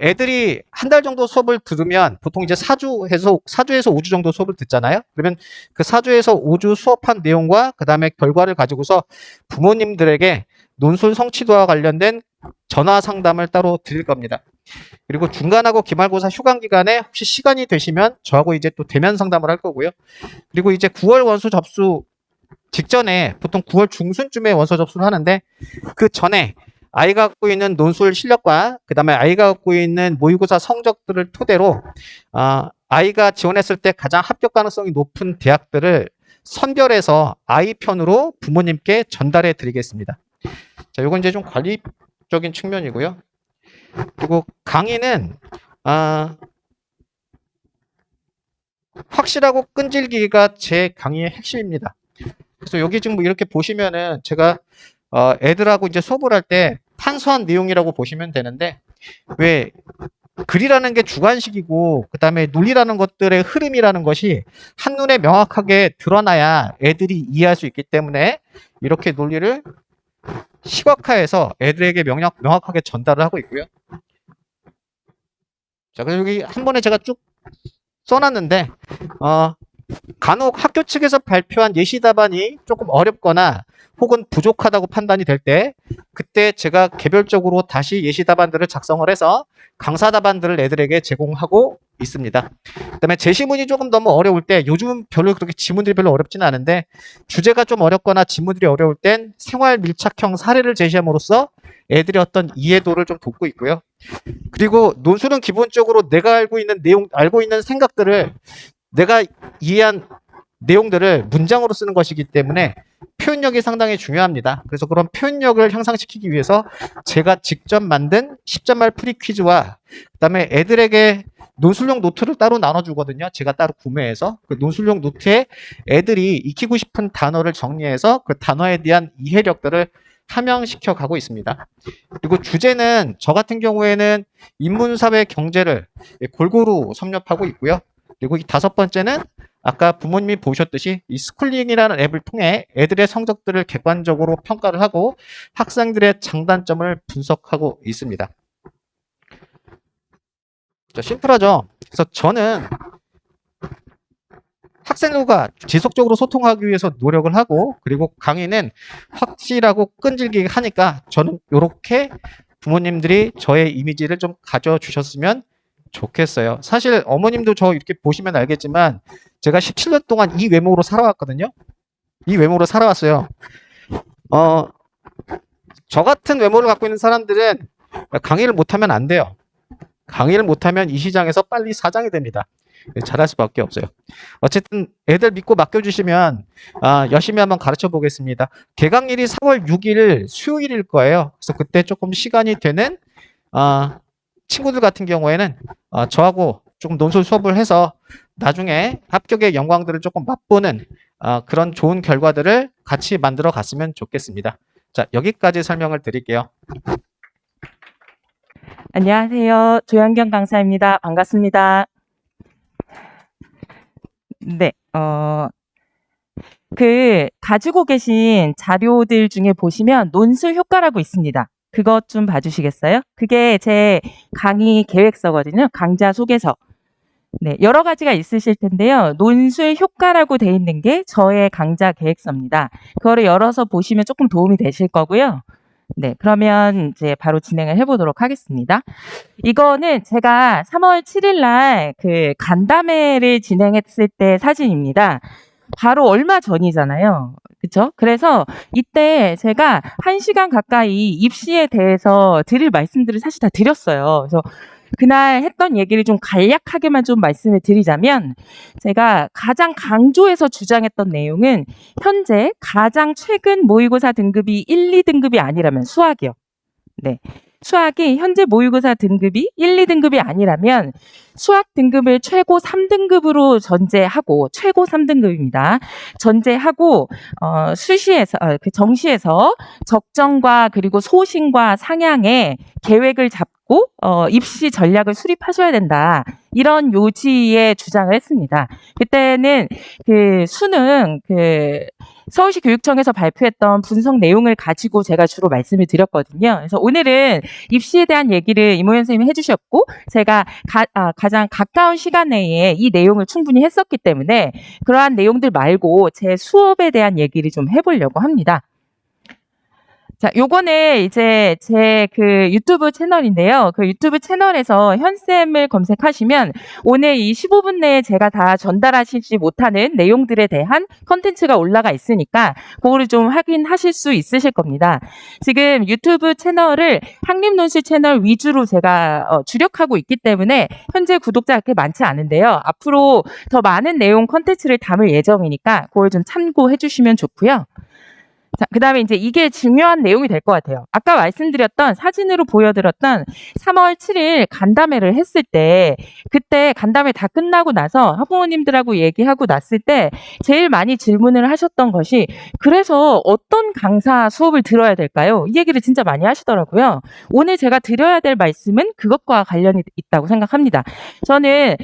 애들이 한 달 정도 수업을 들으면 보통 이제 4주에서 5주 정도 수업을 듣잖아요. 그러면 그 4주에서 5주 수업한 내용과 그 다음에 결과를 가지고서 부모님들에게 논술 성취도와 관련된 전화 상담을 따로 드릴 겁니다. 그리고 중간하고 기말고사 휴강 기간에 혹시 시간이 되시면 저하고 이제 또 대면 상담을 할 거고요. 그리고 이제 9월 원서 접수 직전에 보통 9월 중순쯤에 원서 접수를 하는데 그 전에 아이가 갖고 있는 논술 실력과 그 다음에 아이가 갖고 있는 모의고사 성적들을 토대로 아이가 지원했을 때 가장 합격 가능성이 높은 대학들을 선별해서 아이 편으로 부모님께 전달해 드리겠습니다. 자, 이건 이제 좀 관리적인 측면이고요. 그리고 강의는 확실하고 끈질기기가 제 강의의 핵심입니다. 그래서 여기 지금 뭐 이렇게 보시면은 제가 애들하고 이제 수업을 할 때 판서한 내용이라고 보시면 되는데, 왜 글이라는 게 주관식이고 그다음에 논리라는 것들의 흐름이라는 것이 한눈에 명확하게 드러나야 애들이 이해할 수 있기 때문에 이렇게 논리를 시각화해서 애들에게 명확하게 전달을 하고 있고요. 자, 그래서 여기 한 번에 제가 쭉 써놨는데, 간혹 학교 측에서 발표한 예시 답안이 조금 어렵거나 혹은 부족하다고 판단이 될 때, 그때 제가 개별적으로 다시 예시 답안들을 작성을 해서 강사 답안들을 애들에게 제공하고 있습니다. 그다음에 제시문이 조금 너무 어려울 때, 요즘은 별로 그렇게 지문들이 별로 어렵지는 않은데, 주제가 좀 어렵거나 지문들이 어려울 땐 생활 밀착형 사례를 제시함으로써 애들의 어떤 이해도를 좀 돕고 있고요. 그리고 논술은 기본적으로 내가 알고 있는 생각들을, 내가 이해한 내용들을 문장으로 쓰는 것이기 때문에 표현력이 상당히 중요합니다. 그래서 그런 표현력을 향상시키기 위해서 제가 직접 만든 10점말 프리 퀴즈와 그다음에 애들에게 논술용 노트를 따로 나눠주거든요. 제가 따로 구매해서 그 논술용 노트에 애들이 익히고 싶은 단어를 정리해서 그 단어에 대한 이해력들을 함양시켜 가고 있습니다. 그리고 주제는 저 같은 경우에는 인문사회 경제를 골고루 섭렵하고 있고요. 그리고 이 5번째는 아까 부모님이 보셨듯이 이 스쿨링이라는 앱을 통해 애들의 성적들을 객관적으로 평가를 하고 학생들의 장단점을 분석하고 있습니다. 자, 심플하죠? 그래서 저는 학생들과 지속적으로 소통하기 위해서 노력을 하고, 그리고 강의는 확실하고 끈질기게 하니까 저는 이렇게 부모님들이 저의 이미지를 좀 가져주셨으면 좋겠어요. 사실 어머님도 저 이렇게 보시면 알겠지만 제가 17년 동안 이 외모로 살아왔거든요. 이 외모로 살아왔어요. 저 같은 외모를 갖고 있는 사람들은 강의를 못하면 안 돼요. 강의를 못하면 이 시장에서 빨리 사장이 됩니다. 잘할 수밖에 없어요. 어쨌든 애들 믿고 맡겨주시면 열심히 한번 가르쳐 보겠습니다. 개강일이 4월 6일 수요일일 거예요. 그래서 그때 조금 시간이 되는 친구들 같은 경우에는 저하고 조금 논술 수업을 해서 나중에 합격의 영광들을 조금 맛보는 그런 좋은 결과들을 같이 만들어 갔으면 좋겠습니다. 자, 여기까지 설명을 드릴게요. 안녕하세요. 조현경 강사입니다. 반갑습니다. 네, 가지고 계신 자료들 중에 보시면 논술 효과라고 있습니다. 그것 좀 봐주시겠어요? 그게 제 강의 계획서거든요. 강좌 소개서. 네, 여러 가지가 있으실 텐데요. 논술 효과라고 돼 있는 게 저의 강좌 계획서입니다. 그거를 열어서 보시면 조금 도움이 되실 거고요. 네, 그러면 이제 바로 진행을 해보도록 하겠습니다. 이거는 제가 3월 7일 날 그 간담회를 진행했을 때 사진입니다. 바로 얼마 전이잖아요. 그쵸? 그래서 이때 제가 1시간 가까이 입시에 대해서 드릴 말씀들을 사실 다 드렸어요. 그래서 그날 했던 얘기를 좀 간략하게만 좀 말씀을 드리자면, 제가 가장 강조해서 주장했던 내용은 현재 가장 최근 모의고사 등급이 1, 2등급이 아니라면 수학이요. 네. 수학이 현재 모의고사 등급이 1, 2등급이 아니라면 수학 등급을 최고 3등급으로 전제하고, 최고 3등급입니다. 전제하고 수시에서 그 정시에서 적정과 그리고 소신과 상향의 계획을 잡고 입시 전략을 수립하셔야 된다. 이런 요지의 주장을 했습니다. 그때는 그 수능 서울시 교육청에서 발표했던 분석 내용을 가지고 제가 주로 말씀을 드렸거든요. 그래서 오늘은 입시에 대한 얘기를 이모연 선생님이 해주셨고, 제가 가장 가까운 시간 내에 이 내용을 충분히 했었기 때문에 그러한 내용들 말고 제 수업에 대한 얘기를 좀 해보려고 합니다. 자, 요거는 이제 제 그 유튜브 채널인데요. 그 유튜브 채널에서 현쌤을 검색하시면 오늘 이 15분 내에 제가 다 전달하시지 못하는 내용들에 대한 컨텐츠가 올라가 있으니까 그거를 좀 확인하실 수 있으실 겁니다. 지금 유튜브 채널을 학립논술 채널 위주로 제가 주력하고 있기 때문에 현재 구독자가 그렇게 많지 않은데요. 앞으로 더 많은 내용 컨텐츠를 담을 예정이니까 그걸 좀 참고해 주시면 좋고요. 자, 그 다음에 이제 이게 중요한 내용이 될 것 같아요. 아까 말씀드렸던 사진으로 보여드렸던 3월 7일 간담회를 했을 때, 그때 간담회 다 끝나고 나서 학부모님들하고 얘기하고 났을 때 제일 많이 질문을 하셨던 것이, 그래서 어떤 강사 수업을 들어야 될까요? 이 얘기를 진짜 많이 하시더라고요. 오늘 제가 드려야 될 말씀은 그것과 관련이 있다고 생각합니다. 저는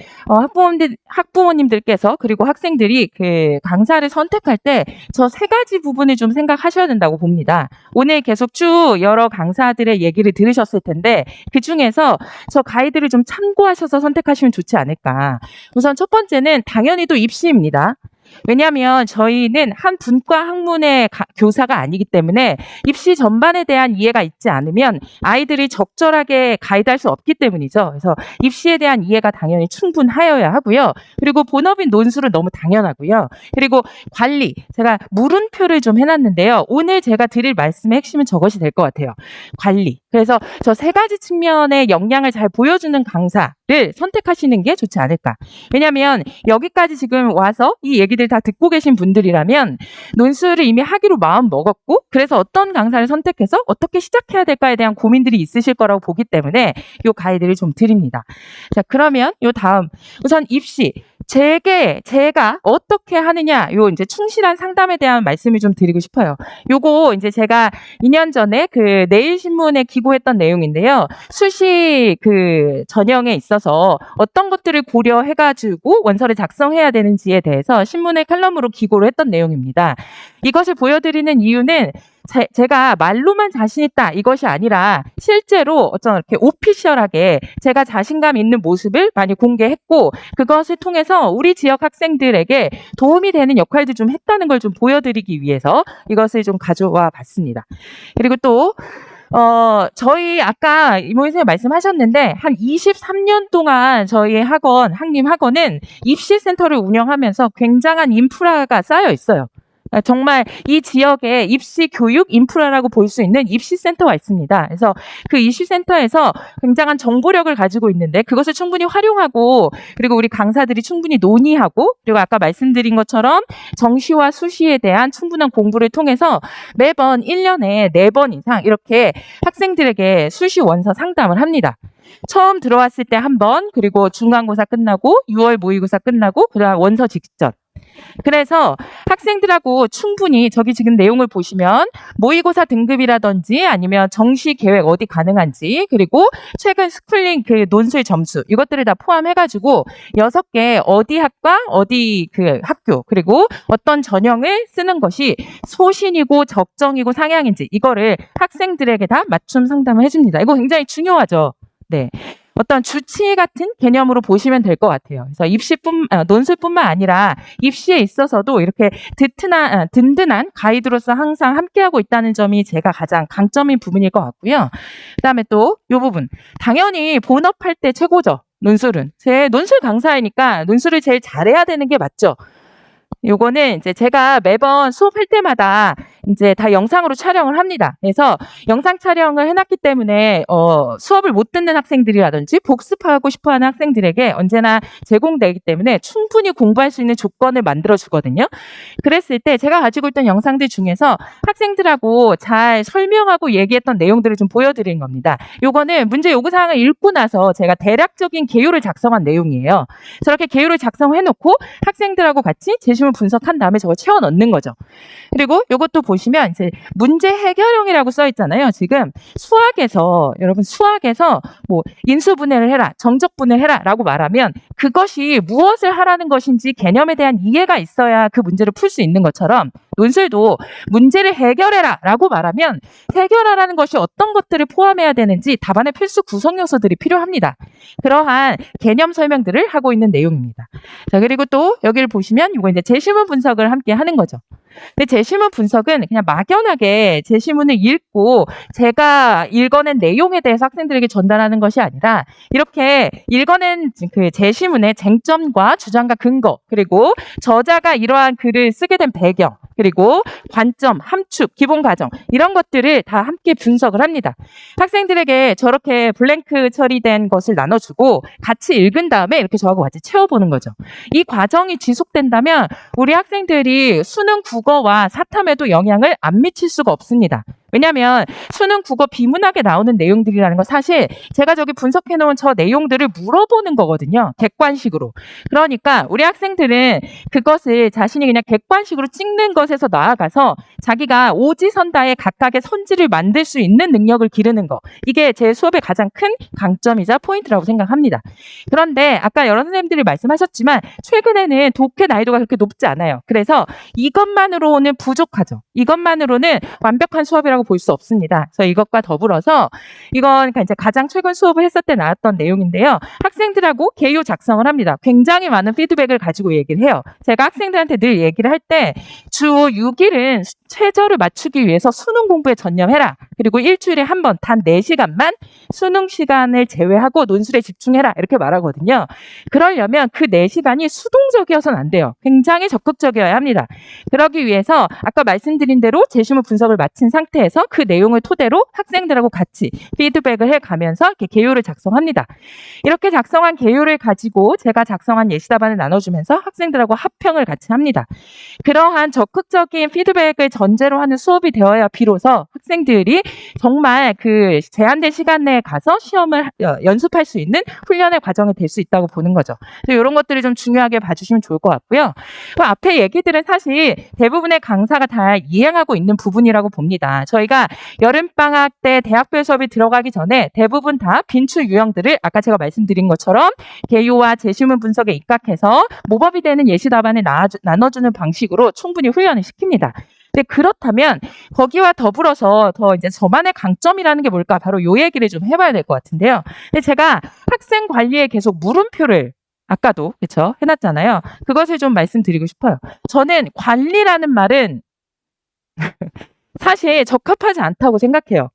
학부모님들께서 그리고 학생들이 그 강사를 선택할 때 저 세 가지 부분을 좀 생각하셔야 된다고 봅니다. 오늘 계속 쭉 여러 강사들의 얘기를 들으셨을 텐데 그 중에서 저 가이드를 좀 참고하셔서 선택하시면 좋지 않을까. 우선 첫 번째는 당연히 또 입시입니다. 왜냐하면 저희는 한 분과 학문의 교사가 아니기 때문에 입시 전반에 대한 이해가 있지 않으면 아이들이 적절하게 가이드할 수 없기 때문이죠. 그래서 입시에 대한 이해가 당연히 충분하여야 하고요. 그리고 본업인 논술은 너무 당연하고요. 그리고 관리, 제가 물음표를 좀 해놨는데요. 오늘 제가 드릴 말씀의 핵심은 저것이 될 것 같아요. 관리. 그래서 저 세 가지 측면의 역량을 잘 보여주는 강사를 선택하시는 게 좋지 않을까. 왜냐하면 여기까지 지금 와서 이 얘기들 다 듣고 계신 분들이라면 논술을 이미 하기로 마음 먹었고, 그래서 어떤 강사를 선택해서 어떻게 시작해야 될까에 대한 고민들이 있으실 거라고 보기 때문에 요 가이드를 좀 드립니다. 자, 그러면 요 다음 우선 입시. 제가 어떻게 하느냐, 요 이제 충실한 상담에 대한 말씀을 좀 드리고 싶어요. 요거 이제 제가 2년 전에 그 내일신문에 기고했던 내용인데요. 수시 그 전형에 있어서 어떤 것들을 고려해가지고 원서를 작성해야 되는지에 대해서 신문의 칼럼으로 기고를 했던 내용입니다. 이것을 보여드리는 이유는 제가 말로만 자신 있다 이것이 아니라 실제로 어떤 이렇게 오피셜하게 제가 자신감 있는 모습을 많이 공개했고, 그것을 통해서 우리 지역 학생들에게 도움이 되는 역할도 좀 했다는 걸 좀 보여드리기 위해서 이것을 좀 가져와 봤습니다. 그리고 또 저희 아까 이모희 선생님 말씀하셨는데 한 23년 동안 저희 학림 학원은 입시센터를 운영하면서 굉장한 인프라가 쌓여 있어요. 정말 이 지역에 입시 교육 인프라라고 볼 수 있는 입시센터가 있습니다. 그래서 그 입시센터에서 굉장한 정보력을 가지고 있는데 그것을 충분히 활용하고, 그리고 우리 강사들이 충분히 논의하고, 그리고 아까 말씀드린 것처럼 정시와 수시에 대한 충분한 공부를 통해서 매번 1년에 4번 이상 이렇게 학생들에게 수시 원서 상담을 합니다. 처음 들어왔을 때 1번, 그리고 중간고사 끝나고 6월 모의고사 끝나고 그다음 원서 직전. 그래서 학생들하고 충분히 저기 지금 내용을 보시면 모의고사 등급이라든지 아니면 정시 계획 어디 가능한지, 그리고 최근 스쿨링 그 논술 점수 이것들을 다 포함해가지고 6개 어디 학과 어디 그 학교 그리고 어떤 전형을 쓰는 것이 소신이고 적정이고 상향인지 이거를 학생들에게 다 맞춤 상담을 해줍니다. 이거 굉장히 중요하죠. 네. 어떤 주치 같은 개념으로 보시면 될 것 같아요. 그래서 논술뿐만 아니라 입시에 있어서도 이렇게 든든한 가이드로서 항상 함께하고 있다는 점이 제가 가장 강점인 부분일 것 같고요. 그다음에 또 이 부분, 당연히 본업할 때 최고죠. 논술은 제 논술 강사이니까 논술을 제일 잘해야 되는 게 맞죠. 요거는 이제 제가 매번 수업할 때마다 이제 다 영상으로 촬영을 합니다. 그래서 영상 촬영을 해놨기 때문에 수업을 못 듣는 학생들이라든지 복습하고 싶어하는 학생들에게 언제나 제공되기 때문에 충분히 공부할 수 있는 조건을 만들어주거든요. 그랬을 때 제가 가지고 있던 영상들 중에서 학생들하고 잘 설명하고 얘기했던 내용들을 좀 보여드리는 겁니다. 요거는 문제 요구사항을 읽고 나서 제가 대략적인 개요를 작성한 내용이에요. 저렇게 개요를 작성해놓고 학생들하고 같이 제시문 분석한 다음에 저걸 채워 넣는 거죠. 그리고 이것도 보시면 이제 문제 해결형이라고 써 있잖아요. 지금 여러분 수학에서 뭐 인수분해를 해라, 정적분해를 해라라고 말하면 그것이 무엇을 하라는 것인지 개념에 대한 이해가 있어야 그 문제를 풀 수 있는 것처럼 논술도 문제를 해결해라라고 말하면 해결하라는 것이 어떤 것들을 포함해야 되는지 답안의 필수 구성 요소들이 필요합니다. 그러한 개념 설명들을 하고 있는 내용입니다. 자, 그리고 또 여기를 보시면 이거 이제 제시문 분석을 함께 하는 거죠. 근데 제시문 분석은 그냥 막연하게 제시문을 읽고 제가 읽어낸 내용에 대해서 학생들에게 전달하는 것이 아니라 이렇게 읽어낸 그 제시문의 쟁점과 주장과 근거, 그리고 저자가 이러한 글을 쓰게 된 배경, 그리고 관점, 함축, 기본 과정 이런 것들을 다 함께 분석을 합니다. 학생들에게 저렇게 블랭크 처리된 것을 나눠주고 같이 읽은 다음에 이렇게 저하고 같이 채워보는 거죠. 이 과정이 지속된다면 우리 학생들이 수능 국어와 사탐에도 영향을 안 미칠 수가 없습니다. 왜냐하면 수능 국어 비문학에 나오는 내용들이라는 건 사실 제가 저기 분석해 놓은 저 내용들을 물어보는 거거든요. 객관식으로. 그러니까 우리 학생들은 그것을 자신이 그냥 객관식으로 찍는 것에서 나아가서 자기가 오지선다의 각각의 선지를 만들 수 있는 능력을 기르는 거. 이게 제 수업의 가장 큰 강점이자 포인트라고 생각합니다. 그런데 아까 여러 선생님들이 말씀하셨지만 최근에는 독해 난이도가 그렇게 높지 않아요. 그래서 이것만으로는 부족하죠. 이것만으로는 완벽한 수업이라고 볼 수 없습니다. 그래서 이것과 더불어서 이건 이제 가장 최근 수업을 했을 때 나왔던 내용인데요. 학생들하고 개요 작성을 합니다. 굉장히 많은 피드백을 가지고 얘기를 해요. 제가 학생들한테 늘 얘기를 할 때 주 6일은 최저를 맞추기 위해서 수능 공부에 전념해라. 그리고 일주일에 한 번 단 4시간만 수능 시간을 제외하고 논술에 집중해라. 이렇게 말하거든요. 그러려면 그 4시간이 수동적이어서는 안 돼요. 굉장히 적극적이어야 합니다. 그러기 위해서 아까 말씀드린 대로 제시문 분석을 마친 상태에서 그 내용을 토대로 학생들하고 같이 피드백을 해가면서 이렇게 개요를 작성합니다. 이렇게 작성한 개요를 가지고 제가 작성한 예시답안을 나눠주면서 학생들하고 합평을 같이 합니다. 그러한 적극적인 피드백을 전제로 하는 수업이 되어야 비로소 학생들이 정말 그 제한된 시간 내에 가서 시험을 연습할 수 있는 훈련의 과정이 될 수 있다고 보는 거죠. 그래서 이런 것들을 좀 중요하게 봐주시면 좋을 것 같고요. 그 앞에 얘기들은 사실 대부분의 강사가 다 이행하고 있는 부분이라고 봅니다. 저희가 여름방학 때 대학별 수업이 들어가기 전에 대부분 다 빈출 유형들을 아까 제가 말씀드린 것처럼 개요와 제시문 분석에 입각해서 모범이 되는 예시 답안을 나눠주는 방식으로 충분히 훈련을 시킵니다. 근데 그렇다면 거기와 더불어서 더 이제 저만의 강점이라는 게 뭘까? 바로 요 얘기를 좀 해봐야 될 것 같은데요. 근데 제가 학생 관리에 계속 물음표를 아까도 그렇죠 해놨잖아요. 그것을 좀 말씀드리고 싶어요. 저는 관리라는 말은 사실 적합하지 않다고 생각해요.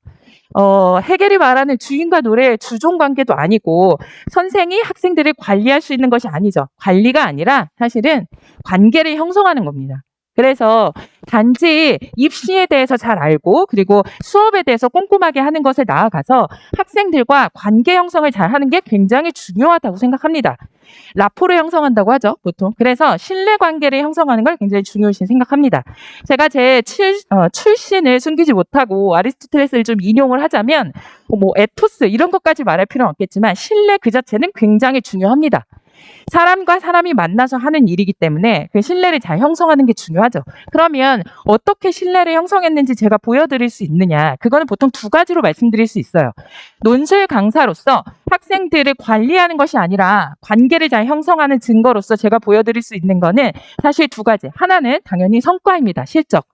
해겔이 말하는 주인과 노래의 주종 관계도 아니고 선생이 학생들을 관리할 수 있는 것이 아니죠. 관리가 아니라 사실은 관계를 형성하는 겁니다. 그래서 단지 입시에 대해서 잘 알고 그리고 수업에 대해서 꼼꼼하게 하는 것에 나아가서 학생들과 관계 형성을 잘 하는 게 굉장히 중요하다고 생각합니다. 라포를 형성한다고 하죠, 보통. 그래서 신뢰관계를 형성하는 걸 굉장히 중요시 생각합니다. 제가 제 출신을 숨기지 못하고 아리스토텔레스를 좀 인용을 하자면 뭐 에토스 이런 것까지 말할 필요는 없겠지만 신뢰 그 자체는 굉장히 중요합니다. 사람과 사람이 만나서 하는 일이기 때문에 그 신뢰를 잘 형성하는 게 중요하죠. 그러면 어떻게 신뢰를 형성했는지 제가 보여드릴 수 있느냐. 그거는 보통 두 가지로 말씀드릴 수 있어요. 논술 강사로서 학생들을 관리하는 것이 아니라 관계를 잘 형성하는 증거로서 제가 보여드릴 수 있는 거는 사실 두 가지. 하나는 당연히 성과입니다. 실적.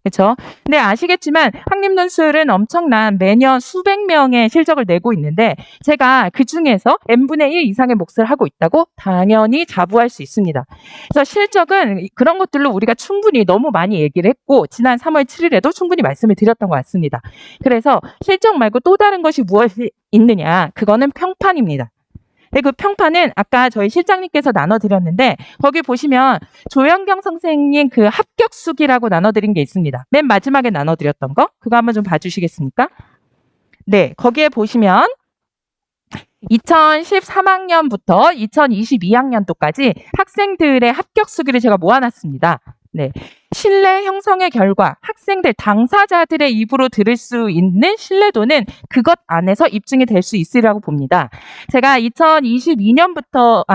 그렇죠? 근데 아시겠지만 학립논술은 엄청난 매년 수백 명의 실적을 내고 있는데 제가 그중에서 n분의 1 이상의 몫을 하고 있다고 당연히 자부할 수 있습니다. 그래서 실적은 그런 것들로 우리가 충분히 너무 많이 얘기를 했고 지난 3월 7일에도 충분히 말씀을 드렸던 것 같습니다. 그래서 실적 말고 또 다른 것이 무엇이 있느냐? 그거는 평판입니다. 그 평판은 아까 저희 실장님께서 나눠드렸는데 거기 보시면 조영경 선생님 그 합격수기라고 나눠드린 게 있습니다. 맨 마지막에 나눠드렸던 거 그거 한번 좀 봐주시겠습니까? 네, 거기에 보시면 2013학년부터 2022학년도까지 학생들의 합격수기를 제가 모아놨습니다. 네. 신뢰 형성의 결과 학생들 당사자들의 입으로 들을 수 있는 신뢰도는 그것 안에서 입증이 될 수 있으리라고 봅니다. 제가 2012년부터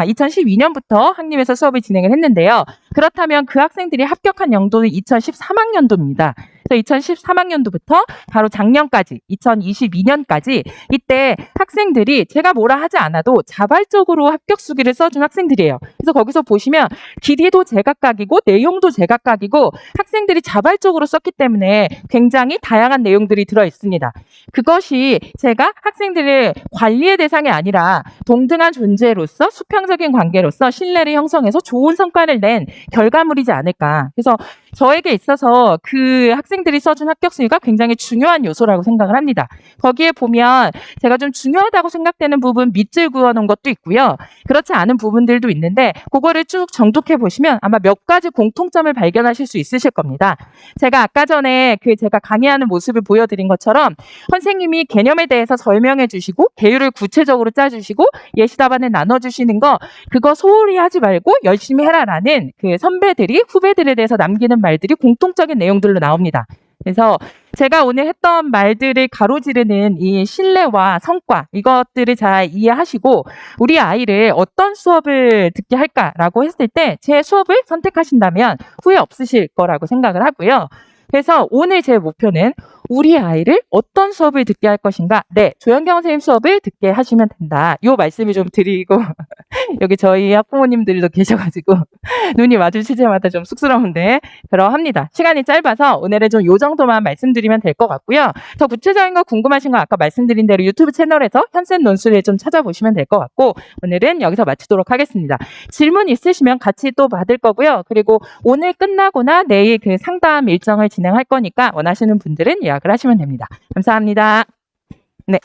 학림에서 수업을 진행을 했는데요. 그렇다면 그 학생들이 합격한 연도는 2013학년도입니다. 그래서 2013학년도부터 바로 작년까지 2022년까지 이때 학생들이 제가 뭐라 하지 않아도 자발적으로 합격수기를 써준 학생들이에요. 그래서 거기서 보시면 길이도 제각각이고 내용도 제각각이고 학생들이 자발적으로 썼기 때문에 굉장히 다양한 내용들이 들어있습니다. 그것이 제가 학생들의 관리의 대상이 아니라 동등한 존재로서 수평적인 관계로서 신뢰를 형성해서 좋은 성과를 낸 결과물이지 않을까. 그래서 저에게 있어서 그 학생 학생들이 써준 합격 수위가 굉장히 중요한 요소라고 생각을 합니다. 거기에 보면 제가 좀 중요하다고 생각되는 부분 밑줄 그어놓은 것도 있고요. 그렇지 않은 부분들도 있는데 그거를 쭉 정독해 보시면 아마 몇 가지 공통점을 발견하실 수 있으실 겁니다. 제가 아까 전에 제가 강의하는 모습을 보여드린 것처럼 선생님이 개념에 대해서 설명해 주시고 계율을 구체적으로 짜주시고 예시 답안을 나눠주시는 거 그거 소홀히 하지 말고 열심히 해라라는 그 선배들이 후배들에 대해서 남기는 말들이 공통적인 내용들로 나옵니다. 그래서 제가 오늘 했던 말들을 가로지르는 이 신뢰와 성과 이것들을 잘 이해하시고 우리 아이를 어떤 수업을 듣게 할까라고 했을 때 제 수업을 선택하신다면 후회 없으실 거라고 생각을 하고요. 그래서 오늘 제 목표는 우리 아이를 어떤 수업을 듣게 할 것인가? 네, 조현경 선생님 수업을 듣게 하시면 된다. 이 말씀을 좀 드리고 여기 저희 학부모님들도 계셔가지고 눈이 마주칠 때마다 좀 쑥스러운데 그러합니다. 시간이 짧아서 오늘은 좀 요 정도만 말씀드리면 될 것 같고요. 더 구체적인 거 궁금하신 거 아까 말씀드린 대로 유튜브 채널에서 현쌤 논술을 좀 찾아보시면 될 것 같고 오늘은 여기서 마치도록 하겠습니다. 질문 있으시면 같이 또 받을 거고요. 그리고 오늘 끝나거나 내일 그 상담 일정을 진행할 거니까 원하시는 분들은 예약을 하시면 됩니다. 감사합니다. 네.